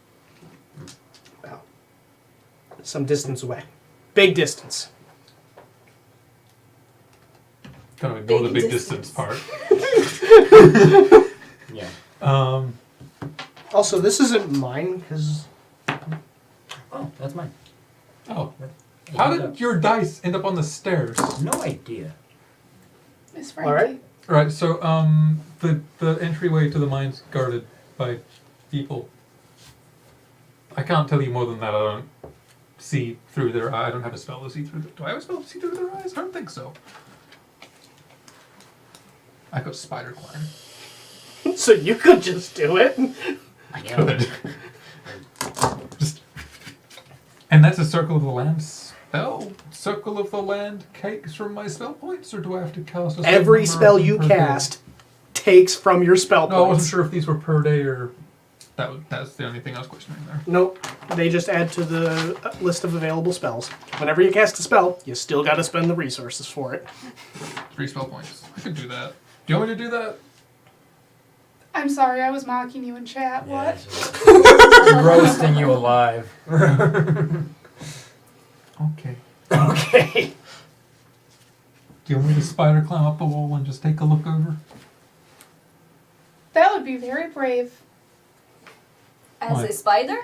[SPEAKER 9] some distance away. Big distance.
[SPEAKER 5] Kind of ignore the
[SPEAKER 3] Big
[SPEAKER 5] big distance part.
[SPEAKER 10] Yeah.
[SPEAKER 9] Also, this isn't mine, because...
[SPEAKER 10] Oh, that's mine.
[SPEAKER 5] Oh. How did your dice end up on the stairs?
[SPEAKER 10] No idea.
[SPEAKER 6] Miss Frankie.
[SPEAKER 9] All right.
[SPEAKER 5] Right, so, the entryway to the mine's guarded by people. I can't tell you more than that. I don't see through their eye. I don't have a spell to see through. Do I have a spell to see through their eyes? I don't think so. I got spider climb.
[SPEAKER 9] So you could just do it.
[SPEAKER 5] I could. Just. And that's a circle of the land spell. Circle of the land cakes from my spell points, or do I have to cast a
[SPEAKER 9] Every
[SPEAKER 5] certain
[SPEAKER 9] spell
[SPEAKER 5] number
[SPEAKER 9] you
[SPEAKER 5] per day?
[SPEAKER 9] cast takes from your spell
[SPEAKER 5] No, I wasn't
[SPEAKER 9] points.
[SPEAKER 5] sure if these were per day or that's the only thing I was questioning there.
[SPEAKER 9] Nope. They just add to the list of available spells. Whenever you cast a spell, you still got to spend the resources for it.
[SPEAKER 5] 3 spell points. I could do that. Do you want me to do that?
[SPEAKER 6] I'm sorry, I was mocking you in chat. What?
[SPEAKER 10] Roasting you alive.
[SPEAKER 5] Okay.
[SPEAKER 10] Okay.
[SPEAKER 5] Do you want me to spider climb up the wall and just take a look over?
[SPEAKER 6] That would be very brave.
[SPEAKER 3] As
[SPEAKER 5] What?
[SPEAKER 3] a spider?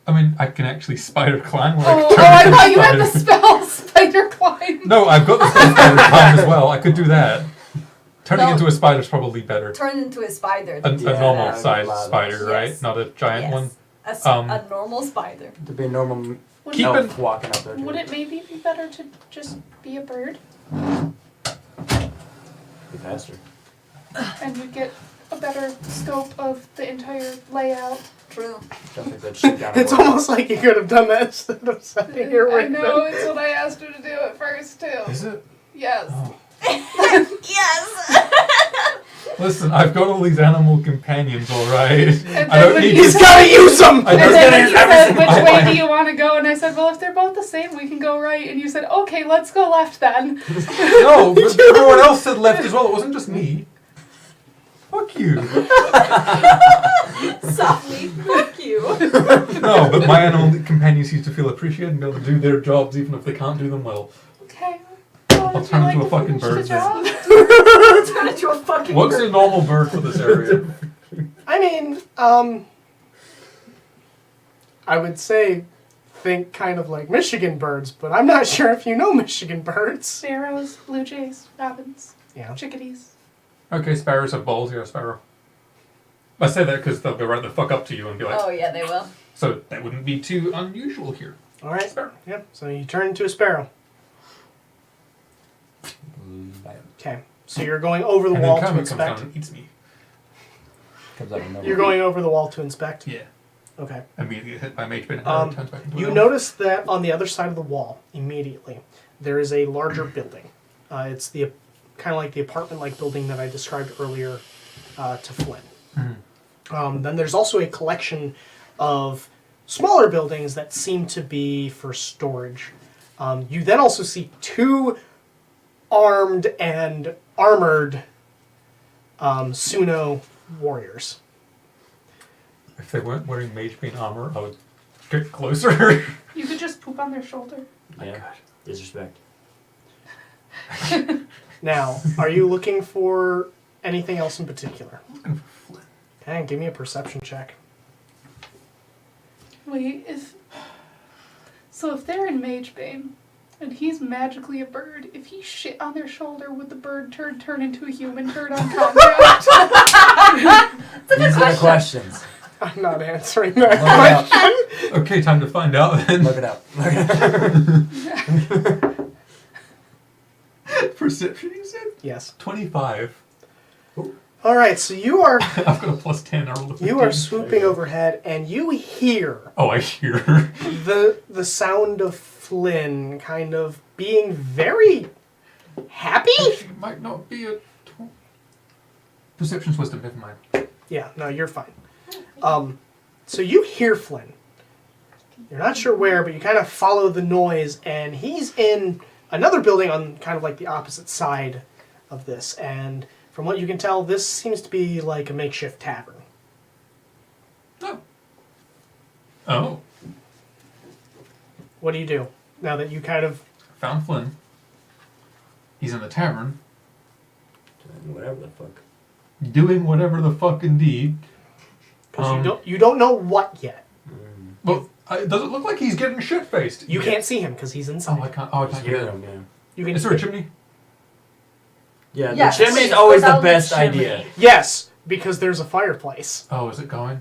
[SPEAKER 5] I mean, I can actually spider climb. Where
[SPEAKER 6] Oh,
[SPEAKER 5] I, can
[SPEAKER 6] I
[SPEAKER 5] turn
[SPEAKER 6] thought
[SPEAKER 5] into
[SPEAKER 6] you had the
[SPEAKER 5] spider.
[SPEAKER 6] spell spider climb.
[SPEAKER 5] No, I've got the spell spider climb as well. I could do that. Turning
[SPEAKER 3] No.
[SPEAKER 5] into a spider is probably better.
[SPEAKER 3] Turn into a spider.
[SPEAKER 5] A
[SPEAKER 10] Yeah,
[SPEAKER 5] normal
[SPEAKER 10] I'd
[SPEAKER 5] sized
[SPEAKER 10] allow that.
[SPEAKER 5] spider, right?
[SPEAKER 3] Yes.
[SPEAKER 5] Not a giant
[SPEAKER 3] Yes.
[SPEAKER 5] one.
[SPEAKER 3] A normal spider.
[SPEAKER 10] To be a normal
[SPEAKER 6] Would,
[SPEAKER 5] Keep
[SPEAKER 10] elf
[SPEAKER 5] it-
[SPEAKER 10] walking up there.
[SPEAKER 6] would it maybe be better to just be a bird?
[SPEAKER 10] be faster?
[SPEAKER 6] And we get a better scope of the entire layout.
[SPEAKER 3] True.
[SPEAKER 10] Don't think that shit down.
[SPEAKER 9] It's almost like you could have done that instead of sitting here
[SPEAKER 6] I
[SPEAKER 9] with
[SPEAKER 6] know,
[SPEAKER 9] them.
[SPEAKER 6] it's what I asked her to do at first, too.
[SPEAKER 5] Is it?
[SPEAKER 6] Yes.
[SPEAKER 5] Oh.
[SPEAKER 3] Yes!
[SPEAKER 5] Listen, I've got all these animal companions, alright?
[SPEAKER 6] then
[SPEAKER 5] I don't
[SPEAKER 6] when
[SPEAKER 5] need
[SPEAKER 6] you
[SPEAKER 5] to.
[SPEAKER 9] He's gotta use them!
[SPEAKER 5] I
[SPEAKER 6] And
[SPEAKER 5] don't
[SPEAKER 6] then
[SPEAKER 5] gotta
[SPEAKER 6] when
[SPEAKER 5] use
[SPEAKER 6] you
[SPEAKER 5] every
[SPEAKER 6] said,
[SPEAKER 5] single
[SPEAKER 6] which way
[SPEAKER 5] one.
[SPEAKER 6] do you want to go? And I said, well, if they're both the same, we can go right. And you said, okay, let's go left then.
[SPEAKER 5] No, but everyone else said left as well. It wasn't just me. Fuck you.
[SPEAKER 3] Softly. Fuck you.
[SPEAKER 5] No, but my animal companions used to feel appreciated and be able to do their jobs even if they can't do them well.
[SPEAKER 6] Okay. Well,
[SPEAKER 5] I'll
[SPEAKER 6] would
[SPEAKER 5] turn
[SPEAKER 6] you
[SPEAKER 5] into
[SPEAKER 6] like
[SPEAKER 5] a
[SPEAKER 6] to
[SPEAKER 5] fucking
[SPEAKER 6] finish the
[SPEAKER 5] bird then.
[SPEAKER 6] job?
[SPEAKER 3] Turn into a fucking
[SPEAKER 5] What's
[SPEAKER 3] bird.
[SPEAKER 5] a normal bird for this area?
[SPEAKER 9] I mean, I would say think kind of like Michigan birds, but I'm not sure if you know Michigan birds.
[SPEAKER 6] Sparrows, blue jays, robins,
[SPEAKER 9] Yeah.
[SPEAKER 6] chickadees.
[SPEAKER 5] Okay, sparrows have balls. You're a sparrow. I say that because they'll go right the fuck up to you and be like,
[SPEAKER 3] Oh, yeah, they will.
[SPEAKER 5] so that wouldn't be too unusual here.
[SPEAKER 9] All right.
[SPEAKER 5] Sparrow.
[SPEAKER 9] Yep. So you turn into a sparrow. Okay. So you're going over the
[SPEAKER 5] And
[SPEAKER 9] wall
[SPEAKER 5] then
[SPEAKER 9] to
[SPEAKER 5] Kermit comes down
[SPEAKER 9] inspect.
[SPEAKER 5] and eats me.
[SPEAKER 10] Comes out of nowhere.
[SPEAKER 9] You're going over the wall to inspect.
[SPEAKER 5] Yeah.
[SPEAKER 9] Okay.
[SPEAKER 5] Immediately get hit by mage bane and turns back into
[SPEAKER 9] You
[SPEAKER 5] an elf.
[SPEAKER 9] notice that on the other side of the wall, immediately, there is a larger building. It's the kind of like the apartment-like building that I described earlier to Flynn. Then there's also a collection of smaller buildings that seem to be for storage. You then also see two armed and armored Suno warriors.
[SPEAKER 5] If they weren't wearing Mage Bane armor, I would get closer.
[SPEAKER 6] You could just poop on their shoulder.
[SPEAKER 10] Yeah. Disrespect.
[SPEAKER 9] Now, are you looking for anything else in particular?
[SPEAKER 5] Looking for Flynn.
[SPEAKER 9] Okay, give me a perception check.
[SPEAKER 6] Wait, so if they're in Magebane and he's magically a bird, if he shit on their shoulder, would the bird turn into a human turd on contact?
[SPEAKER 10] These are the questions.
[SPEAKER 9] I'm not answering that
[SPEAKER 10] Look it
[SPEAKER 9] question.
[SPEAKER 10] up.
[SPEAKER 5] Okay, time to find out then.
[SPEAKER 10] Look it up. Look it up.
[SPEAKER 5] Perception, you said?
[SPEAKER 9] Yes.
[SPEAKER 5] 25.
[SPEAKER 9] All right, so you are
[SPEAKER 5] I've got a plus 10. I rolled a 15.
[SPEAKER 9] you are swooping overhead, and you hear
[SPEAKER 5] Oh, I hear.
[SPEAKER 9] the sound of Flynn kind of being very happy.
[SPEAKER 5] She might not be a... Perception's wisdom, never mind.
[SPEAKER 9] Yeah, no, you're fine. So you hear Flynn. You're not sure where, but you kind of follow the noise, and he's in another building on kind of like the opposite side of this. And from what you can tell, this seems to be like a makeshift tavern.
[SPEAKER 5] Oh. Oh.
[SPEAKER 9] What do you do now that you kind of...
[SPEAKER 5] Found Flynn. He's in the tavern,
[SPEAKER 10] Whatever the fuck.
[SPEAKER 5] doing whatever the fuck indeed.
[SPEAKER 9] Because you don't know what yet.
[SPEAKER 5] Well, does it look like he's getting shit-faced?
[SPEAKER 9] You can't see him because he's inside.
[SPEAKER 5] Oh, I can't. Oh, I can't
[SPEAKER 10] Hear
[SPEAKER 5] hear
[SPEAKER 10] them,
[SPEAKER 5] him.
[SPEAKER 10] yeah.
[SPEAKER 9] You can
[SPEAKER 5] Is there a chimney?
[SPEAKER 10] Yeah,
[SPEAKER 2] Yes,
[SPEAKER 10] the chimney's
[SPEAKER 2] please,
[SPEAKER 10] always the
[SPEAKER 2] without the
[SPEAKER 10] best
[SPEAKER 2] chimney.
[SPEAKER 10] idea.
[SPEAKER 9] Yes, because there's a fireplace.
[SPEAKER 5] Oh, is it going?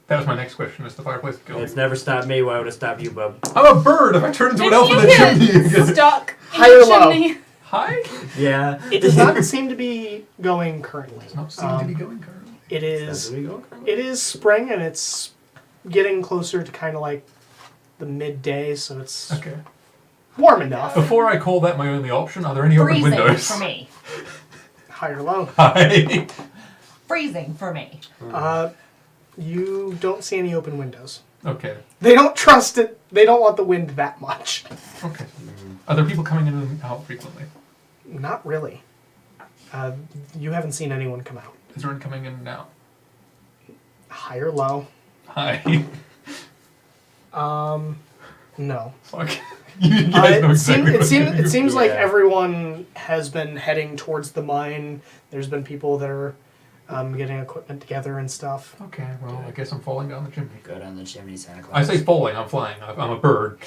[SPEAKER 5] That was my next question. Is the fireplace going?
[SPEAKER 10] It's never stopped me. Why would it stop you, bub?
[SPEAKER 5] I'm a bird. If I turn into an elf in the
[SPEAKER 6] You
[SPEAKER 5] chimney,
[SPEAKER 6] get
[SPEAKER 5] again.
[SPEAKER 6] stuck in
[SPEAKER 9] High or
[SPEAKER 6] the
[SPEAKER 9] low?
[SPEAKER 6] chimney.
[SPEAKER 5] Hi.
[SPEAKER 10] Yeah.
[SPEAKER 9] It does not seem to be going currently.
[SPEAKER 5] Does not seem to be going currently.
[SPEAKER 9] It
[SPEAKER 10] That's
[SPEAKER 9] is.
[SPEAKER 10] where we go.
[SPEAKER 9] It is spring, and it's getting closer to kind of like the midday, so it's
[SPEAKER 5] Okay.
[SPEAKER 9] warm enough.
[SPEAKER 5] Before I call that my only option, are there any open
[SPEAKER 2] Freezing
[SPEAKER 5] windows?
[SPEAKER 2] for me.
[SPEAKER 9] High or low?
[SPEAKER 5] Hi.
[SPEAKER 2] Freezing for me.
[SPEAKER 9] You don't see any open windows.
[SPEAKER 5] Okay.
[SPEAKER 9] They don't trust it. They don't want the wind that much.
[SPEAKER 5] Okay. Are there people coming in and out frequently?
[SPEAKER 9] Not really. You haven't seen anyone come out.
[SPEAKER 5] Is there anyone coming in and out?
[SPEAKER 9] High or low?
[SPEAKER 5] Hi.
[SPEAKER 9] No.
[SPEAKER 5] Fuck. You guys know exactly what to do.
[SPEAKER 9] It seems like
[SPEAKER 10] Yeah.
[SPEAKER 9] everyone has been heading towards the mine. There's been people that are getting equipment together and stuff.
[SPEAKER 5] Okay, well, I guess I'm falling down the chimney.
[SPEAKER 10] Go down the chimney, Santa Claus.
[SPEAKER 5] I say falling, I'm flying. I'm a bird.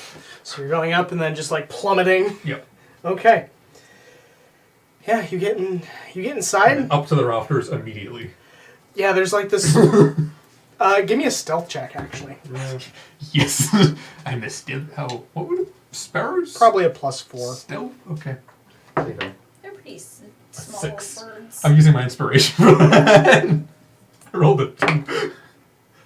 [SPEAKER 9] So you're going up and then just like plummeting.
[SPEAKER 5] Yep.
[SPEAKER 9] Okay. Yeah, you get inside.
[SPEAKER 5] Up to the rafters immediately.
[SPEAKER 9] Yeah, there's like this. Give me a stealth check, actually.
[SPEAKER 5] Yes. I missed it. How? What would it? Sparrows?
[SPEAKER 9] Probably a +4.
[SPEAKER 5] Stealth? Okay.
[SPEAKER 3] They're pretty small
[SPEAKER 5] 6.
[SPEAKER 3] birds.
[SPEAKER 5] I'm using my inspiration for that. I rolled a 2.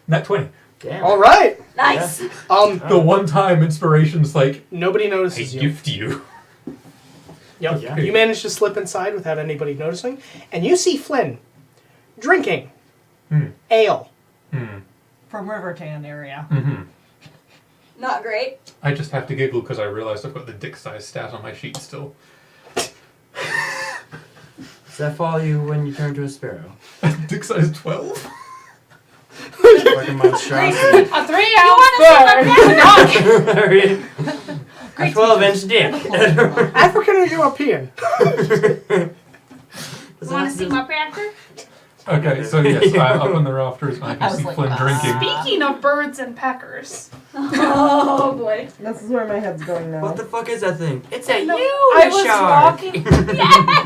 [SPEAKER 5] Not 20.
[SPEAKER 10] Damn.
[SPEAKER 9] All right.
[SPEAKER 3] Nice.
[SPEAKER 5] The one time inspiration's like,
[SPEAKER 9] Nobody
[SPEAKER 5] I
[SPEAKER 9] notices you.
[SPEAKER 5] gift you.
[SPEAKER 9] Yep.
[SPEAKER 10] Yeah.
[SPEAKER 9] You manage to slip inside without anybody noticing, and you see Flynn drinking ale.
[SPEAKER 2] From Rivertan area.
[SPEAKER 5] Mm-hmm.
[SPEAKER 3] Not great.
[SPEAKER 5] I just have to giggle because I realized I've got the dick size stat on my sheet still.
[SPEAKER 10] Does that follow you when you turn to a sparrow?
[SPEAKER 5] Dick size 12?
[SPEAKER 10] Fucking monstrosity.
[SPEAKER 6] A 3-ounce bird.
[SPEAKER 10] A 12-inch dick.
[SPEAKER 9] African or European?
[SPEAKER 3] Want to see my cracker?
[SPEAKER 5] Okay, so yes, I'm up on the rafters and I
[SPEAKER 2] I
[SPEAKER 5] can
[SPEAKER 2] was
[SPEAKER 5] see
[SPEAKER 2] like,
[SPEAKER 5] Flynn drinking.
[SPEAKER 6] Speaking of birds and peckers,
[SPEAKER 3] Oh boy.
[SPEAKER 7] This is where my head's going now.
[SPEAKER 10] What the fuck is that thing? It's a
[SPEAKER 6] No,
[SPEAKER 10] I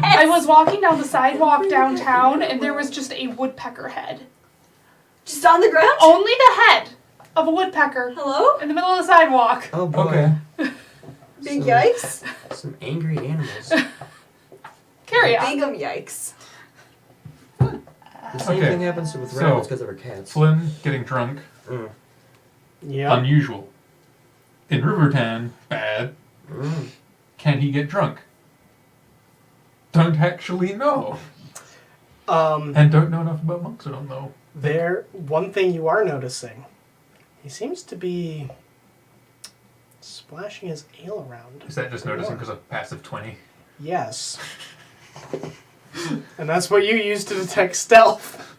[SPEAKER 6] I was walking down the sidewalk downtown, and there was just a woodpecker head.
[SPEAKER 3] Just on the ground?
[SPEAKER 6] Only the head of a woodpecker
[SPEAKER 3] Hello?
[SPEAKER 6] in the middle of the sidewalk.
[SPEAKER 10] Oh boy.
[SPEAKER 5] Okay.
[SPEAKER 3] Big yikes.
[SPEAKER 10] Some angry animals.
[SPEAKER 6] Carry on.
[SPEAKER 3] Big yikes.
[SPEAKER 10] The same
[SPEAKER 5] Okay.
[SPEAKER 10] thing happens with
[SPEAKER 5] So,
[SPEAKER 10] rabbits because of our cats.
[SPEAKER 5] Flynn getting drunk,
[SPEAKER 9] Yeah.
[SPEAKER 5] unusual. In Rivertan, bad. Can he get drunk? Don't actually know. And don't know enough about monks, I don't know.
[SPEAKER 9] One thing you are noticing, he seems to be splashing his ale around.
[SPEAKER 5] Is that just noticing because of passive 20?
[SPEAKER 9] Yes. And that's what you use to detect stealth.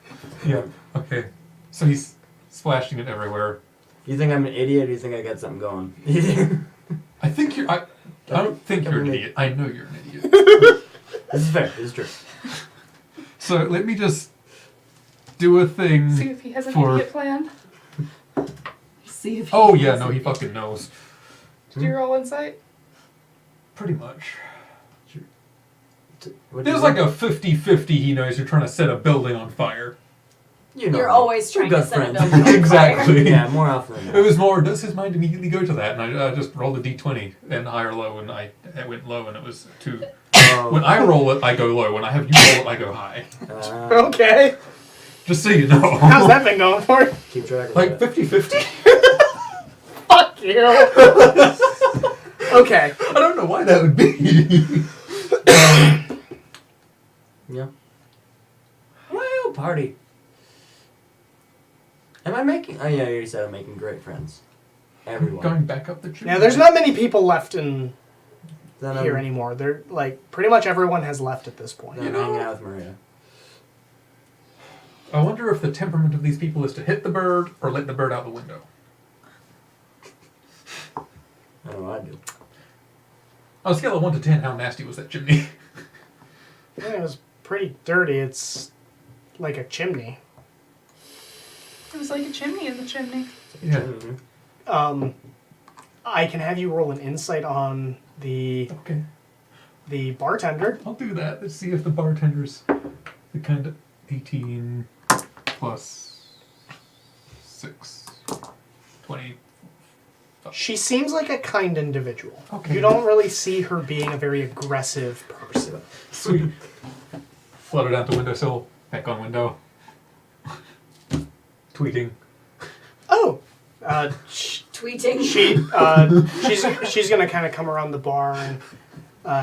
[SPEAKER 5] Yeah. Okay. So he's splashing it everywhere.
[SPEAKER 10] You think I'm an idiot, or you think I got something going?
[SPEAKER 5] I think you're. I don't think you're an idiot. I know you're an idiot.
[SPEAKER 10] This is fair. This is true.
[SPEAKER 5] So let me just do a thing.
[SPEAKER 6] See if he has an
[SPEAKER 5] For-
[SPEAKER 6] idiot plan.
[SPEAKER 7] See if
[SPEAKER 5] Oh
[SPEAKER 7] he
[SPEAKER 5] yeah,
[SPEAKER 7] has
[SPEAKER 5] no,
[SPEAKER 7] it.
[SPEAKER 5] he fucking knows.
[SPEAKER 6] Did you roll insight?
[SPEAKER 5] Pretty much.
[SPEAKER 10] What
[SPEAKER 5] There's like a 50-50 he knows you're trying to set a building on fire.
[SPEAKER 10] You know
[SPEAKER 3] You're
[SPEAKER 10] me.
[SPEAKER 3] always
[SPEAKER 10] We're
[SPEAKER 3] trying to
[SPEAKER 10] good
[SPEAKER 3] set a
[SPEAKER 10] friends.
[SPEAKER 3] building on fire.
[SPEAKER 5] Exactly.
[SPEAKER 10] Yeah, more often than
[SPEAKER 5] It
[SPEAKER 10] not.
[SPEAKER 5] was more, does his mind immediately go to that? And I just rolled a d20 and high or low, and I went low, and it was 2. When I roll it, I go low. When I have you roll it, I go high.
[SPEAKER 9] Okay.
[SPEAKER 5] Just so you know.
[SPEAKER 9] How's that been going for you?
[SPEAKER 10] Keep track of
[SPEAKER 5] Like
[SPEAKER 10] that.
[SPEAKER 5] 50-50?
[SPEAKER 9] Fuck you. Okay.
[SPEAKER 5] I don't know why that would be.
[SPEAKER 10] Yeah. Well, party. Am I making... Oh, yeah, you already said I'm making great friends. Everyone.
[SPEAKER 5] Going back up the chimney.
[SPEAKER 9] Yeah, there's not many people left in
[SPEAKER 10] Then
[SPEAKER 9] here
[SPEAKER 10] I'm,
[SPEAKER 9] anymore. They're like pretty much everyone has left at this point.
[SPEAKER 10] then I'm hanging out with Maria.
[SPEAKER 5] I wonder if the temperament of these people is to hit the bird or let the bird out the window.
[SPEAKER 10] I don't know what I do.
[SPEAKER 5] On a scale of 1 to 10, how nasty was that chimney?
[SPEAKER 9] Yeah, it was pretty dirty. It's like a chimney.
[SPEAKER 6] It was like a chimney in the chimney.
[SPEAKER 5] Yeah.
[SPEAKER 10] Mhm.
[SPEAKER 9] I can have you roll an insight on the bartender.
[SPEAKER 5] I'll do that. Let's see if the bartender's the kind of 18 plus 6, 20.
[SPEAKER 9] She seems like a kind individual.
[SPEAKER 5] Okay.
[SPEAKER 9] You don't really see her being a very aggressive person.
[SPEAKER 5] Sweet. Flutter down to windowsill, back on window. Tweeting.
[SPEAKER 9] Oh,
[SPEAKER 3] Tweeting.
[SPEAKER 9] she's gonna kind of come around the bar and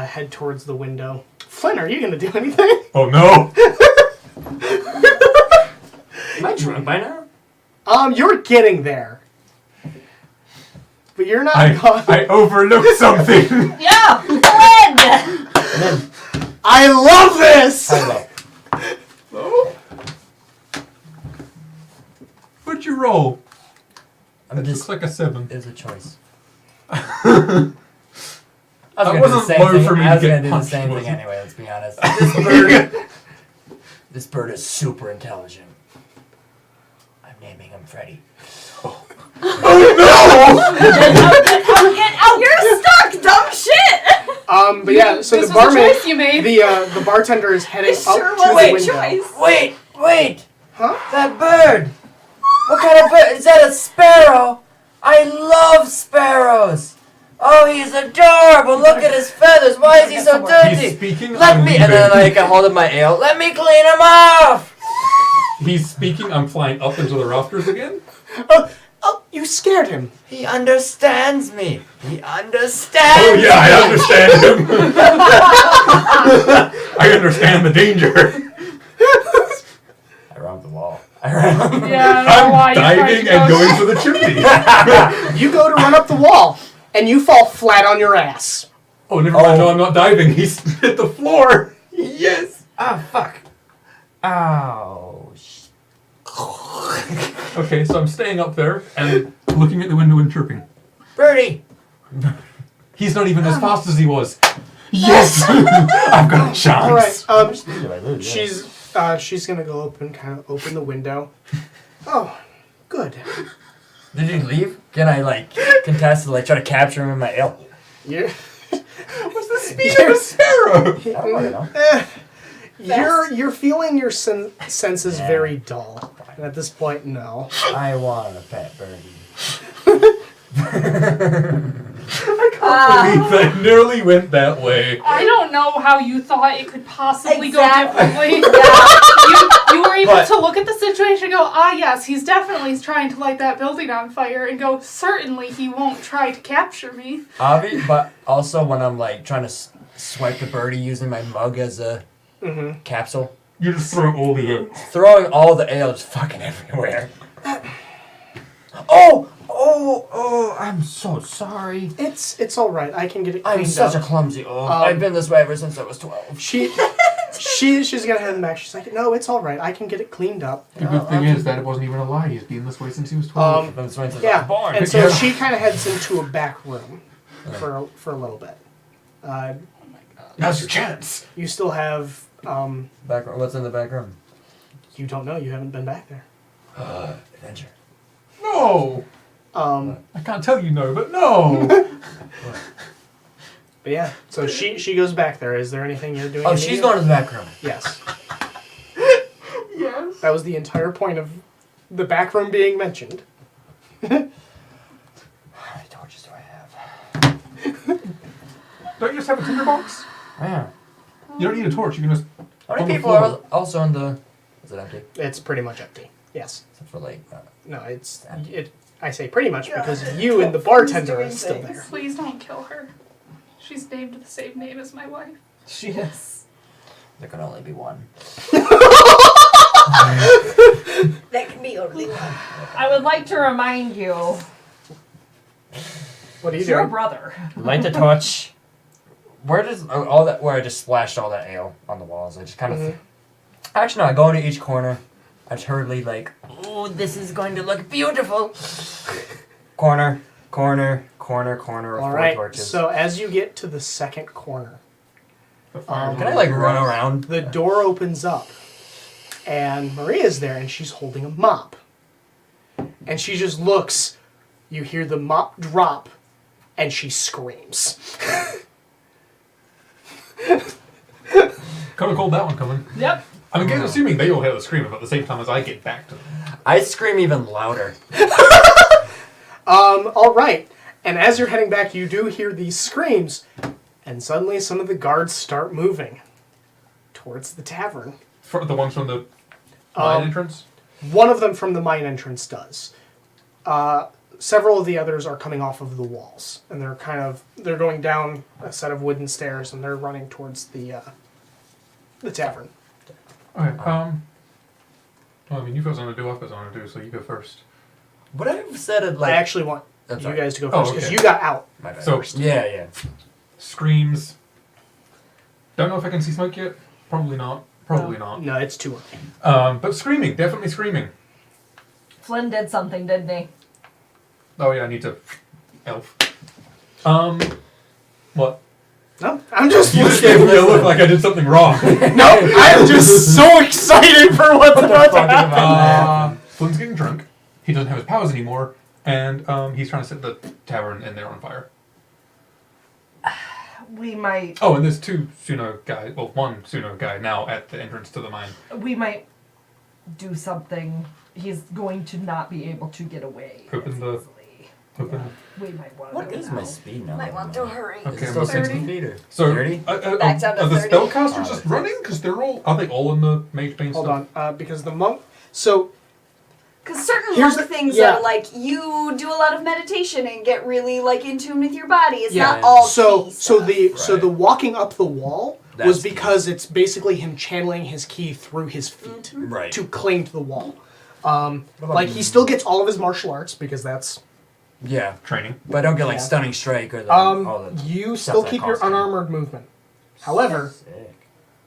[SPEAKER 9] head towards the window. Flynn, are you gonna do anything?
[SPEAKER 5] Oh no!
[SPEAKER 10] Am I drunk by now?
[SPEAKER 9] You're getting there, but you're not.
[SPEAKER 5] I overlooked something!
[SPEAKER 2] Yeah! Flynn!
[SPEAKER 9] I love this.
[SPEAKER 10] Hello.
[SPEAKER 5] Oh? What'd you roll?
[SPEAKER 8] I'm
[SPEAKER 5] That
[SPEAKER 8] just.
[SPEAKER 5] looks like a 7.
[SPEAKER 8] It was a choice.
[SPEAKER 5] That
[SPEAKER 8] gonna
[SPEAKER 5] wasn't
[SPEAKER 8] do the same
[SPEAKER 5] low
[SPEAKER 8] thing.
[SPEAKER 5] for me
[SPEAKER 8] I
[SPEAKER 5] to
[SPEAKER 8] was
[SPEAKER 5] get
[SPEAKER 8] gonna do the
[SPEAKER 5] punched,
[SPEAKER 8] same
[SPEAKER 5] was
[SPEAKER 8] thing
[SPEAKER 5] it?
[SPEAKER 8] anyway. Let's be honest. This bird is super intelligent. I'm naming him Freddy.
[SPEAKER 5] Oh no!
[SPEAKER 2] Get out! You're stuck, dumb shit!
[SPEAKER 9] But yeah. So
[SPEAKER 6] this
[SPEAKER 9] the
[SPEAKER 6] was a
[SPEAKER 9] barmaid,
[SPEAKER 6] choice you made.
[SPEAKER 9] the bartender is heading
[SPEAKER 3] It
[SPEAKER 9] up
[SPEAKER 3] sure
[SPEAKER 9] to
[SPEAKER 3] was
[SPEAKER 9] the
[SPEAKER 3] a
[SPEAKER 9] window.
[SPEAKER 3] choice.
[SPEAKER 8] Wait!
[SPEAKER 9] Huh?
[SPEAKER 8] That bird! What kind of bird? Is that a sparrow? I love sparrows! Oh, he's adorable! Look at his feathers! Why is he so dirty?
[SPEAKER 5] He's speaking,
[SPEAKER 8] Let
[SPEAKER 5] I'm
[SPEAKER 8] me,
[SPEAKER 5] leaving.
[SPEAKER 8] and then like I hold up my ale. Let me clean him off!
[SPEAKER 5] He's speaking, I'm flying up into the rafters again.
[SPEAKER 9] Oh, you scared him.
[SPEAKER 8] He understands me. He understands
[SPEAKER 5] Oh yeah, I
[SPEAKER 8] me.
[SPEAKER 5] understand him. I understand the danger.
[SPEAKER 8] I robbed the wall. I robbed.
[SPEAKER 6] Yeah, I don't know why
[SPEAKER 5] I'm
[SPEAKER 6] you tried
[SPEAKER 5] diving
[SPEAKER 6] to
[SPEAKER 5] and
[SPEAKER 6] go-
[SPEAKER 5] going for the chimney.
[SPEAKER 9] You go to run up the wall, and you fall flat on your ass.
[SPEAKER 5] Oh, never mind. No, I'm not diving. He's hit the floor. Yes.
[SPEAKER 8] Ah, fuck. Ow.
[SPEAKER 5] Okay, so I'm staying up there and looking at the window and chirping.
[SPEAKER 8] Birdie!
[SPEAKER 5] He's not even as fast as he was. Yes! I've got a chance.
[SPEAKER 9] All right.
[SPEAKER 10] Speed did I lose?
[SPEAKER 9] She's gonna go up and kind of open the window. Oh, good.
[SPEAKER 8] Did he leave? Can I, like, contest to, like, try to capture him in my ale?
[SPEAKER 9] You're,
[SPEAKER 5] What's the speed of a sparrow?
[SPEAKER 8] I don't know.
[SPEAKER 9] you're feeling your senses very dull. And at this point, no.
[SPEAKER 8] I want a pet birdie.
[SPEAKER 5] I can't believe that nearly went that way.
[SPEAKER 6] I don't know how you thought it could possibly
[SPEAKER 3] Exactly.
[SPEAKER 6] go differently. You were able to look at the situation and go, ah, yes, he's definitely trying to light that building on fire, and go, certainly he won't try to capture me.
[SPEAKER 8] Obvi, but also when I'm, like, trying to swipe the birdie using my mug as a capsule.
[SPEAKER 5] You just throw all the
[SPEAKER 8] Throwing all the ale just fucking everywhere. Oh, I'm so sorry.
[SPEAKER 9] It's all right. I can get it
[SPEAKER 8] I'm
[SPEAKER 9] cleaned
[SPEAKER 8] such
[SPEAKER 9] up.
[SPEAKER 8] a clumsy. I've been this way ever since I was 12.
[SPEAKER 9] She she's gonna head back. She's like, no, it's all right. I can get it cleaned up.
[SPEAKER 5] The good thing is that it wasn't even a lie. He's been this way since he was 12.
[SPEAKER 8] That's when it's
[SPEAKER 9] Yeah,
[SPEAKER 8] born.
[SPEAKER 9] and so she kind of heads into a back room for a little bit.
[SPEAKER 5] Now's your chance.
[SPEAKER 9] You still have
[SPEAKER 8] Back room. What's in the back room?
[SPEAKER 9] you don't know. You haven't been back there.
[SPEAKER 8] Adventure.
[SPEAKER 5] No! I can't tell you no, but no!
[SPEAKER 9] But yeah, so she goes back there. Is there anything you're doing?
[SPEAKER 8] Oh, she's going to the back room.
[SPEAKER 9] Yes.
[SPEAKER 6] Yes.
[SPEAKER 9] That was the entire point of the back room being mentioned.
[SPEAKER 8] How many torches do I have?
[SPEAKER 5] Don't you just have a tinderbox?
[SPEAKER 8] Yeah.
[SPEAKER 5] You don't need a torch, you can just...
[SPEAKER 8] How
[SPEAKER 5] On
[SPEAKER 8] many
[SPEAKER 5] the
[SPEAKER 8] people
[SPEAKER 5] floor.
[SPEAKER 8] are also in the... Is it empty?
[SPEAKER 9] It's pretty much empty. Yes.
[SPEAKER 8] Except for like...
[SPEAKER 9] No, it. I say pretty much because you and the bartender are still there.
[SPEAKER 6] Please don't kill her. She's named the same name as my wife.
[SPEAKER 2] She is.
[SPEAKER 8] there can only be one.
[SPEAKER 3] That can be only one.
[SPEAKER 2] I would like to remind you,
[SPEAKER 9] What are you
[SPEAKER 2] it's your
[SPEAKER 9] doing?
[SPEAKER 2] brother.
[SPEAKER 10] Light the torch.
[SPEAKER 8] Where does all that? Where I just splashed all that ale on the walls? I just kind of.
[SPEAKER 9] Mhm.
[SPEAKER 8] Actually, no. I go into each corner. I just hurriedly like, oh, this is going to look beautiful. Corner, corner, corner, corner of
[SPEAKER 9] All
[SPEAKER 8] 4
[SPEAKER 9] right.
[SPEAKER 8] torches.
[SPEAKER 9] So as you get to the second corner,
[SPEAKER 8] Can I like run around?
[SPEAKER 9] the door opens up, and Maria's there, and she's holding a mop, and she just looks. You hear the mop drop, and she screams.
[SPEAKER 5] Could have called that one coming.
[SPEAKER 2] Yep.
[SPEAKER 5] I'm again assuming they all hear the scream at the same time as I get back to them.
[SPEAKER 8] I scream even louder.
[SPEAKER 9] All right. And as you're heading back, you do hear these screams, and suddenly some of the guards start moving towards the tavern.
[SPEAKER 5] For the ones from the mine entrance?
[SPEAKER 9] One of them from the mine entrance does. Several of the others are coming off of the walls, and they're going down a set of wooden stairs, and they're running towards the tavern.
[SPEAKER 5] Okay, well, I mean, you've got something to do, I've got something to do, so you go first.
[SPEAKER 8] Would I have said it
[SPEAKER 9] I
[SPEAKER 8] like?
[SPEAKER 9] actually want
[SPEAKER 8] That's
[SPEAKER 9] you
[SPEAKER 8] right.
[SPEAKER 9] guys to go
[SPEAKER 5] Oh,
[SPEAKER 9] first because
[SPEAKER 5] okay.
[SPEAKER 9] you got out.
[SPEAKER 8] My bad.
[SPEAKER 5] So-
[SPEAKER 8] yeah.
[SPEAKER 5] Screams. Don't know if I can see smoke yet. Probably not. Probably not.
[SPEAKER 9] No, it's too early.
[SPEAKER 5] But screaming, definitely screaming.
[SPEAKER 2] Flynn did something, didn't he?
[SPEAKER 5] Oh yeah, I need to... Elf. What?
[SPEAKER 9] No, I'm just
[SPEAKER 5] You just gave me a look like I did something wrong.
[SPEAKER 9] No, I'm just so excited for what's about to happen.
[SPEAKER 5] Flynn's getting drunk. He doesn't have his powers anymore, and he's trying to set the tavern in there on fire.
[SPEAKER 2] We might
[SPEAKER 5] Oh, and there's two Suno guys. Well, one Suno guy now at the entrance to the mine.
[SPEAKER 2] do something. He's going to not be able to get away.
[SPEAKER 5] Open
[SPEAKER 2] as
[SPEAKER 5] the-
[SPEAKER 2] easily.
[SPEAKER 5] Open.
[SPEAKER 2] We might want to
[SPEAKER 8] What
[SPEAKER 2] go
[SPEAKER 8] is
[SPEAKER 2] now.
[SPEAKER 8] my speed now?
[SPEAKER 3] Might want to hurry.
[SPEAKER 5] Okay,
[SPEAKER 8] It's
[SPEAKER 5] I'm
[SPEAKER 8] still
[SPEAKER 5] looking.
[SPEAKER 8] 60 feet or
[SPEAKER 5] So,
[SPEAKER 8] 30?
[SPEAKER 3] Back down to
[SPEAKER 5] are the
[SPEAKER 3] 30.
[SPEAKER 5] spellcasters just running? Because are they all in the mage bane
[SPEAKER 9] Hold
[SPEAKER 5] stuff?
[SPEAKER 9] on, because the monk. So
[SPEAKER 3] Because certain
[SPEAKER 9] Here's
[SPEAKER 3] monk
[SPEAKER 9] the-
[SPEAKER 3] things
[SPEAKER 9] yeah.
[SPEAKER 3] are like you do a lot of meditation and get really like in tune with your body. It's
[SPEAKER 9] yeah,
[SPEAKER 3] not all
[SPEAKER 9] so
[SPEAKER 3] key
[SPEAKER 9] so
[SPEAKER 3] stuff.
[SPEAKER 9] the
[SPEAKER 8] Right.
[SPEAKER 9] walking up the wall
[SPEAKER 8] That's
[SPEAKER 9] was
[SPEAKER 8] key.
[SPEAKER 9] because it's basically him channeling his key through his feet
[SPEAKER 8] Right.
[SPEAKER 9] to cling to the wall.
[SPEAKER 8] What about
[SPEAKER 9] Like he still gets all of his martial arts because that's
[SPEAKER 8] Yeah,
[SPEAKER 5] Training.
[SPEAKER 8] but I don't get like
[SPEAKER 9] Yeah.
[SPEAKER 8] stunning strike or the all the
[SPEAKER 9] you
[SPEAKER 8] stuff
[SPEAKER 9] still
[SPEAKER 8] that
[SPEAKER 9] keep your
[SPEAKER 8] costs you.
[SPEAKER 9] unarmored movement. However,
[SPEAKER 8] Sick.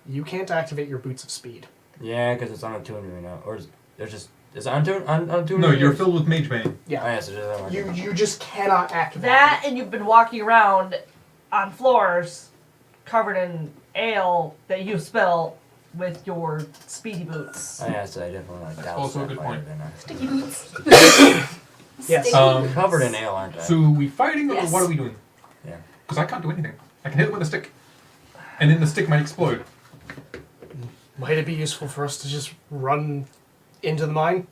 [SPEAKER 9] you can't activate your boots of speed.
[SPEAKER 8] Yeah, because it's on a tune right now, or there's just is it on tune on tune?
[SPEAKER 5] No, you're filled with mage bane.
[SPEAKER 8] Oh,
[SPEAKER 9] Yeah,
[SPEAKER 8] yeah, so just that one.
[SPEAKER 9] you just cannot activate
[SPEAKER 2] That, and you've been walking around on floors covered in ale that you spill with your speedy boots.
[SPEAKER 8] Oh, yeah, so I definitely like that.
[SPEAKER 5] Also a good point.
[SPEAKER 3] Sticky boots.
[SPEAKER 9] Yes.
[SPEAKER 3] Sticky
[SPEAKER 5] Um,
[SPEAKER 8] Covered in ale, aren't I?
[SPEAKER 5] So are we fighting or
[SPEAKER 3] Yes.
[SPEAKER 5] what are we doing?
[SPEAKER 8] Yeah.
[SPEAKER 5] Because I can't do anything. I can hit it with a stick. And then the stick might explode.
[SPEAKER 9] Might it be useful for us to just run into the mine?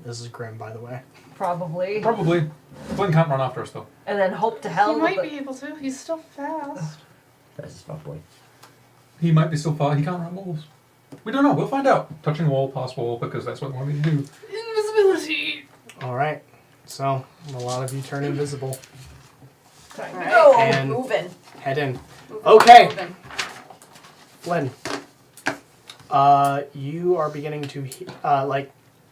[SPEAKER 9] This is grim, by the way.
[SPEAKER 2] Probably.
[SPEAKER 5] Probably. Flynn can't run after us though.
[SPEAKER 2] And then hope to hell
[SPEAKER 6] He
[SPEAKER 2] that
[SPEAKER 6] might
[SPEAKER 2] the-
[SPEAKER 6] be able to. He's still fast.
[SPEAKER 8] That's his fuck boy.
[SPEAKER 5] He might be still far. He can't run walls. We don't know. We'll find out. Touching wall, past wall, because that's what they want me to do.
[SPEAKER 6] Invisibility.
[SPEAKER 9] All right. So a lot of you turn invisible.
[SPEAKER 2] Time to
[SPEAKER 3] Alright,
[SPEAKER 2] go.
[SPEAKER 9] And-
[SPEAKER 3] moving.
[SPEAKER 9] Head in.
[SPEAKER 3] Moving,
[SPEAKER 9] Okay.
[SPEAKER 3] moving.
[SPEAKER 9] Flynn. You are beginning to like.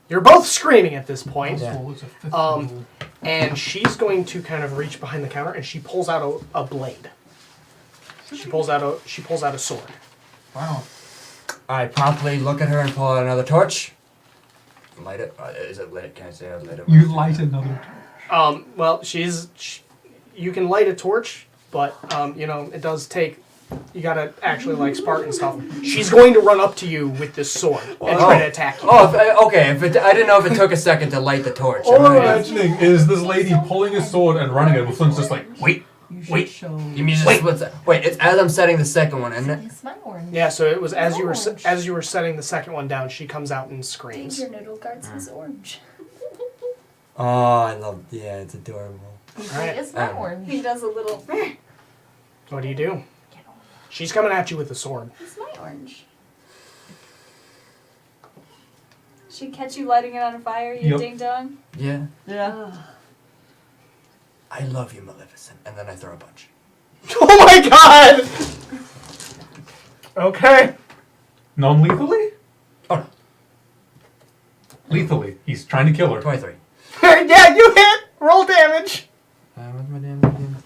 [SPEAKER 9] You're both screaming at this point.
[SPEAKER 8] Yeah.
[SPEAKER 5] Wall is a fifth
[SPEAKER 9] Um,
[SPEAKER 5] level.
[SPEAKER 9] And she's going to kind of reach behind the counter, and she pulls out a blade. She pulls out a sword.
[SPEAKER 5] Wow.
[SPEAKER 8] I promptly look at her and pull out another torch. Light it. Is it lit? Can I say I lit it?
[SPEAKER 5] You light another.
[SPEAKER 9] Well, you can light a torch, but it does take. You gotta actually like spark and stuff. She's going to run up to you with this sword and try to attack you.
[SPEAKER 8] Okay. I didn't know if it took a second to light the torch.
[SPEAKER 5] All I'm imagining is this lady pulling a sword and running it, and someone's just like, wait.
[SPEAKER 8] You mean it's as I'm setting the second one, isn't it?
[SPEAKER 11] It's my orange.
[SPEAKER 9] Yeah, so it was as you were setting the second one down, she comes out and screams.
[SPEAKER 3] Danger Noodle Guard says orange.
[SPEAKER 8] Oh, I love. Yeah, it's adorable.
[SPEAKER 9] Alright.
[SPEAKER 11] It's my orange.
[SPEAKER 3] He does a little.
[SPEAKER 9] What do you do? She's coming at you with a sword.
[SPEAKER 3] It's my orange. She'd catch you lighting it on fire, you
[SPEAKER 5] Yep.
[SPEAKER 3] ding dong.
[SPEAKER 8] Yeah.
[SPEAKER 2] Yeah.
[SPEAKER 8] I love you, Maleficent. And then I throw a punch.
[SPEAKER 9] Oh my god! Okay.
[SPEAKER 5] Non-lethally?
[SPEAKER 8] Oh no.
[SPEAKER 5] Lethally. He's trying to kill her.
[SPEAKER 8] 23.
[SPEAKER 9] Yeah, you hit! Roll damage!
[SPEAKER 8] What's my damage again?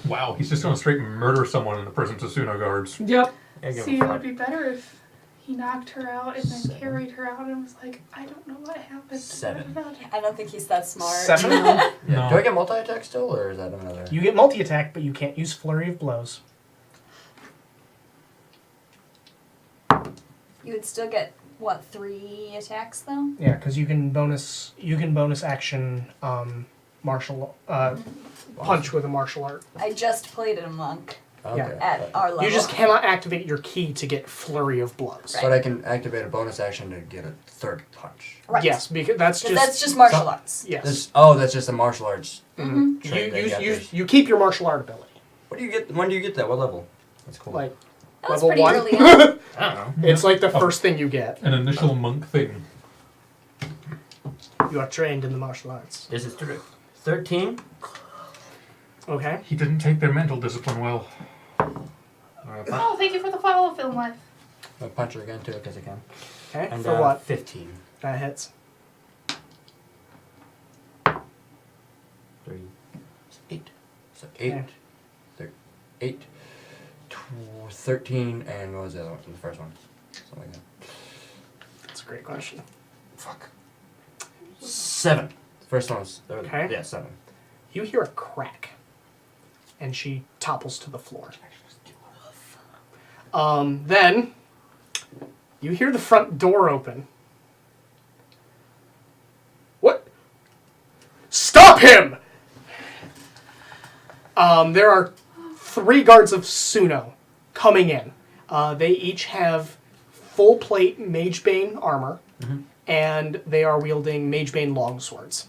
[SPEAKER 5] Wow, he's just gonna straight murder someone in the presence of Suno guards.
[SPEAKER 2] Yep.
[SPEAKER 6] See, it would be better if he knocked her out and then carried her out and was like, I don't know what happened.
[SPEAKER 8] 7.
[SPEAKER 3] I don't think he's that smart.
[SPEAKER 9] 7.
[SPEAKER 8] Yeah.
[SPEAKER 5] No.
[SPEAKER 8] Do I get multi-attack still, or is that another?
[SPEAKER 1] You get multi-attack, but you can't use Flurry of Blows.
[SPEAKER 3] You would still get, 3 attacks though?
[SPEAKER 1] Yeah, because you can bonus action martial punch with a martial art.
[SPEAKER 3] I just played a monk
[SPEAKER 8] Okay.
[SPEAKER 1] Yeah.
[SPEAKER 3] at our level.
[SPEAKER 1] You just cannot activate your key to get Flurry of Blows.
[SPEAKER 8] But I can activate a bonus action to get a third punch.
[SPEAKER 3] Right.
[SPEAKER 1] Yes, because that's
[SPEAKER 3] 'Cause
[SPEAKER 1] just
[SPEAKER 3] that's just martial arts.
[SPEAKER 1] yes.
[SPEAKER 8] That's just a martial arts.
[SPEAKER 1] Mhm.
[SPEAKER 8] Trait that
[SPEAKER 1] You keep your martial art ability.
[SPEAKER 8] What do you get? When do you get that? What level? That's cool.
[SPEAKER 1] Like
[SPEAKER 3] That was
[SPEAKER 1] level
[SPEAKER 3] pretty
[SPEAKER 1] 1.
[SPEAKER 3] early on.
[SPEAKER 8] I don't know.
[SPEAKER 1] It's like the first thing you get.
[SPEAKER 5] An initial monk thing.
[SPEAKER 1] You are trained in the martial arts.
[SPEAKER 10] This is 13.
[SPEAKER 1] Okay.
[SPEAKER 5] He didn't take their mental discipline well.
[SPEAKER 6] Oh, thank you for the follow, Film Life.
[SPEAKER 8] I'll punch her again too, because I can.
[SPEAKER 1] Okay.
[SPEAKER 8] And
[SPEAKER 1] For what?
[SPEAKER 8] 15.
[SPEAKER 1] That hits.
[SPEAKER 8] 3. 8. So 8.
[SPEAKER 1] Okay.
[SPEAKER 8] 8. 13, and what was the other one? The first one. Something like that.
[SPEAKER 1] That's a great question.
[SPEAKER 8] Fuck. 7. The first one was.
[SPEAKER 1] Okay.
[SPEAKER 8] Yeah, 7.
[SPEAKER 1] You hear a crack, and she topples to the floor. Then you hear the front door open. What? Stop him! There are 3 guards of Suno coming in. They each have full plate Magebane armor, and they are wielding Magebane longswords.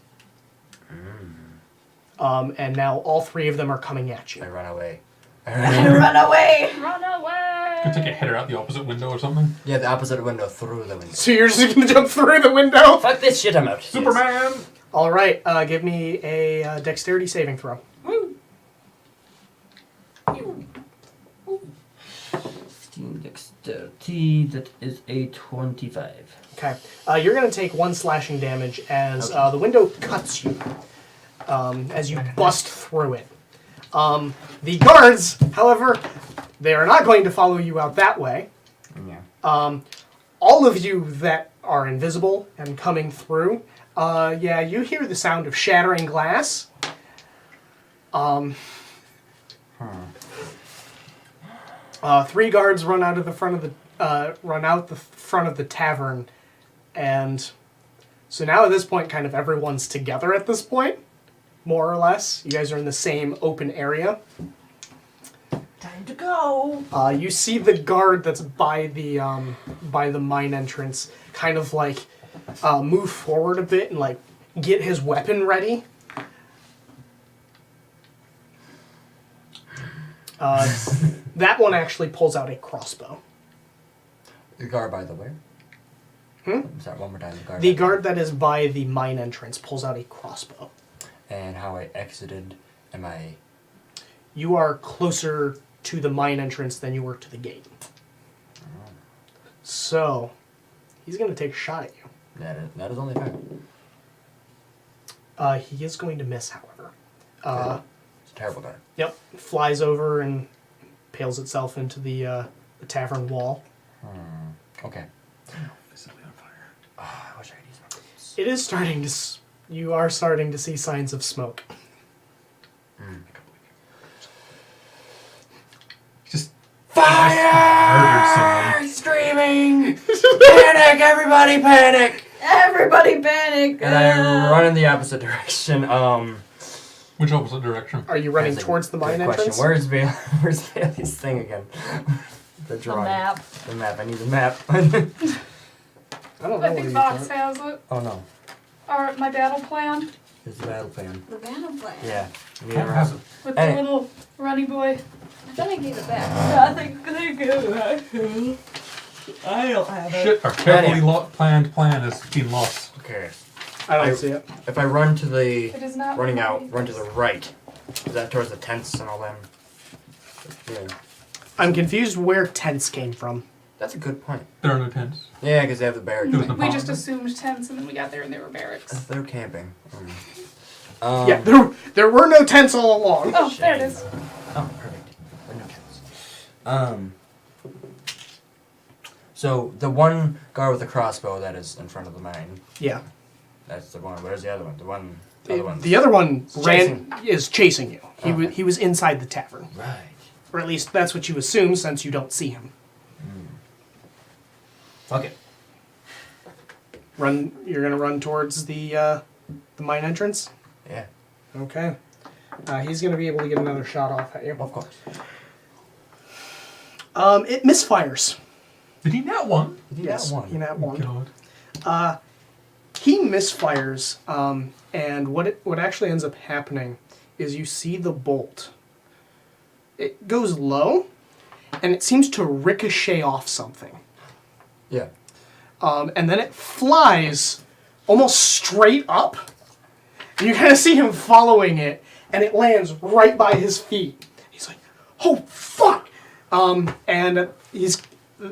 [SPEAKER 1] And now all 3 of them are coming at you.
[SPEAKER 8] I run away.
[SPEAKER 3] Run away!
[SPEAKER 6] Run away!
[SPEAKER 5] Could take a header out the opposite window or something.
[SPEAKER 8] Yeah, the opposite window through the window.
[SPEAKER 1] So you're just gonna jump through the window?
[SPEAKER 8] Fuck this shit, I'm out.
[SPEAKER 5] Superman!
[SPEAKER 1] All right, give me a dexterity saving throw.
[SPEAKER 10] 15 dexterity. That is a 25.
[SPEAKER 1] Okay, you're gonna take 1 slashing damage as the window cuts you as you bust through it. The guards, however, they are not going to follow you out that way.
[SPEAKER 10] Yeah.
[SPEAKER 1] All of you that are invisible and coming through, you hear the sound of shattering glass. 3 guards run out of the front of the front of the tavern, and so now at this point, kind of everyone's together at this point, more or less. You guys are in the same open area.
[SPEAKER 2] Time to go.
[SPEAKER 1] You see the guard that's by the mine entrance, kind of like move forward a bit and like get his weapon ready. That one actually pulls out a crossbow.
[SPEAKER 8] The guard by the way. Sorry, one more time.
[SPEAKER 1] The guard that is by the mine entrance pulls out a crossbow.
[SPEAKER 8] And how I exited, am I...
[SPEAKER 1] You are closer to the mine entrance than you were to the gate. So, he's going to take a shot at you.
[SPEAKER 8] That is only fair.
[SPEAKER 1] He is going to miss, however.
[SPEAKER 8] It's a terrible guard.
[SPEAKER 1] Yep, flies over and impales itself into the tavern wall.
[SPEAKER 10] Okay.
[SPEAKER 5] Visibly on fire.
[SPEAKER 10] Oh, I wish I could use my boots.
[SPEAKER 9] It is starting to. You are starting to see signs of smoke.
[SPEAKER 5] Just
[SPEAKER 8] Fire!
[SPEAKER 5] murdered
[SPEAKER 8] Screaming! Panic! Everybody panic!
[SPEAKER 3] Everybody panic!
[SPEAKER 10] And I run in the opposite direction.
[SPEAKER 5] Which opposite direction?
[SPEAKER 9] Are you running
[SPEAKER 10] That's a
[SPEAKER 9] towards the
[SPEAKER 10] good
[SPEAKER 9] mine
[SPEAKER 10] question.
[SPEAKER 9] entrance?
[SPEAKER 10] Where's Bailey's thing again? The
[SPEAKER 2] The
[SPEAKER 10] drawing.
[SPEAKER 2] map.
[SPEAKER 10] The map. I need the map.
[SPEAKER 9] I don't know
[SPEAKER 6] I
[SPEAKER 9] where
[SPEAKER 6] think
[SPEAKER 9] you
[SPEAKER 6] Fox
[SPEAKER 9] are.
[SPEAKER 6] has it.
[SPEAKER 10] Oh no.
[SPEAKER 6] Or my battle plan
[SPEAKER 10] Here's the battle plan.
[SPEAKER 3] The battle plan.
[SPEAKER 10] Yeah. I need
[SPEAKER 5] What
[SPEAKER 10] a
[SPEAKER 5] has
[SPEAKER 10] map.
[SPEAKER 5] it?
[SPEAKER 6] with
[SPEAKER 10] Hey.
[SPEAKER 6] the little runny boy.
[SPEAKER 3] I thought I gave it back.
[SPEAKER 2] I think they go. I don't have it.
[SPEAKER 5] Shit, our carefully planned plan has been lost.
[SPEAKER 10] Okay.
[SPEAKER 9] I don't see it.
[SPEAKER 10] If I run to the
[SPEAKER 6] It is not
[SPEAKER 10] running out,
[SPEAKER 6] runny.
[SPEAKER 10] run to the right. Is that towards the tents and all them? Yeah.
[SPEAKER 9] I'm confused where tents came from.
[SPEAKER 10] That's a good point.
[SPEAKER 5] There are no tents.
[SPEAKER 10] Yeah, because they have the barracks.
[SPEAKER 5] There was no
[SPEAKER 6] We just
[SPEAKER 5] power.
[SPEAKER 6] assumed tents and then we got there and they were barracks.
[SPEAKER 10] They're camping.
[SPEAKER 9] Yeah, there were no tents all along.
[SPEAKER 6] Oh, there it is.
[SPEAKER 10] Oh, perfect. But no tents. So the one guard with the crossbow that is in front of the mine,
[SPEAKER 9] Yeah.
[SPEAKER 10] that's the one. Where's the other one? The other one.
[SPEAKER 9] The other one
[SPEAKER 10] Chasing.
[SPEAKER 9] is chasing you.
[SPEAKER 10] Okay.
[SPEAKER 9] He was inside the tavern.
[SPEAKER 10] Right.
[SPEAKER 9] Or at least that's what you assume since you don't see him.
[SPEAKER 10] Okay.
[SPEAKER 9] You're gonna run towards the mine entrance?
[SPEAKER 10] Yeah.
[SPEAKER 9] Okay. He's gonna be able to get another shot off at you.
[SPEAKER 10] Of course.
[SPEAKER 9] It misfires.
[SPEAKER 5] Did he not one?
[SPEAKER 9] Yes,
[SPEAKER 10] one.
[SPEAKER 9] he nat one.
[SPEAKER 5] God.
[SPEAKER 9] He misfires, and what actually ends up happening is you see the bolt. It goes low, and it seems to ricochet off something.
[SPEAKER 10] Yeah.
[SPEAKER 9] And then it flies almost straight up, and you kind of see him following it, and it lands right by his feet. He's like, "Oh fuck!" And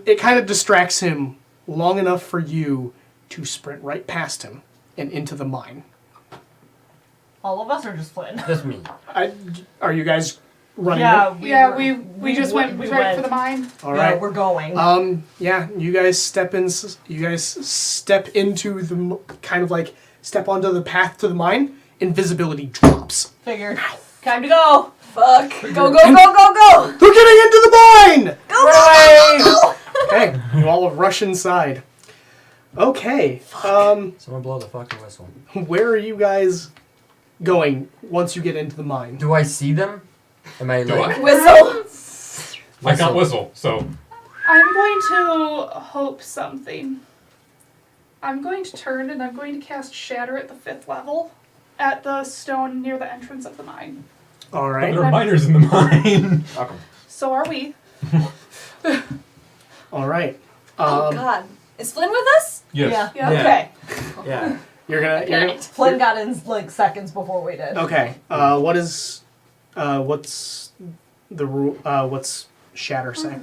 [SPEAKER 9] it kind of distracts him long enough for you to sprint right past him and into the mine.
[SPEAKER 2] All of us are just Flynn.
[SPEAKER 10] Just me.
[SPEAKER 9] Are you guys running?
[SPEAKER 2] Yeah,
[SPEAKER 6] Yeah,
[SPEAKER 2] were-
[SPEAKER 6] we just went
[SPEAKER 2] we
[SPEAKER 6] right
[SPEAKER 2] went.
[SPEAKER 6] for the mine.
[SPEAKER 9] All
[SPEAKER 2] Yeah,
[SPEAKER 9] right.
[SPEAKER 2] we're going.
[SPEAKER 9] Yeah, you guys step in. You guys step into the kind of like step onto the path to the mine. Invisibility drops.
[SPEAKER 2] Figured. Time to go.
[SPEAKER 3] Fuck. Go, go, go, go, go!
[SPEAKER 9] They're getting into the mine.
[SPEAKER 3] Go, go, go, go, go!
[SPEAKER 9] Okay, you all rush inside. Okay.
[SPEAKER 10] Someone blow the fucking whistle.
[SPEAKER 9] Where are you guys going once you get into the mine?
[SPEAKER 10] Do I see them? Am I
[SPEAKER 5] Do
[SPEAKER 10] like...
[SPEAKER 5] I?
[SPEAKER 3] Whistle!
[SPEAKER 5] I can't whistle, so
[SPEAKER 6] I'm going to hope something. I'm going to turn and I'm going to cast Shatter at the 5th level at the stone near the entrance of the mine.
[SPEAKER 9] All
[SPEAKER 5] there
[SPEAKER 9] right.
[SPEAKER 5] are miners in the mine.
[SPEAKER 10] Okay.
[SPEAKER 6] So are we.
[SPEAKER 9] All right.
[SPEAKER 3] Oh god. Is Flynn with us?
[SPEAKER 5] Yes.
[SPEAKER 6] Yeah.
[SPEAKER 10] Yeah.
[SPEAKER 3] Okay.
[SPEAKER 10] Yeah.
[SPEAKER 9] You're gonna.
[SPEAKER 2] Flynn got in like seconds before we did.
[SPEAKER 9] Okay. What's the rule? What's Shatter say?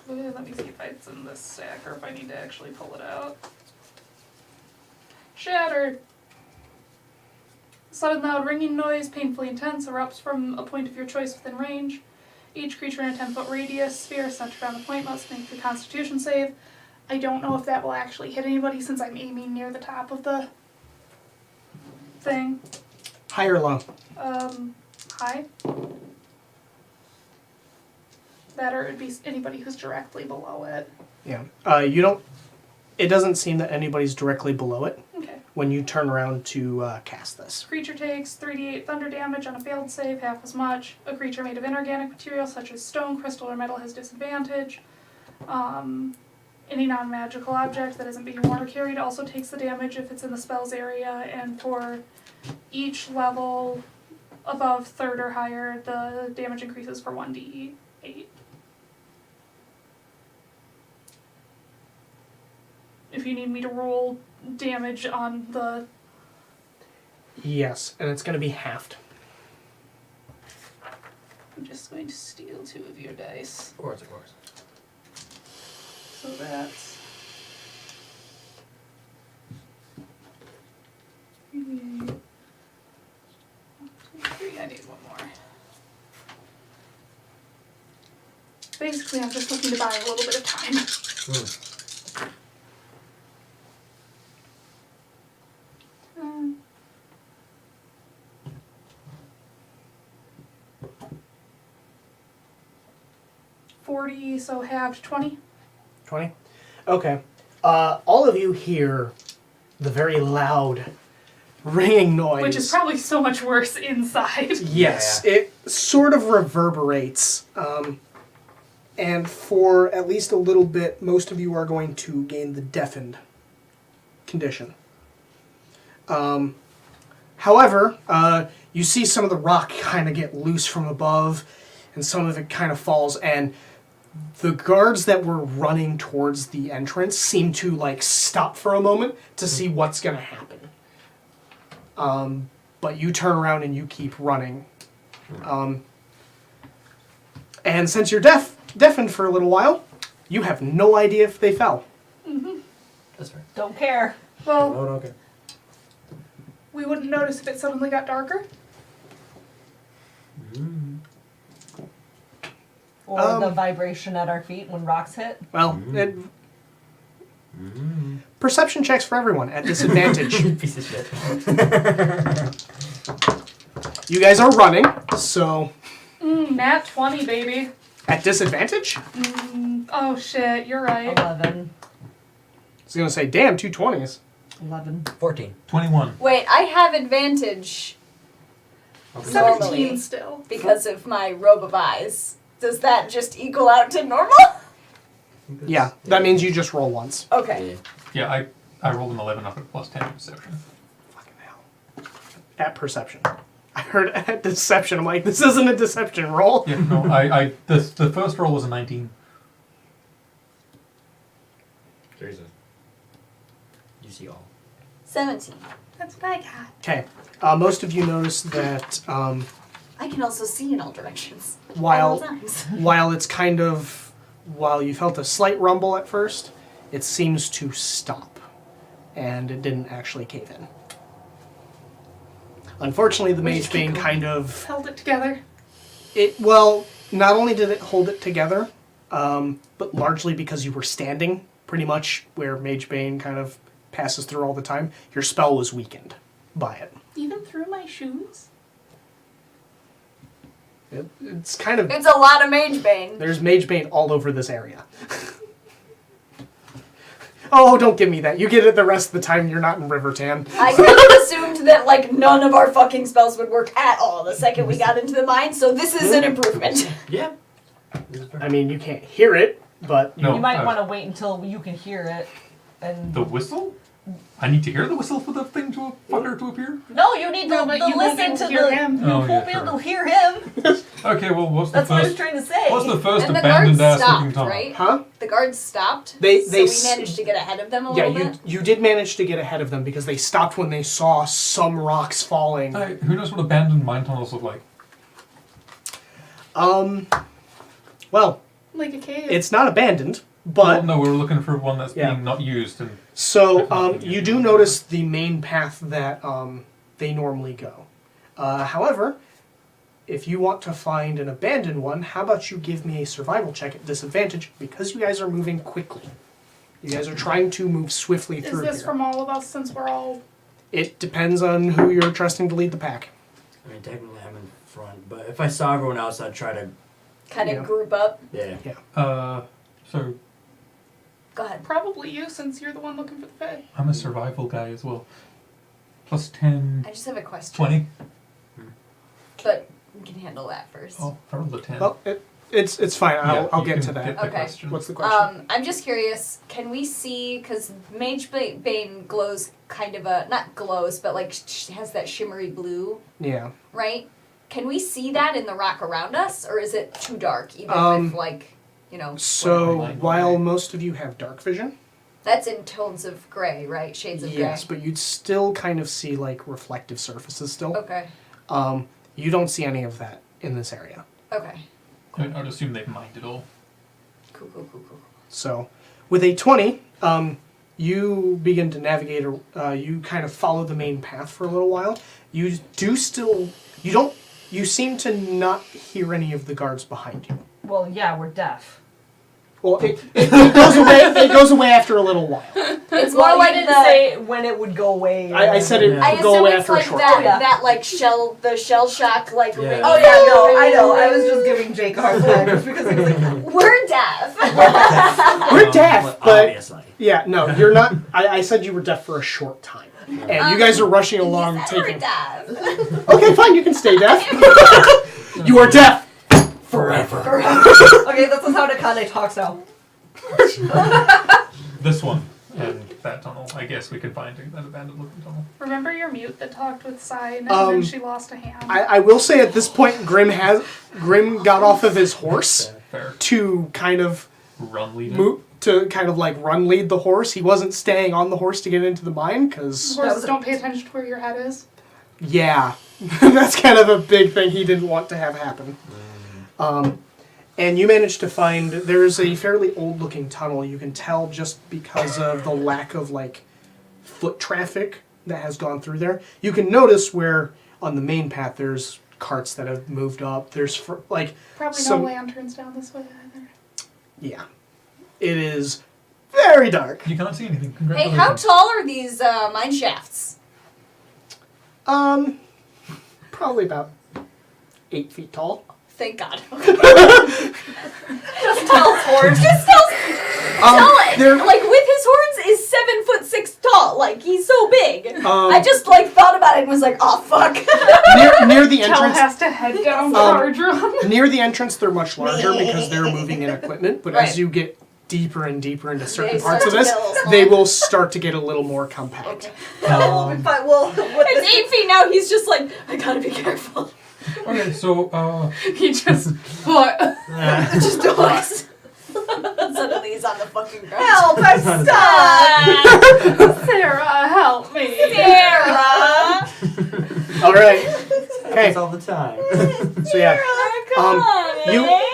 [SPEAKER 6] Let me see if it's in this stack or if I need to actually pull it out. Shatter. Sudden loud ringing noise, painfully intense, erupts from a point of your choice within range. Each creature in a 10-foot radius sphere centered on the point must make the Constitution save. I don't know if that will actually hit anybody since I'm aiming near the top of the thing.
[SPEAKER 9] High or low?
[SPEAKER 6] High. That or it would be anybody who's directly below it.
[SPEAKER 9] Yeah. You don't. It doesn't seem that anybody's directly below it
[SPEAKER 6] Okay.
[SPEAKER 9] when you turn around to cast this.
[SPEAKER 6] Creature takes 3d8 thunder damage on a failed save, half as much. A creature made of inorganic material such as stone, crystal, or metal has disadvantage. Any non-magical object that isn't being worn or carried also takes the damage if it's in the spell's area, and for each level above 3rd or higher, the damage increases for 1d8. If you need me to roll damage on the...
[SPEAKER 9] Yes, and it's going to be halved.
[SPEAKER 6] I'm just going to steal 2 of your dice.
[SPEAKER 10] Of course, of course.
[SPEAKER 6] So that's... 1, 2, 3, I need one more. Basically, I'm just looking to buy a little bit of time. 40, so halved 20.
[SPEAKER 9] 20? Okay. All of you hear the very loud ringing noise.
[SPEAKER 6] Which is probably so much worse inside.
[SPEAKER 9] Yes, it sort of reverberates. And for at least a little bit, most of you are going to gain the deafened condition. However, you see some of the rock kind of get loose from above, and some of it kind of falls, and the guards that were running towards the entrance seem to like stop for a moment to see what's going to happen. But you turn around and you keep running. And since you're deafened for a little while, you have no idea if they fell.
[SPEAKER 8] That's right.
[SPEAKER 2] Don't care.
[SPEAKER 6] Well,
[SPEAKER 8] Oh, okay.
[SPEAKER 6] we wouldn't notice if it suddenly got darker.
[SPEAKER 2] Or the vibration at our feet when rocks hit.
[SPEAKER 9] Well, perception checks for everyone at disadvantage.
[SPEAKER 10] Piece of shit.
[SPEAKER 9] You guys are running, so
[SPEAKER 6] Nat 20, baby.
[SPEAKER 9] at disadvantage?
[SPEAKER 6] Oh shit, you're right.
[SPEAKER 2] 11.
[SPEAKER 9] I was going to say, damn, 2 20s.
[SPEAKER 2] 11.
[SPEAKER 8] 14.
[SPEAKER 5] 21.
[SPEAKER 3] Wait, I have advantage
[SPEAKER 6] 17
[SPEAKER 3] normally
[SPEAKER 6] still.
[SPEAKER 3] because of my robe of eyes. Does that just equal out to normal?
[SPEAKER 9] Yeah, that means you just roll once.
[SPEAKER 3] Okay.
[SPEAKER 5] Yeah, I rolled an 11 up at plus 10 perception.
[SPEAKER 9] Fucking hell. At perception. I heard at deception. I'm like, this isn't a deception roll.
[SPEAKER 5] Yeah, no, the first roll was a 19.
[SPEAKER 10] Jesus. You see all.
[SPEAKER 3] 17.
[SPEAKER 6] That's what I got.
[SPEAKER 9] Okay. Most of you notice that
[SPEAKER 3] I can also see in all directions. At all
[SPEAKER 9] while
[SPEAKER 3] times.
[SPEAKER 9] while you felt a slight rumble at first, it seems to stop, and it didn't actually cave in. Unfortunately, the mage bane kind of
[SPEAKER 6] Held it together.
[SPEAKER 9] well, not only did it hold it together, but largely because you were standing pretty much where mage bane kind of passes through all the time, your spell was weakened by it.
[SPEAKER 6] Even through my shoes?
[SPEAKER 9] It's kind of
[SPEAKER 3] It's a lot of mage bane.
[SPEAKER 9] there's mage bane all over this area. Oh, don't give me that. You get it the rest of the time you're not in Rivertan.
[SPEAKER 3] I kind of assumed that like none of our fucking spells would work at all the second we got into the mine, so this is an improvement.
[SPEAKER 8] Yeah.
[SPEAKER 9] I mean, you can't hear it, but
[SPEAKER 5] No,
[SPEAKER 2] You might want to wait until you can hear it. And
[SPEAKER 5] The whistle? I need to hear the whistle for the thing to fucker to appear?
[SPEAKER 2] no, you need
[SPEAKER 6] No,
[SPEAKER 2] to,
[SPEAKER 6] but
[SPEAKER 2] to
[SPEAKER 6] you won't be
[SPEAKER 2] listen
[SPEAKER 6] able
[SPEAKER 2] to
[SPEAKER 6] to hear
[SPEAKER 2] the.
[SPEAKER 6] him.
[SPEAKER 2] You
[SPEAKER 5] Oh,
[SPEAKER 2] won't
[SPEAKER 5] yeah,
[SPEAKER 2] be able
[SPEAKER 5] sure.
[SPEAKER 2] to hear him.
[SPEAKER 5] Okay, well, what's the
[SPEAKER 2] That's what I was
[SPEAKER 5] first?
[SPEAKER 2] trying to say.
[SPEAKER 5] What's the first
[SPEAKER 3] And the guards
[SPEAKER 5] abandoned ass looking
[SPEAKER 3] stopped,
[SPEAKER 5] tunnel?
[SPEAKER 3] right?
[SPEAKER 9] huh?
[SPEAKER 3] The guards stopped.
[SPEAKER 9] They
[SPEAKER 3] so we
[SPEAKER 9] s-
[SPEAKER 3] managed to get ahead of them a
[SPEAKER 9] Yeah,
[SPEAKER 3] little bit.
[SPEAKER 9] you did manage to get ahead of them because they stopped when they saw some rocks falling.
[SPEAKER 5] Who knows what abandoned mine tunnels look like?
[SPEAKER 9] Well,
[SPEAKER 6] Like a cave.
[SPEAKER 9] it's not abandoned,
[SPEAKER 5] Well,
[SPEAKER 9] but
[SPEAKER 5] no, we were looking for one that's
[SPEAKER 9] Yeah.
[SPEAKER 5] being not used. And
[SPEAKER 9] so you do notice the main path that they normally go. However, if you want to find an abandoned one, how about you give me a survival check at disadvantage because you guys are moving quickly. You guys are trying to move swiftly
[SPEAKER 6] Is
[SPEAKER 9] through
[SPEAKER 6] this
[SPEAKER 9] here.
[SPEAKER 6] from all of us since we're all...
[SPEAKER 9] It depends on who you're trusting to lead the pack.
[SPEAKER 8] I mean, technically I'm in front, but if I saw everyone else, I'd try to.
[SPEAKER 3] Kind of
[SPEAKER 9] Yeah.
[SPEAKER 3] group up.
[SPEAKER 8] Yeah.
[SPEAKER 5] so
[SPEAKER 3] Go ahead.
[SPEAKER 6] Probably you since you're the one looking for the fed.
[SPEAKER 5] I'm a survival guy as well. Plus 10,
[SPEAKER 3] I just have a question.
[SPEAKER 5] 20.
[SPEAKER 3] But we can handle that first.
[SPEAKER 5] Oh, I rolled a 10.
[SPEAKER 9] Well, it's fine.
[SPEAKER 5] Yeah,
[SPEAKER 9] I'll
[SPEAKER 5] you
[SPEAKER 9] get
[SPEAKER 5] can
[SPEAKER 9] to that.
[SPEAKER 5] get the
[SPEAKER 3] Okay.
[SPEAKER 5] question.
[SPEAKER 9] What's the question?
[SPEAKER 3] I'm just curious, can we see, because Mage Bane glows kind of a, not glows, but like has that shimmery blue,
[SPEAKER 9] Yeah.
[SPEAKER 3] right? Can we see that in the rock around us, or is it too dark, even with like, you know,
[SPEAKER 9] So
[SPEAKER 5] Light
[SPEAKER 9] while
[SPEAKER 5] gray.
[SPEAKER 9] most of you have dark vision,
[SPEAKER 3] that's in tones of gray, right? Shades of
[SPEAKER 9] yes, but you'd still kind of see like reflective surfaces still.
[SPEAKER 3] gray. Okay,
[SPEAKER 9] You don't see any of that in this area.
[SPEAKER 3] okay.
[SPEAKER 5] I'd assume they've mined it all.
[SPEAKER 3] Cool.
[SPEAKER 9] So with a 20, you begin to navigate, you kind of follow the main path for a little while. You seem to not hear any of the guards behind you.
[SPEAKER 2] Well, yeah, we're deaf.
[SPEAKER 9] Well, it goes away after a little while.
[SPEAKER 3] It's
[SPEAKER 2] Well,
[SPEAKER 3] more
[SPEAKER 2] you
[SPEAKER 3] like
[SPEAKER 2] didn't
[SPEAKER 3] the...
[SPEAKER 2] say when it would go away.
[SPEAKER 9] I said it
[SPEAKER 3] I
[SPEAKER 9] would go
[SPEAKER 3] assume
[SPEAKER 9] away
[SPEAKER 3] it's
[SPEAKER 9] after a
[SPEAKER 3] like
[SPEAKER 9] short
[SPEAKER 3] that,
[SPEAKER 9] time.
[SPEAKER 2] Yeah.
[SPEAKER 3] that like the shell shock, like
[SPEAKER 8] Yeah.
[SPEAKER 3] ring.
[SPEAKER 2] Oh yeah, no, I know. I was just giving Jake a hard time just because he was like,
[SPEAKER 3] We're deaf.
[SPEAKER 9] We're deaf, but
[SPEAKER 10] obviously.
[SPEAKER 9] yeah, no, you're not. I said you were deaf for a short time, and you guys are rushing along taking. Okay, fine, you can stay deaf. You are deaf forever.
[SPEAKER 2] Okay, this is how Nakane talks now.
[SPEAKER 5] This one and that tunnel. I guess we could find that abandoned looking tunnel.
[SPEAKER 6] Remember your mute that talked with Sign and then she lost a hand?
[SPEAKER 9] I will say at this point, Grim got off of his horse
[SPEAKER 5] Fair.
[SPEAKER 9] to kind of
[SPEAKER 5] Run leader.
[SPEAKER 9] run lead the horse. He wasn't staying on the horse to get into the mine because
[SPEAKER 6] Horses don't pay attention to where your head is.
[SPEAKER 9] yeah, that's kind of a big thing he didn't want to have happen. And you managed to find, there's a fairly old looking tunnel. You can tell just because of the lack of foot traffic that has gone through there. You can notice where on the main path there's carts that have moved up. There's
[SPEAKER 6] Probably
[SPEAKER 9] some,
[SPEAKER 6] no lanterns down this way either.
[SPEAKER 9] yeah. It is very dark.
[SPEAKER 5] You can't see anything.
[SPEAKER 3] Hey,
[SPEAKER 5] Congratulations.
[SPEAKER 3] how tall are these mine shafts?
[SPEAKER 9] Probably about 8 feet tall.
[SPEAKER 3] Thank God.
[SPEAKER 2] Just tell horns.
[SPEAKER 3] Just tell
[SPEAKER 9] they're-
[SPEAKER 3] it. Like with his horns is 7'6" tall. Like he's so big. I just thought about it and was like, oh fuck.
[SPEAKER 9] near the
[SPEAKER 6] Tell
[SPEAKER 9] entrance.
[SPEAKER 6] has to head down charge run.
[SPEAKER 9] Near the entrance, they're much larger because they're moving in equipment. But
[SPEAKER 3] Right.
[SPEAKER 9] as you get deeper and deeper into certain
[SPEAKER 3] They
[SPEAKER 9] parts of
[SPEAKER 3] start
[SPEAKER 9] this,
[SPEAKER 3] to get a little
[SPEAKER 9] they
[SPEAKER 3] smaller.
[SPEAKER 9] will start to get a little more compact.
[SPEAKER 2] We'll be fine. Well,
[SPEAKER 3] It's 8 feet now. He's just like, I gotta be careful.
[SPEAKER 5] Okay, so
[SPEAKER 6] He just what?
[SPEAKER 3] Just dogs. Suddenly he's on the fucking ground.
[SPEAKER 2] help! I'm stuck.
[SPEAKER 6] Sarah, help me.
[SPEAKER 3] Sarah!
[SPEAKER 9] All right. Okay.
[SPEAKER 10] It's all the time.
[SPEAKER 9] So yeah.
[SPEAKER 3] Come on, eh?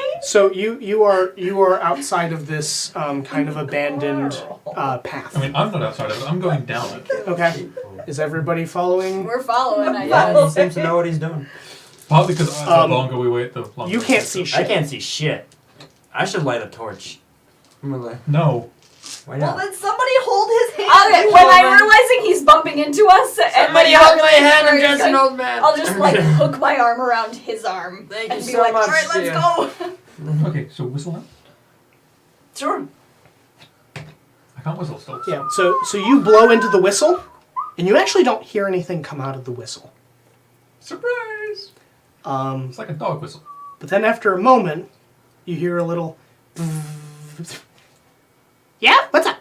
[SPEAKER 9] You are outside of this kind of abandoned path.
[SPEAKER 5] I mean, I'm not outside of it. I'm going down it.
[SPEAKER 9] Okay. Is everybody following?
[SPEAKER 3] We're following, I
[SPEAKER 10] Yeah,
[SPEAKER 3] guess.
[SPEAKER 10] he seems to know what he's doing.
[SPEAKER 5] Partly because the longer we wait, the longer.
[SPEAKER 9] You
[SPEAKER 5] we
[SPEAKER 9] can't
[SPEAKER 5] wait.
[SPEAKER 9] see shit.
[SPEAKER 10] I can't see shit. I should light a torch. I'm gonna light.
[SPEAKER 5] No.
[SPEAKER 10] Why
[SPEAKER 2] Well,
[SPEAKER 10] not?
[SPEAKER 2] then somebody hold his hand.
[SPEAKER 3] Okay, when I'm realizing he's bumping into us, and
[SPEAKER 8] Somebody hold my hand, I'm just an old man.
[SPEAKER 3] I'll just hook my arm around his arm
[SPEAKER 8] Thank
[SPEAKER 3] and
[SPEAKER 8] you
[SPEAKER 3] be
[SPEAKER 8] so
[SPEAKER 3] like,
[SPEAKER 8] much,
[SPEAKER 3] all right, let's
[SPEAKER 8] dear."
[SPEAKER 3] go.
[SPEAKER 5] Okay, so whistle out.
[SPEAKER 3] Sure.
[SPEAKER 5] I can't whistle still.
[SPEAKER 9] Yeah. So you blow into the whistle, and you actually don't hear anything come out of the whistle.
[SPEAKER 5] Surprise! It's like a dog whistle.
[SPEAKER 9] But then after a moment, you hear a little. Yeah. What's up?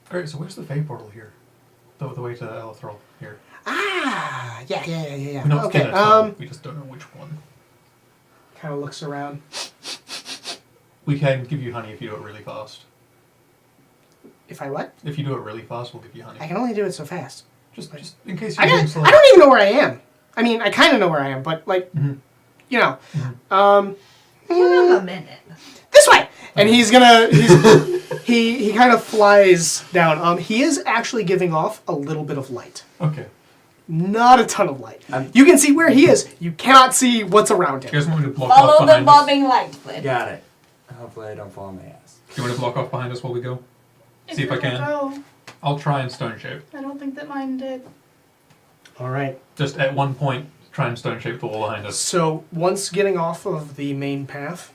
[SPEAKER 5] Great. So where's the Fey portal here? The way to Elithrol here.
[SPEAKER 9] Ah. Yeah.
[SPEAKER 5] We know it's
[SPEAKER 9] Okay.
[SPEAKER 5] in a tunnel, we just don't know which one.
[SPEAKER 9] Kind of looks around.
[SPEAKER 5] We can give you honey if you do it really fast.
[SPEAKER 9] If I what?
[SPEAKER 5] If you do it really fast, we'll give you honey.
[SPEAKER 9] I can only do it so fast.
[SPEAKER 5] Just in case
[SPEAKER 9] I
[SPEAKER 5] you're doing slow.
[SPEAKER 9] don't even know where I am. I mean, I kind of know where I am, but
[SPEAKER 5] Mhm.
[SPEAKER 9] you know,
[SPEAKER 2] Give him a minute.
[SPEAKER 9] this way. And he kind of flies down. He is actually giving off a little bit of light.
[SPEAKER 5] Okay.
[SPEAKER 9] Not a ton of light. You can see where he is. You cannot see what's around
[SPEAKER 5] Do
[SPEAKER 9] him.
[SPEAKER 5] you guys want me to block off
[SPEAKER 3] Follow the
[SPEAKER 5] behind us?
[SPEAKER 3] bobbing light, Flynn.
[SPEAKER 10] Got it. Hopefully I don't fall on my ass.
[SPEAKER 5] Do you want to block off behind us while we go? See if I
[SPEAKER 6] you're
[SPEAKER 5] can.
[SPEAKER 6] gonna go,
[SPEAKER 5] I'll try and stone shape.
[SPEAKER 6] I don't think that mine did.
[SPEAKER 9] All right.
[SPEAKER 5] Just at one point, try and stone shape the wall behind us.
[SPEAKER 9] So once getting off of the main path,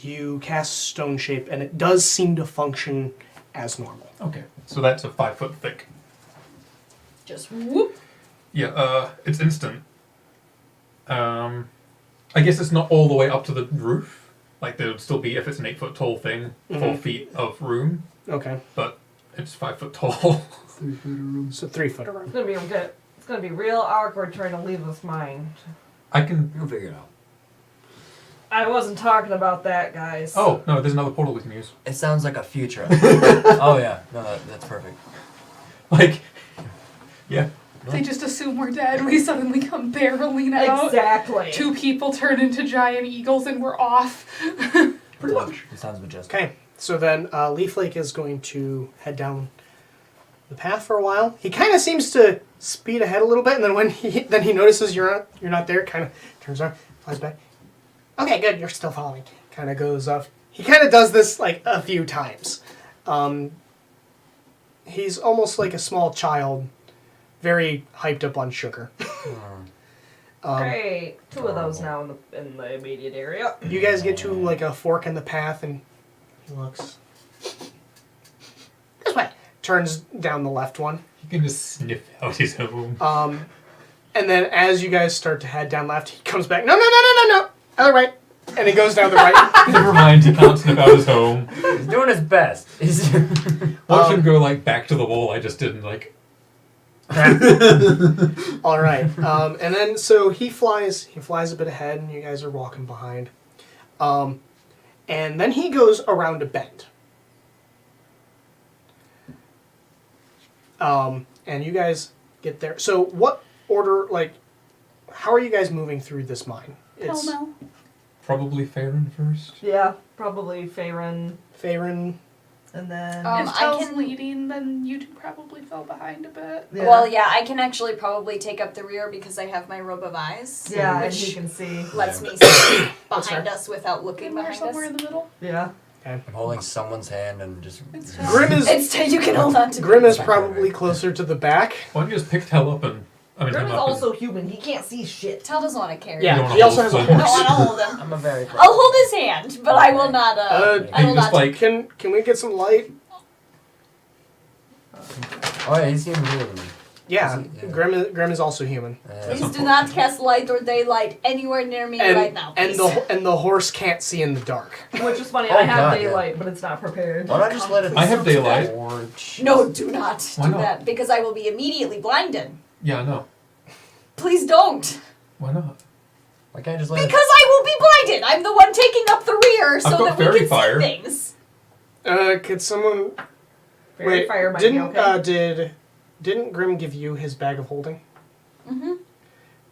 [SPEAKER 9] you cast Stone Shape, and it does seem to function as normal.
[SPEAKER 5] Okay. So that's a 5 foot thick.
[SPEAKER 3] Just whoop.
[SPEAKER 5] Yeah, it's instant. I guess it's not all the way up to the roof. Like, there would still be, if it's an 8 foot tall thing, 4 feet of room,
[SPEAKER 9] Okay.
[SPEAKER 5] but it's 5 foot tall.
[SPEAKER 9] So 3 foot around.
[SPEAKER 2] It's gonna be good. It's gonna be real awkward trying to leave this mine.
[SPEAKER 5] I can.
[SPEAKER 10] You'll figure it out.
[SPEAKER 2] I wasn't talking about that, guys.
[SPEAKER 5] Oh, no, there's another portal we can use.
[SPEAKER 8] It sounds like a future. Oh yeah, no, that's perfect.
[SPEAKER 5] Like, yeah.
[SPEAKER 6] They just assume we're dead. We suddenly come barreling out.
[SPEAKER 2] Exactly.
[SPEAKER 6] 2 people turn into giant eagles and we're off.
[SPEAKER 5] Pretty much.
[SPEAKER 8] It sounds majestic.
[SPEAKER 9] Okay. So then Leaf Lake is going to head down the path for a while. He kind of seems to speed ahead a little bit, and then when he notices you're not there, kind of turns around, flies back. Okay, good. You're still following. Kind of goes up. He kind of does this like a few times. He's almost like a small child, very hyped up on sugar.
[SPEAKER 2] Great. 2 of those now in the immediate area.
[SPEAKER 9] You guys get to like a fork in the path, and he looks this way. Turns down the left one.
[SPEAKER 5] You can just sniff out his home.
[SPEAKER 9] And then as you guys start to head down left, he comes back. No. Other right. And he goes down the right.
[SPEAKER 5] Never mind, he can't sniff out his home.
[SPEAKER 8] He's doing his best.
[SPEAKER 5] Watch him go like back to the wall I just didn't like.
[SPEAKER 9] All right. And then so he flies a bit ahead, and you guys are walking behind. And then he goes around a bend. And you guys get there. So what order, like, how are you guys moving through this mine?
[SPEAKER 6] Pell mell.
[SPEAKER 5] Probably Farron first.
[SPEAKER 2] Yeah, probably Faerun.
[SPEAKER 9] Farron.
[SPEAKER 2] And then...
[SPEAKER 3] Um,
[SPEAKER 6] If
[SPEAKER 3] I
[SPEAKER 6] Tell's
[SPEAKER 3] can-
[SPEAKER 6] leading, then you two probably fell behind a bit.
[SPEAKER 2] Yeah.
[SPEAKER 3] Well, yeah, I can actually probably take up the rear because I have my robe of eyes.
[SPEAKER 2] Yeah, and
[SPEAKER 3] which
[SPEAKER 2] he can see.
[SPEAKER 3] lets me see
[SPEAKER 9] That's
[SPEAKER 3] behind
[SPEAKER 9] fair.
[SPEAKER 3] us without looking
[SPEAKER 6] And we're
[SPEAKER 3] behind
[SPEAKER 6] somewhere
[SPEAKER 3] us.
[SPEAKER 6] in the middle.
[SPEAKER 2] Yeah.
[SPEAKER 8] I'm holding someone's hand and just.
[SPEAKER 6] It's Tell.
[SPEAKER 9] Grim is
[SPEAKER 3] It's you can hold on to.
[SPEAKER 9] Grim is probably closer to the back.
[SPEAKER 5] Why don't you just pick Tell up and...
[SPEAKER 2] Grim
[SPEAKER 5] him
[SPEAKER 2] is
[SPEAKER 5] up and-
[SPEAKER 2] also human. He can't see shit.
[SPEAKER 3] Tell doesn't want to carry.
[SPEAKER 9] Yeah,
[SPEAKER 5] You don't
[SPEAKER 9] he also
[SPEAKER 5] hold
[SPEAKER 9] has a
[SPEAKER 5] so
[SPEAKER 3] I
[SPEAKER 5] much.
[SPEAKER 3] don't
[SPEAKER 9] horse.
[SPEAKER 3] want to hold him.
[SPEAKER 8] I'm a very.
[SPEAKER 3] I'll hold his hand, but I will not. I
[SPEAKER 5] And
[SPEAKER 3] will
[SPEAKER 5] just
[SPEAKER 3] not.
[SPEAKER 5] like...
[SPEAKER 9] Can we get some light?
[SPEAKER 8] Oh yeah, he's even newer than me.
[SPEAKER 9] Yeah,
[SPEAKER 8] Is he- yeah.
[SPEAKER 9] Grim is also human.
[SPEAKER 3] Please do not cast light or daylight anywhere near me right now.
[SPEAKER 9] And
[SPEAKER 3] Please.
[SPEAKER 9] the horse can't see in the dark.
[SPEAKER 2] Which is funny.
[SPEAKER 8] Oh,
[SPEAKER 2] I have
[SPEAKER 8] God, yeah.
[SPEAKER 2] daylight, but it's not prepared.
[SPEAKER 8] Why don't I just let it?
[SPEAKER 5] I have daylight.
[SPEAKER 8] Torch.
[SPEAKER 3] No, do not
[SPEAKER 5] Why
[SPEAKER 3] do
[SPEAKER 5] not?
[SPEAKER 3] that because I will be immediately blinded.
[SPEAKER 5] Yeah, I know.
[SPEAKER 3] Please don't.
[SPEAKER 5] Why not?
[SPEAKER 8] Why can't I just let
[SPEAKER 3] Because I will be blinded. I'm the one taking up the rear so
[SPEAKER 5] got
[SPEAKER 3] that we
[SPEAKER 5] fairy
[SPEAKER 3] can
[SPEAKER 5] fire.
[SPEAKER 3] see things.
[SPEAKER 9] Could someone
[SPEAKER 2] Fairy fire might be okay.
[SPEAKER 9] Didn't Grim give you his bag of holding?
[SPEAKER 3] Mm-hmm.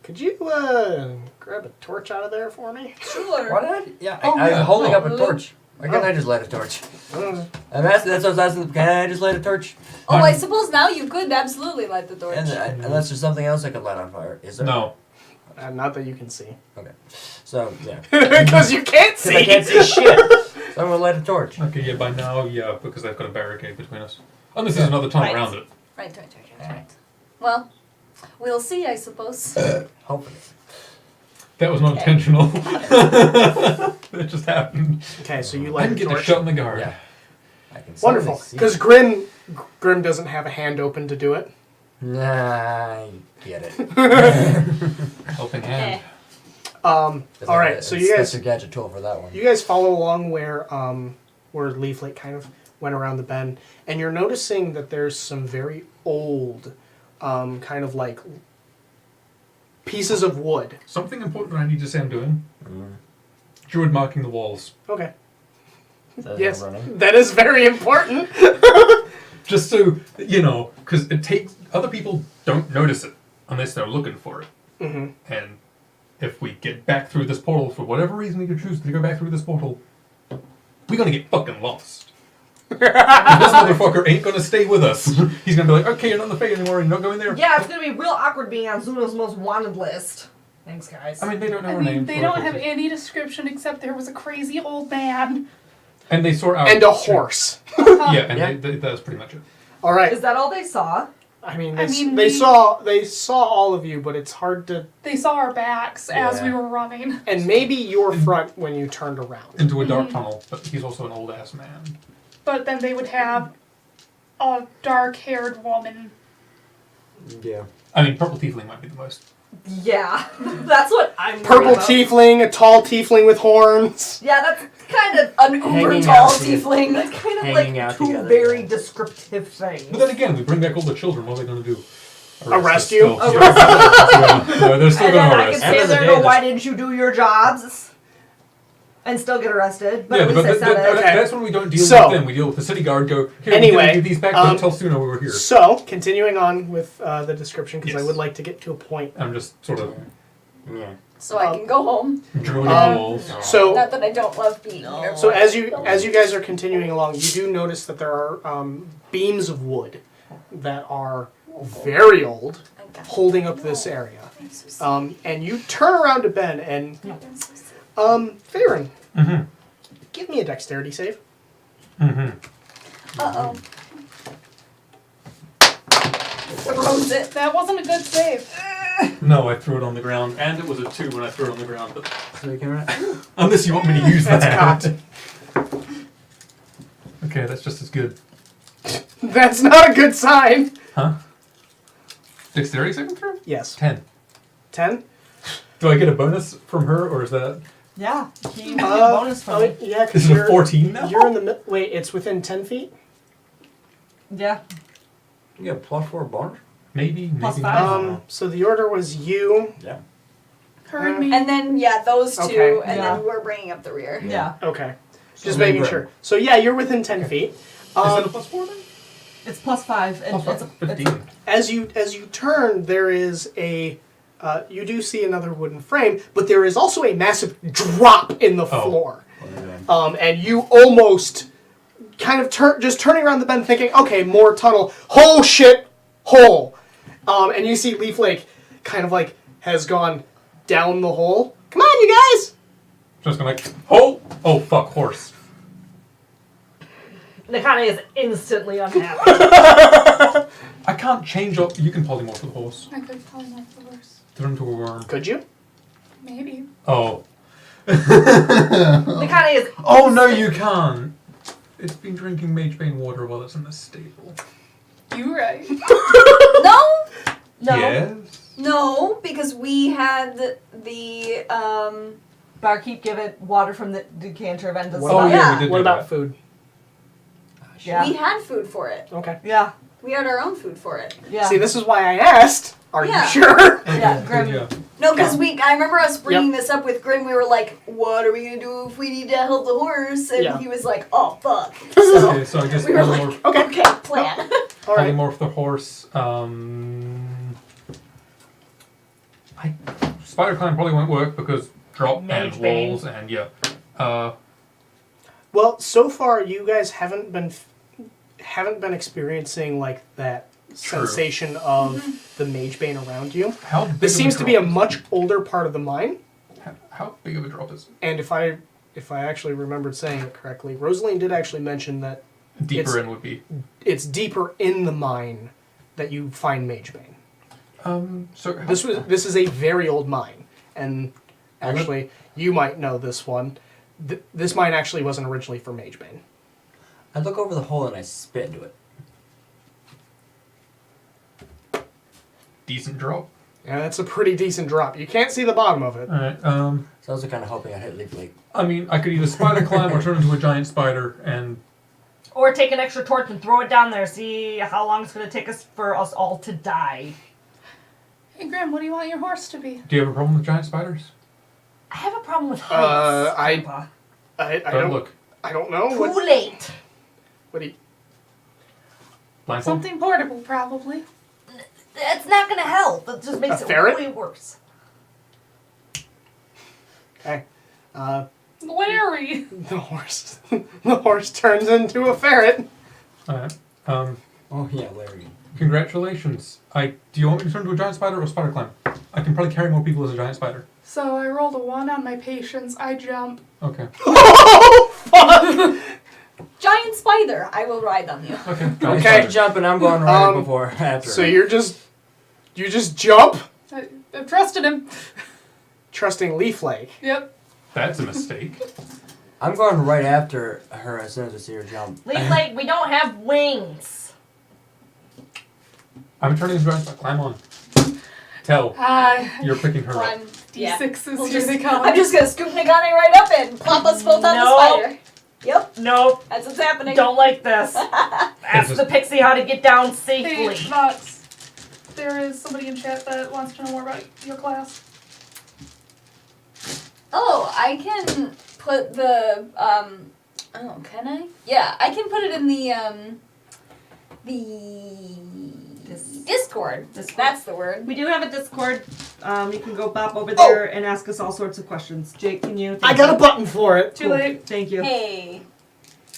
[SPEAKER 9] Could you grab a torch out of there for me?
[SPEAKER 3] Sure.
[SPEAKER 8] Why did I? Yeah,
[SPEAKER 5] Oh,
[SPEAKER 8] I'm
[SPEAKER 5] yeah.
[SPEAKER 8] holding
[SPEAKER 5] Oh.
[SPEAKER 8] up a torch. Why can't
[SPEAKER 9] Oh.
[SPEAKER 8] I just light a torch?
[SPEAKER 9] Uh,
[SPEAKER 8] I'm asking. That's what I was asking. Can I just light a torch?
[SPEAKER 3] Oh, I suppose now you could absolutely light the torch.
[SPEAKER 8] And unless there's something else I could light on fire, is there?
[SPEAKER 5] No.
[SPEAKER 9] not that you can see.
[SPEAKER 8] Okay. So yeah.
[SPEAKER 9] Because you can't
[SPEAKER 8] Because I can't see shit. So I'm gonna light a torch.
[SPEAKER 5] Okay, yeah, by now, yeah, because they've got a barricade between us. Unless there's another tunnel
[SPEAKER 3] Right.
[SPEAKER 5] around it.
[SPEAKER 3] Right. Well, we'll see, I suppose.
[SPEAKER 8] Hopefully.
[SPEAKER 5] That was not
[SPEAKER 3] Okay.
[SPEAKER 5] intentional. That just happened.
[SPEAKER 9] Okay, so you
[SPEAKER 5] I
[SPEAKER 9] light
[SPEAKER 5] didn't
[SPEAKER 9] a
[SPEAKER 5] get the
[SPEAKER 9] torch.
[SPEAKER 5] shot in the guard.
[SPEAKER 8] Yeah. I can
[SPEAKER 9] Wonderful.
[SPEAKER 8] certainly see.
[SPEAKER 9] Because Grim doesn't have a hand open to do it.
[SPEAKER 8] Nah, I get it.
[SPEAKER 5] Helping hand.
[SPEAKER 9] All right, so you guys
[SPEAKER 8] Spencer Gadget tool for that one.
[SPEAKER 9] You guys follow along where Leaflet kind of went around the bend, and you're noticing that there's some very old, kind of like pieces of wood.
[SPEAKER 5] Something important that I need to say I'm doing. Druid marking the walls.
[SPEAKER 9] Okay.
[SPEAKER 8] Says
[SPEAKER 9] Yes,
[SPEAKER 8] we're running.
[SPEAKER 9] that is very important.
[SPEAKER 5] Just so, you know, because it takes... Other people don't notice it unless they're looking for it.
[SPEAKER 9] Hmm.
[SPEAKER 5] And if we get back through this portal, for whatever reason we could choose to go back through this portal, we're gonna get fucking lost. And this motherfucker ain't gonna stay with us. He's gonna be like, okay, you're not in the Fae anymore, you're not going there.
[SPEAKER 2] Yeah, it's gonna be real awkward being on Zuno's most wanted list. Thanks, guys.
[SPEAKER 5] I mean, they don't know
[SPEAKER 6] I
[SPEAKER 5] our
[SPEAKER 6] mean,
[SPEAKER 5] name.
[SPEAKER 6] they don't have any description except there was a crazy old man.
[SPEAKER 5] And they sort out...
[SPEAKER 9] And a horse.
[SPEAKER 5] Yeah, and
[SPEAKER 8] Yeah.
[SPEAKER 5] that's pretty much it.
[SPEAKER 9] All right.
[SPEAKER 2] Is that all they saw?
[SPEAKER 9] I mean,
[SPEAKER 6] I
[SPEAKER 9] they,
[SPEAKER 6] mean,
[SPEAKER 9] they
[SPEAKER 6] we-
[SPEAKER 9] saw all of you, but it's hard to.
[SPEAKER 6] They saw our backs as
[SPEAKER 8] Yeah.
[SPEAKER 6] we were running.
[SPEAKER 9] And maybe your front when you turned around.
[SPEAKER 5] Into a dark tunnel, but he's also an old ass man.
[SPEAKER 6] But then they would have a dark-haired woman.
[SPEAKER 8] Yeah.
[SPEAKER 5] I mean, purple tiefling might be the most.
[SPEAKER 2] Yeah, that's what I'm.
[SPEAKER 9] Purple
[SPEAKER 2] worried about.
[SPEAKER 9] tiefling, a tall tiefling with horns.
[SPEAKER 2] Yeah, that's kind of
[SPEAKER 3] An uber
[SPEAKER 8] Hanging
[SPEAKER 3] tall
[SPEAKER 8] out to-
[SPEAKER 3] tiefling.
[SPEAKER 2] that's kind of
[SPEAKER 8] Hanging
[SPEAKER 2] like
[SPEAKER 8] out
[SPEAKER 2] two
[SPEAKER 8] together,
[SPEAKER 2] very
[SPEAKER 8] yeah.
[SPEAKER 2] descriptive things.
[SPEAKER 5] But then again, we bring back all the children, what are they going to do?
[SPEAKER 9] Arrest
[SPEAKER 5] us
[SPEAKER 9] you?
[SPEAKER 5] still. Yeah, no, they're still
[SPEAKER 2] And
[SPEAKER 5] going
[SPEAKER 2] then
[SPEAKER 5] to
[SPEAKER 2] I can
[SPEAKER 5] arrest.
[SPEAKER 8] End
[SPEAKER 2] stand
[SPEAKER 8] of the
[SPEAKER 2] there and
[SPEAKER 8] day,
[SPEAKER 2] go, "Why
[SPEAKER 8] this-
[SPEAKER 2] didn't you do your jobs?" And still get arrested. But
[SPEAKER 5] Yeah,
[SPEAKER 2] at least I
[SPEAKER 5] but
[SPEAKER 2] said it.
[SPEAKER 9] Okay.
[SPEAKER 5] that's when we don't deal
[SPEAKER 9] So-
[SPEAKER 5] with them. We deal with the city guard. Go here.
[SPEAKER 9] Anyway,
[SPEAKER 5] we give these back. Don't tell Suno we were here.
[SPEAKER 9] So, continuing on with the description, because I
[SPEAKER 5] Yes.
[SPEAKER 9] would like to get to a point.
[SPEAKER 5] I'm just sort of
[SPEAKER 8] Yeah.
[SPEAKER 3] So I can go home.
[SPEAKER 5] druiding
[SPEAKER 9] Um,
[SPEAKER 5] the walls.
[SPEAKER 9] So,
[SPEAKER 3] Not that I don't love being here.
[SPEAKER 9] so as you guys are continuing along, you do notice that there are beams of wood that are very old, holding up this area. And you turn around a bend, and Farron,
[SPEAKER 5] Mm-hmm.
[SPEAKER 9] give me a dexterity save.
[SPEAKER 5] Mm-hmm.
[SPEAKER 3] Uh-oh. Throws it.
[SPEAKER 6] That wasn't a good save.
[SPEAKER 5] No, I threw it on the ground, and it was a 2 when I threw it on the ground. But
[SPEAKER 10] So you can run.
[SPEAKER 5] unless you want me to use
[SPEAKER 9] That's
[SPEAKER 5] that.
[SPEAKER 9] cocked.
[SPEAKER 5] Okay, that's just as good.
[SPEAKER 9] That's not a good sign.
[SPEAKER 5] Huh? Dexterity saving throw?
[SPEAKER 9] Yes.
[SPEAKER 5] 10.
[SPEAKER 9] 10?
[SPEAKER 5] Do I get a bonus from her, or is that...
[SPEAKER 2] Yeah, he get a bonus from me.
[SPEAKER 9] Yeah,
[SPEAKER 5] Is
[SPEAKER 9] because
[SPEAKER 5] it a
[SPEAKER 9] you're
[SPEAKER 5] 14 now?
[SPEAKER 9] You're in the wait. It's within 10 feet.
[SPEAKER 2] Yeah.
[SPEAKER 10] You get a +4 bonus?
[SPEAKER 5] Maybe,
[SPEAKER 2] Plus
[SPEAKER 5] maybe
[SPEAKER 2] 5.
[SPEAKER 5] not.
[SPEAKER 9] So the order was you.
[SPEAKER 10] Yeah.
[SPEAKER 6] Her and me.
[SPEAKER 3] And then those two,
[SPEAKER 9] Okay.
[SPEAKER 3] and
[SPEAKER 2] Yeah.
[SPEAKER 3] then we're bringing up the rear.
[SPEAKER 2] Yeah.
[SPEAKER 9] Okay.
[SPEAKER 10] So
[SPEAKER 9] Just
[SPEAKER 10] then
[SPEAKER 9] making
[SPEAKER 10] Grim.
[SPEAKER 9] sure. So yeah, you're within 10 feet.
[SPEAKER 5] Is that a
[SPEAKER 9] Um,
[SPEAKER 5] +4 then?
[SPEAKER 2] It's +5. And
[SPEAKER 5] Plus
[SPEAKER 2] it's
[SPEAKER 5] 15.
[SPEAKER 9] as you turn, there is a. You do see another wooden frame, but there is also a massive drop in the floor. And you almost kind of just turning around the bend, thinking, "Okay, more tunnel. Oh shit, hole." And you see Leaf Lake kind of like has gone down the hole. Come on, you guys!
[SPEAKER 5] Just gonna oh fuck, horse.
[SPEAKER 2] Nakane is instantly unhappy.
[SPEAKER 5] I can't change up. You can polymorph the horse.
[SPEAKER 6] I could probably not the worst.
[SPEAKER 5] Turn into a worm.
[SPEAKER 9] Could you?
[SPEAKER 6] Maybe.
[SPEAKER 5] Oh.
[SPEAKER 2] Nakane is.
[SPEAKER 5] Oh no, you can't. It's been drinking Magebane water while it's in the stable.
[SPEAKER 6] You right.
[SPEAKER 3] No,
[SPEAKER 2] No.
[SPEAKER 5] Yes.
[SPEAKER 3] no, because we had the
[SPEAKER 2] Barkeep give it water from the decanter of Enda's
[SPEAKER 9] What
[SPEAKER 5] Oh
[SPEAKER 9] about-
[SPEAKER 5] yeah,
[SPEAKER 3] Yeah.
[SPEAKER 5] we did
[SPEAKER 9] What
[SPEAKER 5] do
[SPEAKER 9] about
[SPEAKER 5] that.
[SPEAKER 9] food?
[SPEAKER 2] Yeah.
[SPEAKER 3] we had food for it.
[SPEAKER 9] Okay.
[SPEAKER 2] Yeah.
[SPEAKER 3] We had our own food for it.
[SPEAKER 2] Yeah.
[SPEAKER 9] See, this is why I asked. Are
[SPEAKER 3] Yeah.
[SPEAKER 9] you sure?
[SPEAKER 2] Yeah,
[SPEAKER 5] Okay,
[SPEAKER 2] Grim.
[SPEAKER 5] yeah.
[SPEAKER 3] No, because I remember us bringing this up with Grim. We were like, "What are we gonna do if we need to help the horse?" And
[SPEAKER 9] Yeah.
[SPEAKER 3] he was like, "Oh fuck." So
[SPEAKER 5] Okay, so I guess
[SPEAKER 3] we were
[SPEAKER 5] polymorph,
[SPEAKER 3] like, "Okay, plan."
[SPEAKER 9] All right.
[SPEAKER 5] polymorph the horse. Spider climb probably won't work because drop and
[SPEAKER 2] Magebane.
[SPEAKER 5] walls and yeah.
[SPEAKER 9] Well, so far you guys haven't been experiencing like that
[SPEAKER 5] True.
[SPEAKER 9] sensation of the Magebane around you.
[SPEAKER 5] How big
[SPEAKER 9] This
[SPEAKER 5] of
[SPEAKER 9] seems to be a
[SPEAKER 5] drop
[SPEAKER 9] much older part of the mine,
[SPEAKER 5] is- How big of a drop is
[SPEAKER 9] and if I actually remembered saying it correctly, Rosaline did actually mention that
[SPEAKER 5] it? Deeper
[SPEAKER 9] It's-
[SPEAKER 5] in would be.
[SPEAKER 9] it's deeper in the mine that you find Magebane.
[SPEAKER 5] So how,
[SPEAKER 9] This is a very old mine, and actually you might know this one. This mine actually wasn't originally for Magebane.
[SPEAKER 10] I look over the hole and I spit into it.
[SPEAKER 5] decent drop.
[SPEAKER 9] Yeah, that's a pretty decent drop. You can't see the bottom of it.
[SPEAKER 5] Alright,
[SPEAKER 10] So I was kind of hoping I'd hit Leaf Lake.
[SPEAKER 5] I mean, I could either spider climb or turn into a giant spider, and
[SPEAKER 2] Or take an extra torch and throw it down there. See how long it's going to take us for us all to die.
[SPEAKER 6] Hey, Grim, what do you want your horse to be?
[SPEAKER 5] do you have a problem with giant spiders?
[SPEAKER 2] I have a problem with heights. Grandpa.
[SPEAKER 9] I
[SPEAKER 5] Don't
[SPEAKER 9] don't
[SPEAKER 5] look.
[SPEAKER 9] I don't know.
[SPEAKER 2] Too
[SPEAKER 9] What,
[SPEAKER 2] late.
[SPEAKER 9] what do you,
[SPEAKER 5] Blindfold?
[SPEAKER 6] Something portable, probably.
[SPEAKER 2] That's not going to help. It just makes
[SPEAKER 9] A
[SPEAKER 2] it
[SPEAKER 9] ferret?
[SPEAKER 2] way worse.
[SPEAKER 9] okay.
[SPEAKER 6] Larry!
[SPEAKER 9] The horse turns into a ferret.
[SPEAKER 5] Alright.
[SPEAKER 10] Oh yeah, Larry.
[SPEAKER 5] Congratulations. Do you want me to turn into a giant spider or spider climb? I can probably carry more people as a giant spider.
[SPEAKER 6] So I rolled a 1 on my patience. I jump.
[SPEAKER 5] Okay.
[SPEAKER 9] Oh fuck!
[SPEAKER 3] Giant spider, I will ride on you.
[SPEAKER 5] Okay. Giant
[SPEAKER 9] Okay.
[SPEAKER 5] spider.
[SPEAKER 10] Jumping, I'm going right
[SPEAKER 9] Um,
[SPEAKER 10] before after.
[SPEAKER 9] So you just jump,
[SPEAKER 6] I trusted him.
[SPEAKER 9] trusting Leaf Lake.
[SPEAKER 6] Yep.
[SPEAKER 5] That's a mistake.
[SPEAKER 10] I'm going right after her as soon as I see her jump.
[SPEAKER 2] Leaf Lake, we don't have wings.
[SPEAKER 5] I'm turning into a giant spider. Climb on. Tell. You're picking her up.
[SPEAKER 3] Climb. Yeah.
[SPEAKER 6] D6s,
[SPEAKER 3] We'll
[SPEAKER 6] here
[SPEAKER 3] just-
[SPEAKER 6] they come.
[SPEAKER 3] I'm just gonna scoop Nagane right up and plop us both on the
[SPEAKER 2] No.
[SPEAKER 3] spider. Yep,
[SPEAKER 2] Nope.
[SPEAKER 3] that's what's happening.
[SPEAKER 2] Don't like this. Ask the pixie how to get down
[SPEAKER 6] Hey,
[SPEAKER 2] safely.
[SPEAKER 6] Knox. There is somebody in chat that wants to know more about your class.
[SPEAKER 3] Oh, I can put the oh, can I? Yeah, I can put it in the Discord. That's the word.
[SPEAKER 2] We do have a Discord. You can go bop over there and ask us all sorts of questions. Jake, can you?
[SPEAKER 9] I got a button for it.
[SPEAKER 6] Too late.
[SPEAKER 2] Thank you.
[SPEAKER 3] Hey.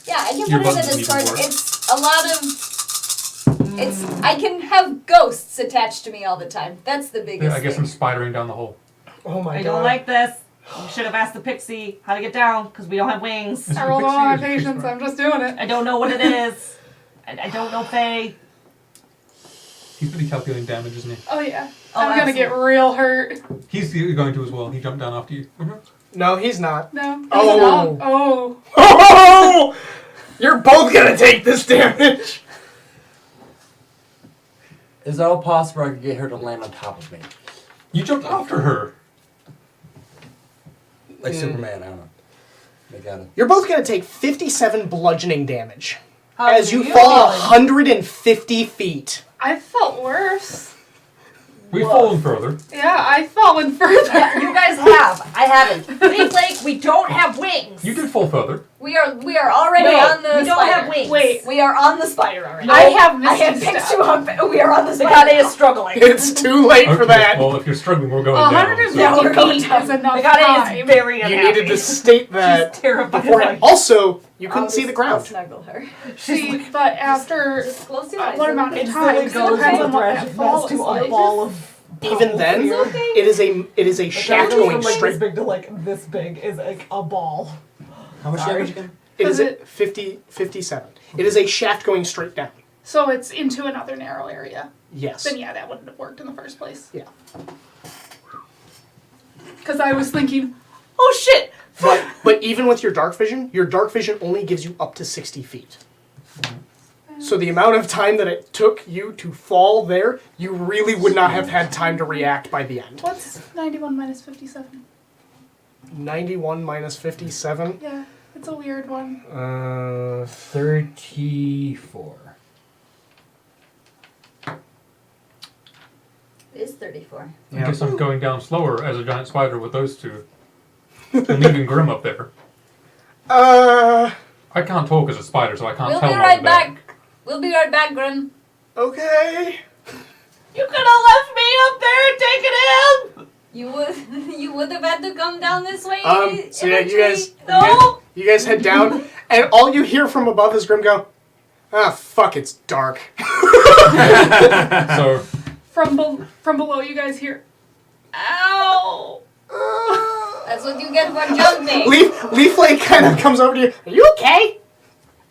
[SPEAKER 3] Yeah, I can
[SPEAKER 5] Your
[SPEAKER 3] put it in the
[SPEAKER 5] buttons even
[SPEAKER 3] Discord.
[SPEAKER 5] work.
[SPEAKER 3] It's a lot of I can have ghosts attached to me all the time. That's the biggest
[SPEAKER 5] Yeah, I guess I'm
[SPEAKER 3] thing.
[SPEAKER 5] spidering down the hole.
[SPEAKER 9] Oh my
[SPEAKER 2] I
[SPEAKER 9] god.
[SPEAKER 2] don't like this. You should have asked the pixie how to get down because we don't have wings.
[SPEAKER 5] Is it
[SPEAKER 6] I
[SPEAKER 5] a
[SPEAKER 6] rolled
[SPEAKER 5] pixie
[SPEAKER 6] all
[SPEAKER 5] or
[SPEAKER 6] my
[SPEAKER 5] is it a tree
[SPEAKER 6] patience.
[SPEAKER 5] star?
[SPEAKER 6] I'm just doing it.
[SPEAKER 2] I don't know what it is. I don't know Faye.
[SPEAKER 5] He's pretty calculating damage, isn't he?
[SPEAKER 6] Oh yeah.
[SPEAKER 2] Oh,
[SPEAKER 6] I'm gonna get real hurt.
[SPEAKER 5] He's going to as well. He jumped down after you.
[SPEAKER 9] No, he's not.
[SPEAKER 6] No.
[SPEAKER 9] Oh.
[SPEAKER 6] Oh.
[SPEAKER 9] Oh! You're both gonna take this damage.
[SPEAKER 8] Is it all possible I could get her to land on top of me?
[SPEAKER 5] You jumped after her.
[SPEAKER 8] Like Superman, I don't know. Maybe I don't.
[SPEAKER 9] You're both gonna take 57 bludgeoning damage
[SPEAKER 2] How
[SPEAKER 9] as
[SPEAKER 2] do
[SPEAKER 9] you
[SPEAKER 2] you
[SPEAKER 9] fall
[SPEAKER 2] feel?
[SPEAKER 9] 150 feet.
[SPEAKER 6] I felt worse.
[SPEAKER 5] We've fallen further.
[SPEAKER 6] Yeah, I've fallen further.
[SPEAKER 2] Yeah, you guys have. I haven't. Leaf Lake, we don't have wings.
[SPEAKER 5] You did fall further.
[SPEAKER 3] We are already
[SPEAKER 2] No,
[SPEAKER 3] on the
[SPEAKER 2] we don't
[SPEAKER 3] spider.
[SPEAKER 2] have wings.
[SPEAKER 6] Wait.
[SPEAKER 3] We are on the spider already.
[SPEAKER 6] I have
[SPEAKER 3] I have
[SPEAKER 6] Misty
[SPEAKER 3] picked
[SPEAKER 6] step.
[SPEAKER 3] you up. We are on the
[SPEAKER 2] The
[SPEAKER 3] spider.
[SPEAKER 2] Gade is struggling.
[SPEAKER 9] It's too late for that.
[SPEAKER 5] Well, if you're struggling, we're going down.
[SPEAKER 6] 150
[SPEAKER 3] Yeah, we're going
[SPEAKER 6] feet
[SPEAKER 3] down.
[SPEAKER 6] is enough
[SPEAKER 2] The Gade
[SPEAKER 6] time.
[SPEAKER 2] is very
[SPEAKER 9] You
[SPEAKER 2] unhappy.
[SPEAKER 9] needed to state that
[SPEAKER 2] She's terrified.
[SPEAKER 9] beforehand. Also, you couldn't
[SPEAKER 3] I'll
[SPEAKER 9] see the
[SPEAKER 3] just-
[SPEAKER 9] ground.
[SPEAKER 3] I'll snuggle her.
[SPEAKER 6] See, but after
[SPEAKER 3] Just close your eyes.
[SPEAKER 6] what amount of
[SPEAKER 2] It
[SPEAKER 6] time?
[SPEAKER 2] really
[SPEAKER 6] It
[SPEAKER 2] goes
[SPEAKER 6] depends
[SPEAKER 2] from
[SPEAKER 6] on what
[SPEAKER 2] tragic
[SPEAKER 6] that fall
[SPEAKER 2] mess
[SPEAKER 6] is
[SPEAKER 2] to
[SPEAKER 6] like.
[SPEAKER 2] a ball of
[SPEAKER 9] Even then,
[SPEAKER 2] fear.
[SPEAKER 9] it is a shaft
[SPEAKER 2] Going
[SPEAKER 9] going
[SPEAKER 2] from like
[SPEAKER 9] straight.
[SPEAKER 2] this big to like this big is like a ball.
[SPEAKER 8] How much
[SPEAKER 2] Sorry.
[SPEAKER 8] damage again?
[SPEAKER 9] It is
[SPEAKER 6] Does
[SPEAKER 9] at 57. It is a shaft going straight down.
[SPEAKER 6] So it's into another narrow area.
[SPEAKER 9] Yes.
[SPEAKER 6] Then yeah, that wouldn't have worked in the first place.
[SPEAKER 9] Yeah.
[SPEAKER 6] Because I was thinking, oh shit!
[SPEAKER 9] But even with your dark vision only gives you up to 60 feet. So the amount of time that it took you to fall there, you really would not have had time to react by the end.
[SPEAKER 6] What's 91 minus 57?
[SPEAKER 9] 91 minus 57.
[SPEAKER 6] Yeah, it's a weird one.
[SPEAKER 10] 34.
[SPEAKER 3] It is 34.
[SPEAKER 5] I guess I'm going down slower as a giant spider with those two. And leaving Grim up there.
[SPEAKER 9] Uh,
[SPEAKER 5] I can't talk as a spider, so I can't
[SPEAKER 3] We'll
[SPEAKER 5] tell
[SPEAKER 3] be
[SPEAKER 5] him
[SPEAKER 3] right
[SPEAKER 5] all about it.
[SPEAKER 3] back. We'll be right back, Grim.
[SPEAKER 9] okay.
[SPEAKER 2] You could have left me up there and taken him.
[SPEAKER 3] You would have had to come down this way.
[SPEAKER 9] So yeah, you guys,
[SPEAKER 2] No.
[SPEAKER 9] you guys head down, and all you hear from above is Grim go, "Ah, fuck, it's dark."
[SPEAKER 5] So,
[SPEAKER 6] From below, you guys hear, ow!
[SPEAKER 3] That's what you get for jumping.
[SPEAKER 9] Leaf Lake kind of comes over to you. Are you okay?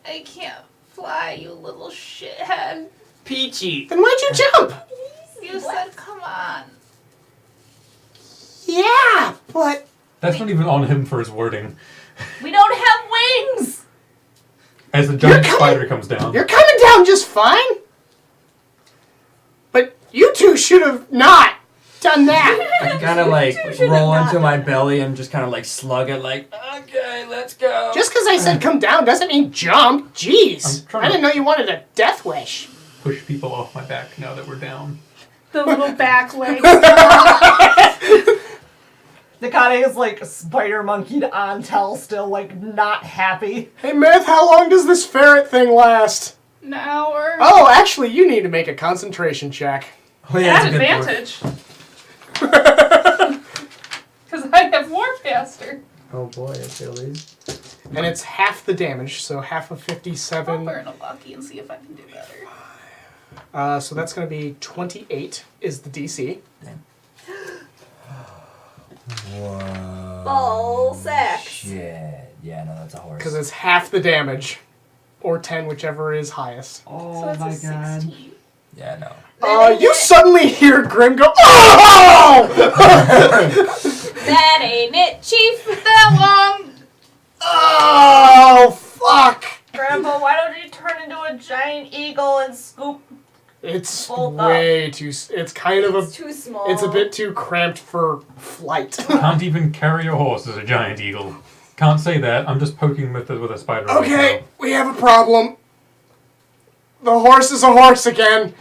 [SPEAKER 6] I can't fly, you little shithead.
[SPEAKER 8] Peachy.
[SPEAKER 9] Then why'd you jump?
[SPEAKER 6] You said, come on.
[SPEAKER 9] Yeah, but
[SPEAKER 5] that's not even on him for his wording.
[SPEAKER 2] We don't have wings.
[SPEAKER 5] As the giant
[SPEAKER 9] coming-
[SPEAKER 5] spider comes down.
[SPEAKER 9] you're coming down just fine. But you two should have not done that.
[SPEAKER 8] I kind of like roll into my belly and just kind of like slug it like, okay, let's go.
[SPEAKER 9] Just because I said come down doesn't mean jump. Jeez.
[SPEAKER 5] I'm trying
[SPEAKER 9] I
[SPEAKER 5] to-
[SPEAKER 9] didn't know you wanted a death wish.
[SPEAKER 5] Push people off my back now that we're down.
[SPEAKER 6] The little back legs.
[SPEAKER 2] The Gade is like spider monkeyed on Tell, still like not happy.
[SPEAKER 9] Hey, Myth, how long does this ferret thing last?
[SPEAKER 6] An hour.
[SPEAKER 9] Oh, actually, you need to make a concentration check.
[SPEAKER 8] Oh, yeah,
[SPEAKER 6] At
[SPEAKER 8] that's a good point.
[SPEAKER 6] advantage. Because I have Warcaster.
[SPEAKER 8] Oh boy, I feel these.
[SPEAKER 9] And it's half the damage, so half of
[SPEAKER 6] I'll
[SPEAKER 9] 57.
[SPEAKER 6] burn a lucky and see if I can do better.
[SPEAKER 9] So that's going to be 28 is the DC.
[SPEAKER 8] Whoa.
[SPEAKER 3] Ball sacks.
[SPEAKER 8] Shit. Yeah, no, that's a horse.
[SPEAKER 9] Because it's half the damage. Or 10, whichever is highest.
[SPEAKER 10] Oh
[SPEAKER 6] So that's
[SPEAKER 10] my
[SPEAKER 6] a
[SPEAKER 10] god.
[SPEAKER 6] 16.
[SPEAKER 8] Yeah, no.
[SPEAKER 9] You suddenly hear Grim go, "Oh!"
[SPEAKER 3] That ain't it, Chief.
[SPEAKER 6] That long!
[SPEAKER 9] Oh, fuck!
[SPEAKER 2] Grandpa, why don't you turn into a giant eagle and scoop?
[SPEAKER 9] It's
[SPEAKER 2] Both
[SPEAKER 9] way too. It's kind of
[SPEAKER 3] It's
[SPEAKER 9] a.
[SPEAKER 3] too small.
[SPEAKER 9] It's a bit too cramped for flight.
[SPEAKER 5] Can't even carry a horse as a giant eagle. Can't say that. I'm just poking with a spider. right
[SPEAKER 9] Okay,
[SPEAKER 5] now.
[SPEAKER 9] we have a problem. The horse is a horse again.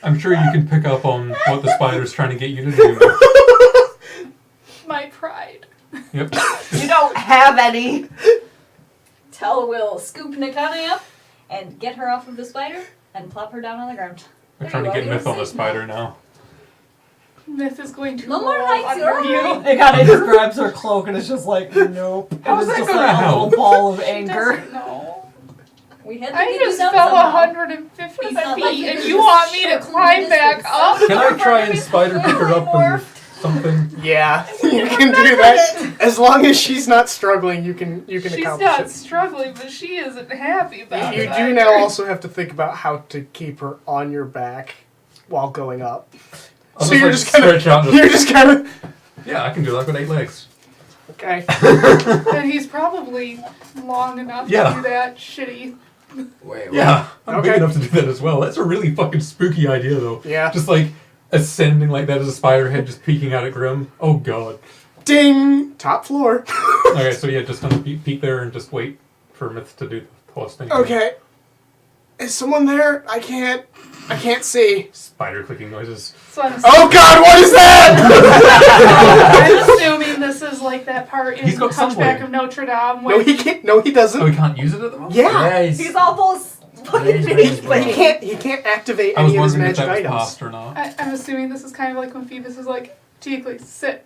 [SPEAKER 5] I'm sure you can pick up on what the spider's trying to get you to do.
[SPEAKER 6] My pride.
[SPEAKER 5] Yep.
[SPEAKER 2] You don't have any.
[SPEAKER 3] Tell will scoop Nakane up and get her off of the spider and plop her down on the ground.
[SPEAKER 5] I'm trying to get Myth on the spider now.
[SPEAKER 6] Myth is going to
[SPEAKER 3] No more
[SPEAKER 6] roll
[SPEAKER 3] heights,
[SPEAKER 6] under
[SPEAKER 3] you're
[SPEAKER 6] you.
[SPEAKER 3] alright.
[SPEAKER 2] The Gade just grabs her cloak and is just like, nope. And
[SPEAKER 5] How's
[SPEAKER 2] it's
[SPEAKER 5] that
[SPEAKER 2] just
[SPEAKER 5] gonna
[SPEAKER 2] like a
[SPEAKER 5] help?
[SPEAKER 2] little ball of
[SPEAKER 6] She
[SPEAKER 2] anger.
[SPEAKER 6] doesn't know.
[SPEAKER 3] We had to
[SPEAKER 6] I
[SPEAKER 3] get
[SPEAKER 6] just
[SPEAKER 3] you down
[SPEAKER 6] fell
[SPEAKER 3] somehow.
[SPEAKER 6] 150
[SPEAKER 3] It's
[SPEAKER 6] feet
[SPEAKER 3] not like you
[SPEAKER 6] and
[SPEAKER 3] could
[SPEAKER 6] you
[SPEAKER 3] just
[SPEAKER 6] want me to
[SPEAKER 3] shorten the
[SPEAKER 6] climb back
[SPEAKER 3] distance.
[SPEAKER 6] up?
[SPEAKER 5] Can I try and spider pick her up and something.
[SPEAKER 9] Yeah, you can do that. As long as she's not struggling, you can
[SPEAKER 6] She's
[SPEAKER 9] accomplish
[SPEAKER 6] not
[SPEAKER 9] it.
[SPEAKER 6] struggling, but she isn't happy about
[SPEAKER 9] You
[SPEAKER 6] it.
[SPEAKER 9] do now also have to think about how to keep her on your back while going up.
[SPEAKER 5] I'll
[SPEAKER 9] So you're
[SPEAKER 5] like,
[SPEAKER 9] just kind
[SPEAKER 5] stretch out.
[SPEAKER 9] of, you're just kind of,
[SPEAKER 5] Yeah, I can do that with 8 legs.
[SPEAKER 9] okay.
[SPEAKER 6] And he's probably long enough
[SPEAKER 5] Yeah.
[SPEAKER 6] to do that shitty.
[SPEAKER 4] Wait.
[SPEAKER 5] Yeah, I'm big
[SPEAKER 9] Okay.
[SPEAKER 5] enough to do that as well. That's a really fucking spooky idea, though.
[SPEAKER 9] Yeah.
[SPEAKER 5] Just like ascending like that as a spider head, just peeking out at Grim. Oh god.
[SPEAKER 9] Ding! Top floor.
[SPEAKER 5] Okay, so yeah, just kind of peek there and just wait for Myth to do the horse thing.
[SPEAKER 9] Okay. Is someone there? I can't see.
[SPEAKER 5] Spider clicking noises.
[SPEAKER 6] So I'm,
[SPEAKER 9] Oh god, what is that?
[SPEAKER 6] I'm assuming this is like that part in
[SPEAKER 5] He's got
[SPEAKER 6] Hunchback
[SPEAKER 5] sunblade.
[SPEAKER 6] of Notre Dame
[SPEAKER 9] No,
[SPEAKER 6] when
[SPEAKER 9] he can't. No, he doesn't.
[SPEAKER 5] Oh, we can't use it at the moment?
[SPEAKER 9] Yeah.
[SPEAKER 2] He's all full of fucking
[SPEAKER 4] He's-
[SPEAKER 9] But he can't activate
[SPEAKER 5] I was
[SPEAKER 9] any of his
[SPEAKER 5] wondering if
[SPEAKER 9] magic
[SPEAKER 5] that was
[SPEAKER 9] items.
[SPEAKER 5] past or not.
[SPEAKER 6] I'm assuming this is kind of like when Phoebus is like, Teakley, sit.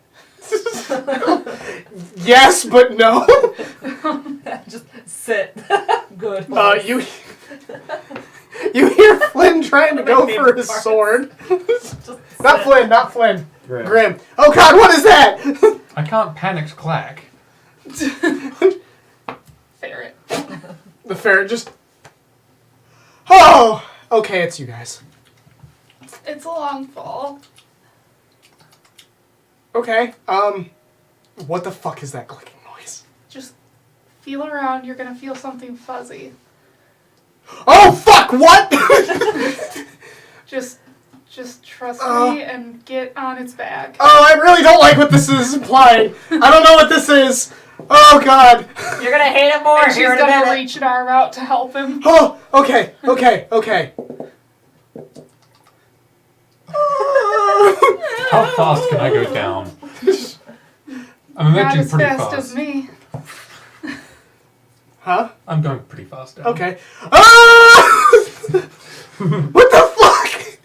[SPEAKER 9] Yes, but no.
[SPEAKER 2] Just sit. Good.
[SPEAKER 9] You hear Flynn trying to go for his sword. Not Flynn, not Flynn. Grim. Oh god, what is that?
[SPEAKER 5] I can't panic clack.
[SPEAKER 6] Ferret.
[SPEAKER 9] The ferret just. Oh, okay, it's you guys.
[SPEAKER 6] It's a long fall.
[SPEAKER 9] Okay. What the fuck is that clicking noise?
[SPEAKER 6] Just feel around. You're gonna feel something fuzzy.
[SPEAKER 9] Oh fuck! What?
[SPEAKER 6] Just trust
[SPEAKER 9] Oh.
[SPEAKER 6] me and get on its back.
[SPEAKER 9] Oh, I really don't like what this is implying. I don't know what this is. Oh god.
[SPEAKER 2] You're gonna hate it more
[SPEAKER 6] And she's
[SPEAKER 2] here in a
[SPEAKER 6] gonna
[SPEAKER 2] minute.
[SPEAKER 6] reach an arm out to help him.
[SPEAKER 9] Oh, okay.
[SPEAKER 5] How fast can I go down? I'm
[SPEAKER 6] Not
[SPEAKER 5] imagining
[SPEAKER 6] as
[SPEAKER 5] pretty
[SPEAKER 6] fast
[SPEAKER 5] fast.
[SPEAKER 6] as me.
[SPEAKER 9] Huh?
[SPEAKER 5] I'm going pretty fast down.
[SPEAKER 9] Okay. Ah! What the fuck?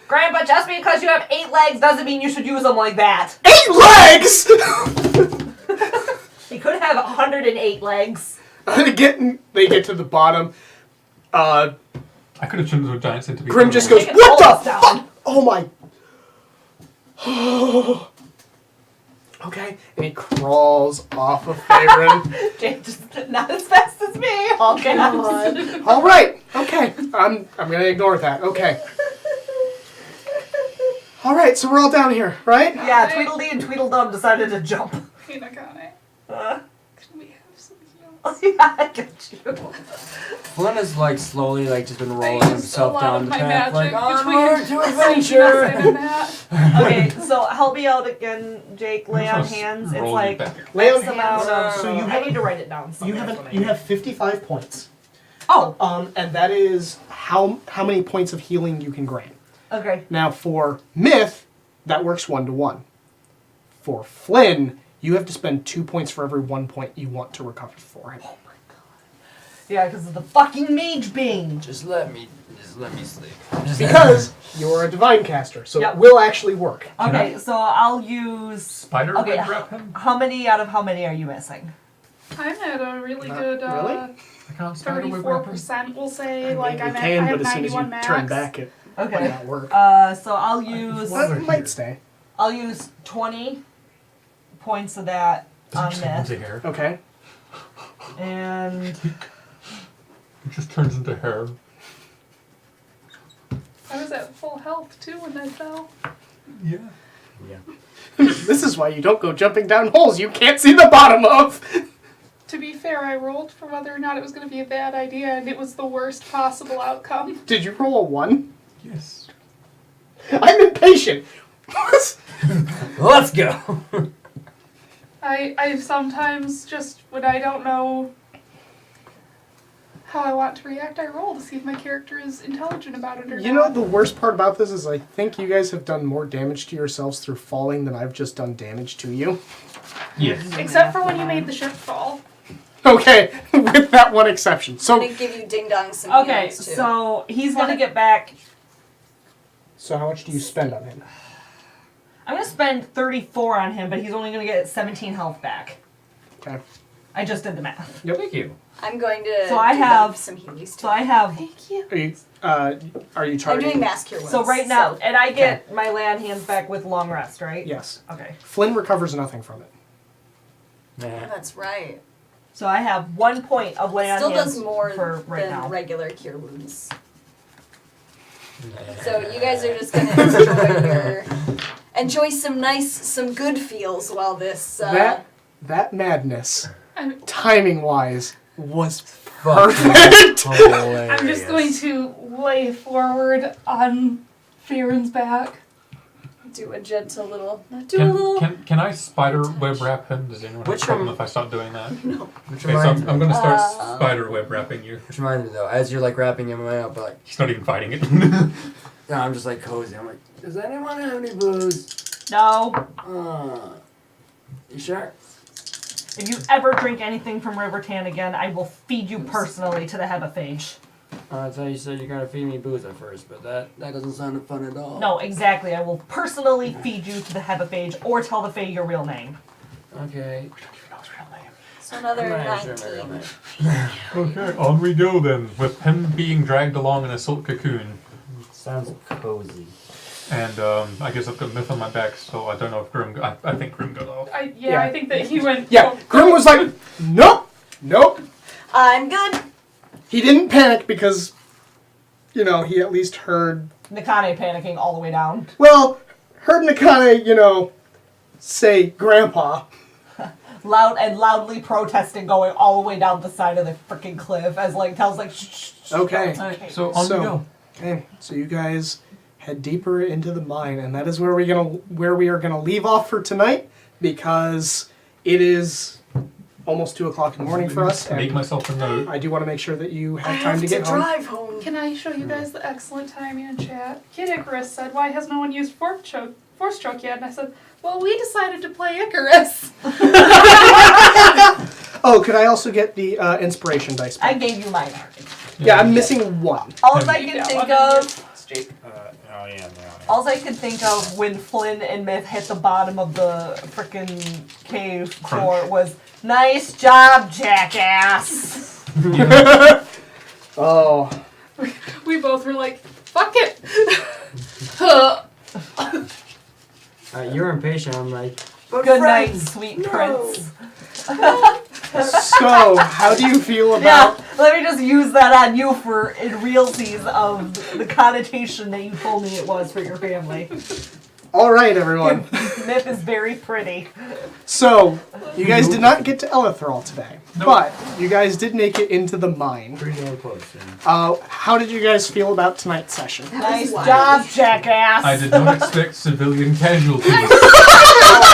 [SPEAKER 2] Grandpa, just because you have 8 legs doesn't mean you should use them like that.
[SPEAKER 9] 8 legs!
[SPEAKER 2] He could have 108 legs.
[SPEAKER 9] They get to the bottom.
[SPEAKER 5] I could have turned into a giant centipede.
[SPEAKER 9] Grim just goes,
[SPEAKER 2] They can
[SPEAKER 9] what
[SPEAKER 2] hold
[SPEAKER 9] the
[SPEAKER 2] us down.
[SPEAKER 9] fuck? Oh my. Okay, and he crawls off of Tavern.
[SPEAKER 2] Jake, just not as fast as me. All caps.
[SPEAKER 9] All right, okay, I'm gonna ignore that. Okay. All right, so we're all down here, right?
[SPEAKER 2] Yeah, Tweedledee and Tweedledum decided to jump.
[SPEAKER 6] Hinakane,
[SPEAKER 2] Uh,
[SPEAKER 6] can we have some heals?
[SPEAKER 2] yeah, I get you.
[SPEAKER 4] Flynn is like slowly like just been
[SPEAKER 6] I
[SPEAKER 4] rolling
[SPEAKER 6] used a
[SPEAKER 4] himself
[SPEAKER 6] lot
[SPEAKER 4] down
[SPEAKER 6] of
[SPEAKER 4] the
[SPEAKER 6] my
[SPEAKER 4] path like
[SPEAKER 6] magic
[SPEAKER 4] onward to
[SPEAKER 6] between
[SPEAKER 4] adventure.
[SPEAKER 6] and that.
[SPEAKER 2] Okay, so help me out again, Jake. Lay on hands. It's
[SPEAKER 5] Roll
[SPEAKER 2] like
[SPEAKER 5] it back.
[SPEAKER 9] Lay on
[SPEAKER 2] X amount
[SPEAKER 9] hands.
[SPEAKER 2] of.
[SPEAKER 9] So you
[SPEAKER 2] I
[SPEAKER 9] have
[SPEAKER 2] need to write it down.
[SPEAKER 9] you have 55 points.
[SPEAKER 2] Oh,
[SPEAKER 9] And that is how many points of healing you can grant.
[SPEAKER 2] okay.
[SPEAKER 9] Now for Myth, that works 1-to-1. For Flynn, you have to spend 2 points for every 1 point you want to recover for him.
[SPEAKER 2] Yeah, because of the fucking mage being.
[SPEAKER 4] Just let me sleep.
[SPEAKER 9] Because you're a divine caster, so
[SPEAKER 2] Yep.
[SPEAKER 9] it will actually work.
[SPEAKER 2] Okay, so I'll use.
[SPEAKER 5] Spider
[SPEAKER 2] Okay,
[SPEAKER 5] leg wrap him?
[SPEAKER 2] how many out of how many are you missing?
[SPEAKER 6] I'm at a really
[SPEAKER 9] Not
[SPEAKER 6] good
[SPEAKER 9] really?
[SPEAKER 5] I can't spider web wrap him.
[SPEAKER 6] 34%, we'll say.
[SPEAKER 9] I mean,
[SPEAKER 6] Like,
[SPEAKER 9] you
[SPEAKER 6] I'm at,
[SPEAKER 9] can,
[SPEAKER 6] I have
[SPEAKER 9] but as soon as you
[SPEAKER 6] 91 max.
[SPEAKER 9] turn back, it might
[SPEAKER 2] Okay.
[SPEAKER 9] not work.
[SPEAKER 2] So I'll use.
[SPEAKER 5] Well,
[SPEAKER 9] It might stay.
[SPEAKER 2] I'll use 20 points of that on
[SPEAKER 5] Does it turn into
[SPEAKER 2] Myth,
[SPEAKER 5] hair?
[SPEAKER 9] Okay.
[SPEAKER 2] and
[SPEAKER 5] It just turns into hair.
[SPEAKER 6] I was at full health too when I fell.
[SPEAKER 5] Yeah.
[SPEAKER 9] This is why you don't go jumping down holes you can't see the bottom of.
[SPEAKER 6] To be fair, I rolled for whether or not it was going to be a bad idea, and it was the worst possible outcome.
[SPEAKER 9] Did you roll a 1?
[SPEAKER 5] Yes.
[SPEAKER 9] I'm impatient.
[SPEAKER 4] Let's go.
[SPEAKER 6] I sometimes just, when I don't know how I want to react, I roll to see if my character is intelligent about it or
[SPEAKER 9] You know,
[SPEAKER 6] not.
[SPEAKER 9] the worst part about this is I think you guys have done more damage to yourselves through falling than I've just done damage to you.
[SPEAKER 5] Yes.
[SPEAKER 6] Except for when you made the ship fall.
[SPEAKER 9] Okay, with that one exception.
[SPEAKER 3] I'm
[SPEAKER 9] So,
[SPEAKER 3] gonna give you ding dongs some
[SPEAKER 2] okay,
[SPEAKER 3] heals, too.
[SPEAKER 2] so he's gonna get back.
[SPEAKER 9] so how much do you spend on him?
[SPEAKER 2] I'm gonna spend 34 on him, but he's only gonna get 17 health back.
[SPEAKER 9] Okay.
[SPEAKER 2] I just did the math.
[SPEAKER 10] Thank you.
[SPEAKER 3] I'm going to
[SPEAKER 2] So I
[SPEAKER 3] give
[SPEAKER 2] have-
[SPEAKER 3] them some healies too.
[SPEAKER 2] So I have.
[SPEAKER 3] Thank you.
[SPEAKER 9] Are you
[SPEAKER 3] I'm
[SPEAKER 9] targeting?
[SPEAKER 3] doing mass cure wounds.
[SPEAKER 2] So right now, and I get my land hands back with long rest, right?
[SPEAKER 9] Yes.
[SPEAKER 2] Okay.
[SPEAKER 9] Flynn recovers nothing from it.
[SPEAKER 3] Oh, that's right.
[SPEAKER 2] So I have 1 point of land
[SPEAKER 3] Still
[SPEAKER 2] hands
[SPEAKER 3] does more
[SPEAKER 2] for right
[SPEAKER 3] than
[SPEAKER 2] now.
[SPEAKER 3] regular cure wounds. So you guys are just gonna enjoy some good feels while this.
[SPEAKER 9] That madness,
[SPEAKER 6] I'm,
[SPEAKER 9] timing wise, was
[SPEAKER 10] Fucking
[SPEAKER 9] perfect.
[SPEAKER 6] I'm just going to lay forward on Farron's back.
[SPEAKER 3] Do a gentle little. Do a little.
[SPEAKER 5] Can I spider web wrap him? Does anyone have a
[SPEAKER 8] Which
[SPEAKER 5] problem
[SPEAKER 8] one-
[SPEAKER 5] if I stop doing that?
[SPEAKER 8] Which
[SPEAKER 5] Okay, so
[SPEAKER 8] reminds
[SPEAKER 5] I'm
[SPEAKER 8] me,
[SPEAKER 5] gonna start spider web wrapping you.
[SPEAKER 8] which reminds me though, as you're like wrapping him up, like,
[SPEAKER 5] He's not even fighting it.
[SPEAKER 8] I'm just like cozy. I'm like, does anyone have any booze?
[SPEAKER 2] No.
[SPEAKER 8] You sure?
[SPEAKER 2] If you ever drink anything from Rivertan again, I will feed you personally to the Hebephage.
[SPEAKER 8] I thought you said you gotta feed me booze at first, but that doesn't sound fun at all.
[SPEAKER 2] No, exactly. I will personally feed you to the Hebephage or tell the Fae your real name.
[SPEAKER 8] Okay.
[SPEAKER 3] So another
[SPEAKER 8] I'm not sure my
[SPEAKER 3] 19.
[SPEAKER 8] real name.
[SPEAKER 5] Okay, on we go then, with him being dragged along in a silk cocoon.
[SPEAKER 10] Sounds cozy.
[SPEAKER 5] And I guess I've got myth on my back, so I don't know if Grim. I think Grim got off.
[SPEAKER 6] I think that he went.
[SPEAKER 9] Yeah, Grim was like, nope.
[SPEAKER 3] I'm good.
[SPEAKER 9] He didn't panic because, he at least heard,
[SPEAKER 2] Nakane panicking all the way down.
[SPEAKER 9] heard Nakane, say grandpa.
[SPEAKER 2] Loudly protesting, going all the way down the side of the freaking cliff as tells shh.
[SPEAKER 9] Okay.
[SPEAKER 2] Okay.
[SPEAKER 5] So on we go.
[SPEAKER 9] Okay, so you guys head deeper into the mine, and that is where we are gonna leave off for tonight, because it is almost 2:00 in the morning for us,
[SPEAKER 5] Make
[SPEAKER 9] and
[SPEAKER 5] myself a note.
[SPEAKER 9] I do want to make sure that you
[SPEAKER 3] I
[SPEAKER 9] have
[SPEAKER 3] have
[SPEAKER 9] time to get home.
[SPEAKER 3] drive home.
[SPEAKER 6] Can I show you guys the excellent timing in chat? Kid Icarus said, "Why has no one used Force Stroke yet?" And I said, "Well, we decided to play Icarus."
[SPEAKER 9] Oh, could I also get the inspiration dice?
[SPEAKER 2] I gave you mine already.
[SPEAKER 9] Yeah, I'm missing one.
[SPEAKER 2] All I can think of.
[SPEAKER 10] Oh yeah.
[SPEAKER 2] All I could think of when Flynn and Myth hit the bottom of the frickin' cave floor was, "Nice job, jackass."
[SPEAKER 9] Oh.
[SPEAKER 6] We both were like, "Fuck it."
[SPEAKER 8] You're impatient. I'm like,
[SPEAKER 2] Good night, sweet prince.
[SPEAKER 9] So, how do you feel
[SPEAKER 2] Yeah,
[SPEAKER 9] about...
[SPEAKER 2] let me just use that on you for in realsies of the connotation that you told me it was for your family.
[SPEAKER 9] Alright, everyone.
[SPEAKER 2] Myth is very pretty.
[SPEAKER 9] So, you guys did not get to Elithral today, but you guys did make it into the mine.
[SPEAKER 10] Pretty damn close. Yeah.
[SPEAKER 9] How did you guys feel about tonight's session?
[SPEAKER 2] Nice job, jackass.
[SPEAKER 5] I did not expect civilian casualties.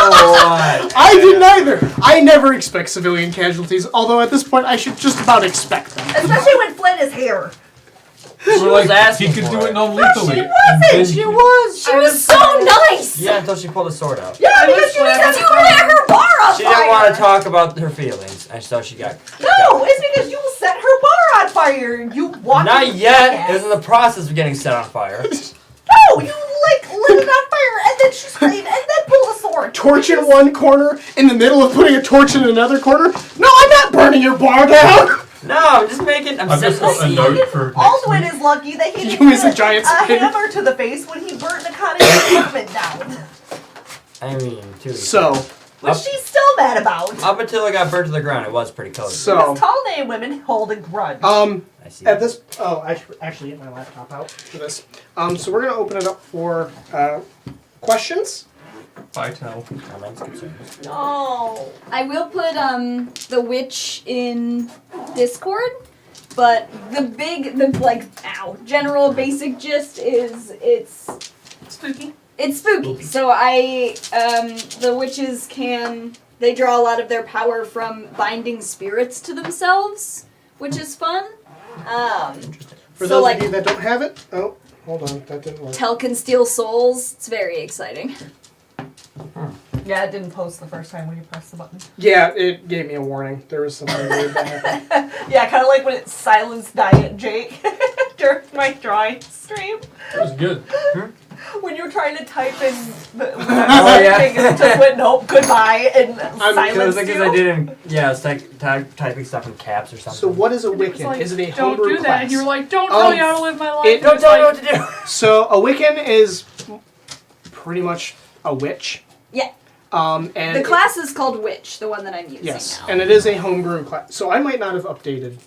[SPEAKER 9] I didn't either. I never expect civilian casualties, although at this point I should just about expect them.
[SPEAKER 2] Especially when Flynn is here.
[SPEAKER 5] We're
[SPEAKER 10] was
[SPEAKER 5] like,
[SPEAKER 10] asking
[SPEAKER 5] he could
[SPEAKER 10] for
[SPEAKER 5] do
[SPEAKER 10] it.
[SPEAKER 5] it non-lethally.
[SPEAKER 2] She
[SPEAKER 5] and
[SPEAKER 2] wasn't.
[SPEAKER 5] then-
[SPEAKER 2] She was.
[SPEAKER 3] She was so nice.
[SPEAKER 8] yeah, until she pulled the sword out.
[SPEAKER 2] Yeah, because you lit her bar on
[SPEAKER 8] She
[SPEAKER 2] fire.
[SPEAKER 8] didn't want to talk about her feelings, and so she got.
[SPEAKER 2] No, it's because you set her bar on fire. You walked.
[SPEAKER 8] Not yet. It was in the process of getting set on fire.
[SPEAKER 2] No, you lit it on fire, and then she screamed, and then pulled a sword.
[SPEAKER 9] Torch in one corner, in the middle of putting a torch in another corner? No, I'm not burning your bar down!
[SPEAKER 8] No, I'm just making. I'm
[SPEAKER 5] I've just
[SPEAKER 8] setting the
[SPEAKER 5] got a
[SPEAKER 8] scene.
[SPEAKER 5] note for next
[SPEAKER 2] Alduin
[SPEAKER 5] week.
[SPEAKER 2] is lucky that he
[SPEAKER 9] You
[SPEAKER 2] didn't
[SPEAKER 9] is a
[SPEAKER 2] get
[SPEAKER 9] giant
[SPEAKER 2] a
[SPEAKER 9] spider.
[SPEAKER 2] hammer to the face when he burnt Nakane's apartment down.
[SPEAKER 8] I mean, too.
[SPEAKER 9] So,
[SPEAKER 2] Which she's still mad about.
[SPEAKER 8] Up until it got burnt to the ground, it was pretty cozy.
[SPEAKER 9] so,
[SPEAKER 2] Because tall name women hold a grudge.
[SPEAKER 8] I see.
[SPEAKER 9] at this, I should actually get my laptop out for this. So we're gonna open it up for, questions.
[SPEAKER 5] Bye, Tal.
[SPEAKER 8] Mine's concerned.
[SPEAKER 2] No.
[SPEAKER 3] I will put the witch in Discord, but the general basic gist is it's
[SPEAKER 6] Spooky.
[SPEAKER 3] It's spooky. So the witches they draw a lot of their power from binding spirits to themselves, which is fun.
[SPEAKER 9] For
[SPEAKER 3] So,
[SPEAKER 9] those of you that don't have it, oh, hold on, that didn't work.
[SPEAKER 3] Tel can steal souls. It's very exciting.
[SPEAKER 2] Yeah, it didn't post the first time when you pressed the button.
[SPEAKER 9] Yeah, it gave me a warning. There was something weird that happened.
[SPEAKER 2] Yeah, kind of like when it silenced Diet Jake during my drawing stream.
[SPEAKER 5] That was good.
[SPEAKER 2] When you're trying to type in the thing, and it just went nope, goodbye, and silence
[SPEAKER 10] Because I didn't. Yeah, I was typing stuff in caps or something.
[SPEAKER 9] So what is a
[SPEAKER 6] And it was
[SPEAKER 9] Wiccan?
[SPEAKER 6] like,
[SPEAKER 9] Is it a
[SPEAKER 6] don't
[SPEAKER 9] homebrew
[SPEAKER 6] do that.
[SPEAKER 9] class?
[SPEAKER 6] And you were like, don't tell me how to live my life.
[SPEAKER 8] Don't
[SPEAKER 6] And
[SPEAKER 8] tell me
[SPEAKER 6] it's
[SPEAKER 8] what to do.
[SPEAKER 9] So a Wiccan is pretty much a witch.
[SPEAKER 3] Yeah.
[SPEAKER 9] And
[SPEAKER 3] The class is called Witch, the one that I'm using
[SPEAKER 9] yes,
[SPEAKER 3] now.
[SPEAKER 9] and it is a homebrew class. So I might not have updated.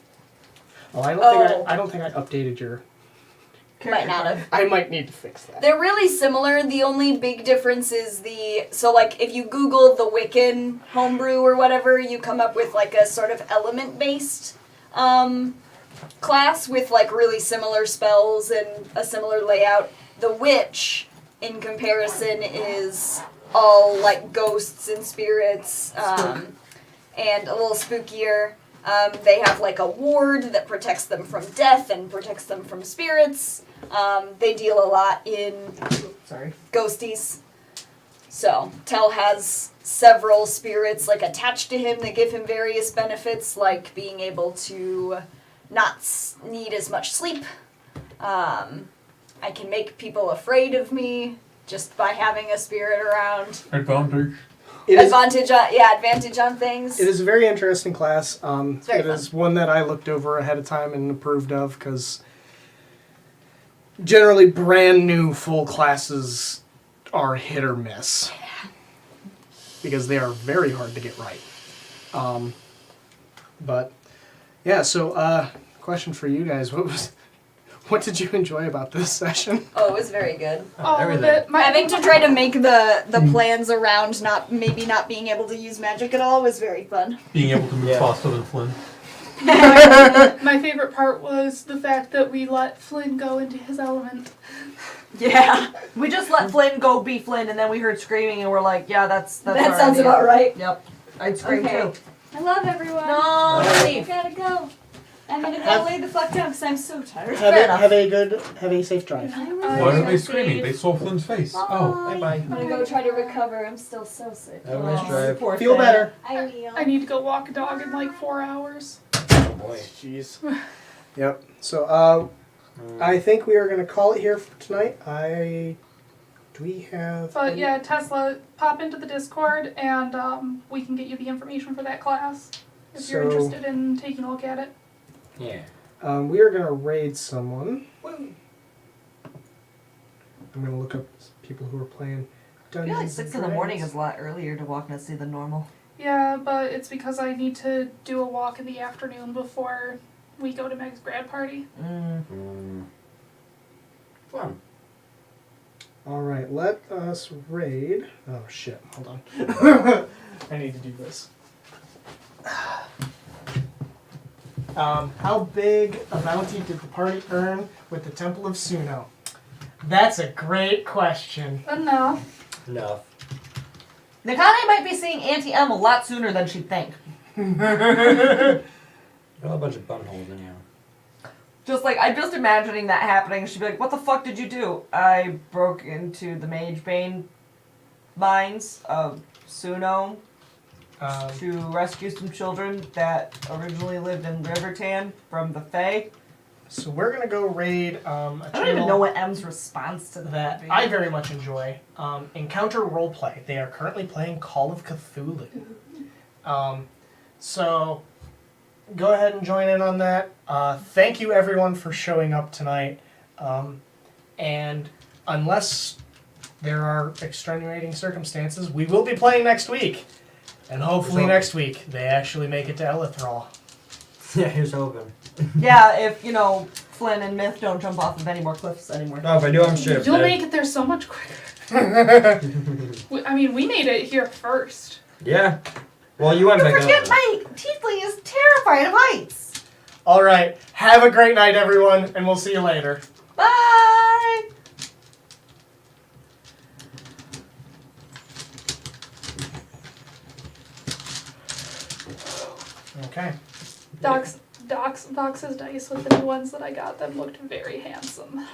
[SPEAKER 9] Oh, I don't think I updated your.
[SPEAKER 3] Might not have.
[SPEAKER 9] I might need to fix that.
[SPEAKER 3] They're really similar. The only big difference is so like if you Google the Wiccan homebrew or whatever, you come up with like a sort of element based class with like really similar spells and a similar layout. The Witch, in comparison, is all like ghosts and spirits and a little spookier. They have like a ward that protects them from death and protects them from spirits. They deal a lot in ghosties. So Tell has several spirits like attached to him that give him various benefits, like being able to not need as much sleep. I can make people afraid of me just by having a spirit around.
[SPEAKER 5] Advantage.
[SPEAKER 3] Advantage on things.
[SPEAKER 9] It is a very interesting class.
[SPEAKER 3] very
[SPEAKER 9] It is one that I looked over ahead of time and approved of because generally brand new full classes are hit or miss because they are very hard to get right. But yeah, so question for you guys: what did you enjoy about this session?
[SPEAKER 3] Oh, it was very good.
[SPEAKER 6] all of
[SPEAKER 10] everything.
[SPEAKER 6] it.
[SPEAKER 3] Having to try to make the plans around not being able to use magic at all was very fun.
[SPEAKER 5] Being able to move faster than Flynn.
[SPEAKER 6] My favorite part was the fact that we let Flynn go into his element.
[SPEAKER 2] Yeah. We just let Flynn go be Flynn, and then we heard screaming, and we're like, yeah, that's
[SPEAKER 3] That
[SPEAKER 2] our
[SPEAKER 3] sounds
[SPEAKER 2] idea.
[SPEAKER 3] about right.
[SPEAKER 2] Yep. I'd scream
[SPEAKER 3] Okay.
[SPEAKER 2] too.
[SPEAKER 3] I love everyone.
[SPEAKER 2] No,
[SPEAKER 3] I
[SPEAKER 2] leave.
[SPEAKER 3] gotta go. I'm gonna go
[SPEAKER 9] Have-
[SPEAKER 3] lay the fuck down because I'm so tired.
[SPEAKER 9] Have a safe drive.
[SPEAKER 5] Why are they screaming? They saw Flynn's face. Oh.
[SPEAKER 9] Bye.
[SPEAKER 3] I'm gonna go try to recover. I'm still so sick.
[SPEAKER 10] Have a nice drive.
[SPEAKER 2] Poor
[SPEAKER 9] Feel
[SPEAKER 2] thing.
[SPEAKER 9] better.
[SPEAKER 3] I will.
[SPEAKER 6] I need to go walk a dog in like 4 hours.
[SPEAKER 10] Oh boy.
[SPEAKER 9] Jeez. Yep. So I think we are going to call it here for tonight. Do we have?
[SPEAKER 6] But yeah, Tesla, pop into the Discord and we can get you the information for that class if you're
[SPEAKER 9] So-
[SPEAKER 6] interested in taking a look at it.
[SPEAKER 10] Yeah.
[SPEAKER 9] We are going to raid someone. I'm going to look up people who are playing
[SPEAKER 2] I feel like
[SPEAKER 9] Dungeons
[SPEAKER 2] 6
[SPEAKER 9] and
[SPEAKER 2] in the morning
[SPEAKER 9] Dragons.
[SPEAKER 2] is a lot earlier to walk and see than normal.
[SPEAKER 6] Yeah, but it's because I need to do a walk in the afternoon before we go to Meg's grad party.
[SPEAKER 10] Fun.
[SPEAKER 9] All right, let us raid. Oh shit! Hold on. I need to do this. How big a bounty did the party earn with the Temple of Suno? That's a great question.
[SPEAKER 6] Enough.
[SPEAKER 10] Enough.
[SPEAKER 2] Nakane might be seeing Auntie M a lot sooner than she'd think.
[SPEAKER 10] Got a bunch of buttonholes in here.
[SPEAKER 2] Just like, I'm just imagining that happening. She'd be like, what the fuck did you do? I broke into the Mage Bane mines of Suno to rescue some children that originally lived in Rivertan from the Fae.
[SPEAKER 9] So we're gonna go raid a
[SPEAKER 2] I don't
[SPEAKER 9] channel
[SPEAKER 2] even know what M's response to
[SPEAKER 9] that
[SPEAKER 2] that
[SPEAKER 9] I very much enjoy. Encounter Roleplay. They are currently playing Call of Cthulhu. So go ahead and join in on that. Thank you everyone for showing up tonight. And unless there are extenuating circumstances, we will be playing next week. And hopefully next week they actually make it to Elithral.
[SPEAKER 10] Yeah, here's hoping.
[SPEAKER 2] Yeah, if, you know, Flynn and Myth don't jump off of any more cliffs anymore.
[SPEAKER 10] No, if I do, I'm sure.
[SPEAKER 6] You'll make it there so much quicker. I mean, we made it here first.
[SPEAKER 10] Yeah. Well, you went
[SPEAKER 2] You
[SPEAKER 10] back
[SPEAKER 2] forget
[SPEAKER 10] up.
[SPEAKER 2] my tiefling is terrified of heights.
[SPEAKER 9] All right. Have a great night, everyone, and we'll see you later.
[SPEAKER 2] Bye!
[SPEAKER 9] Okay.
[SPEAKER 6] Dox's dice with the new ones that I got them looked very handsome.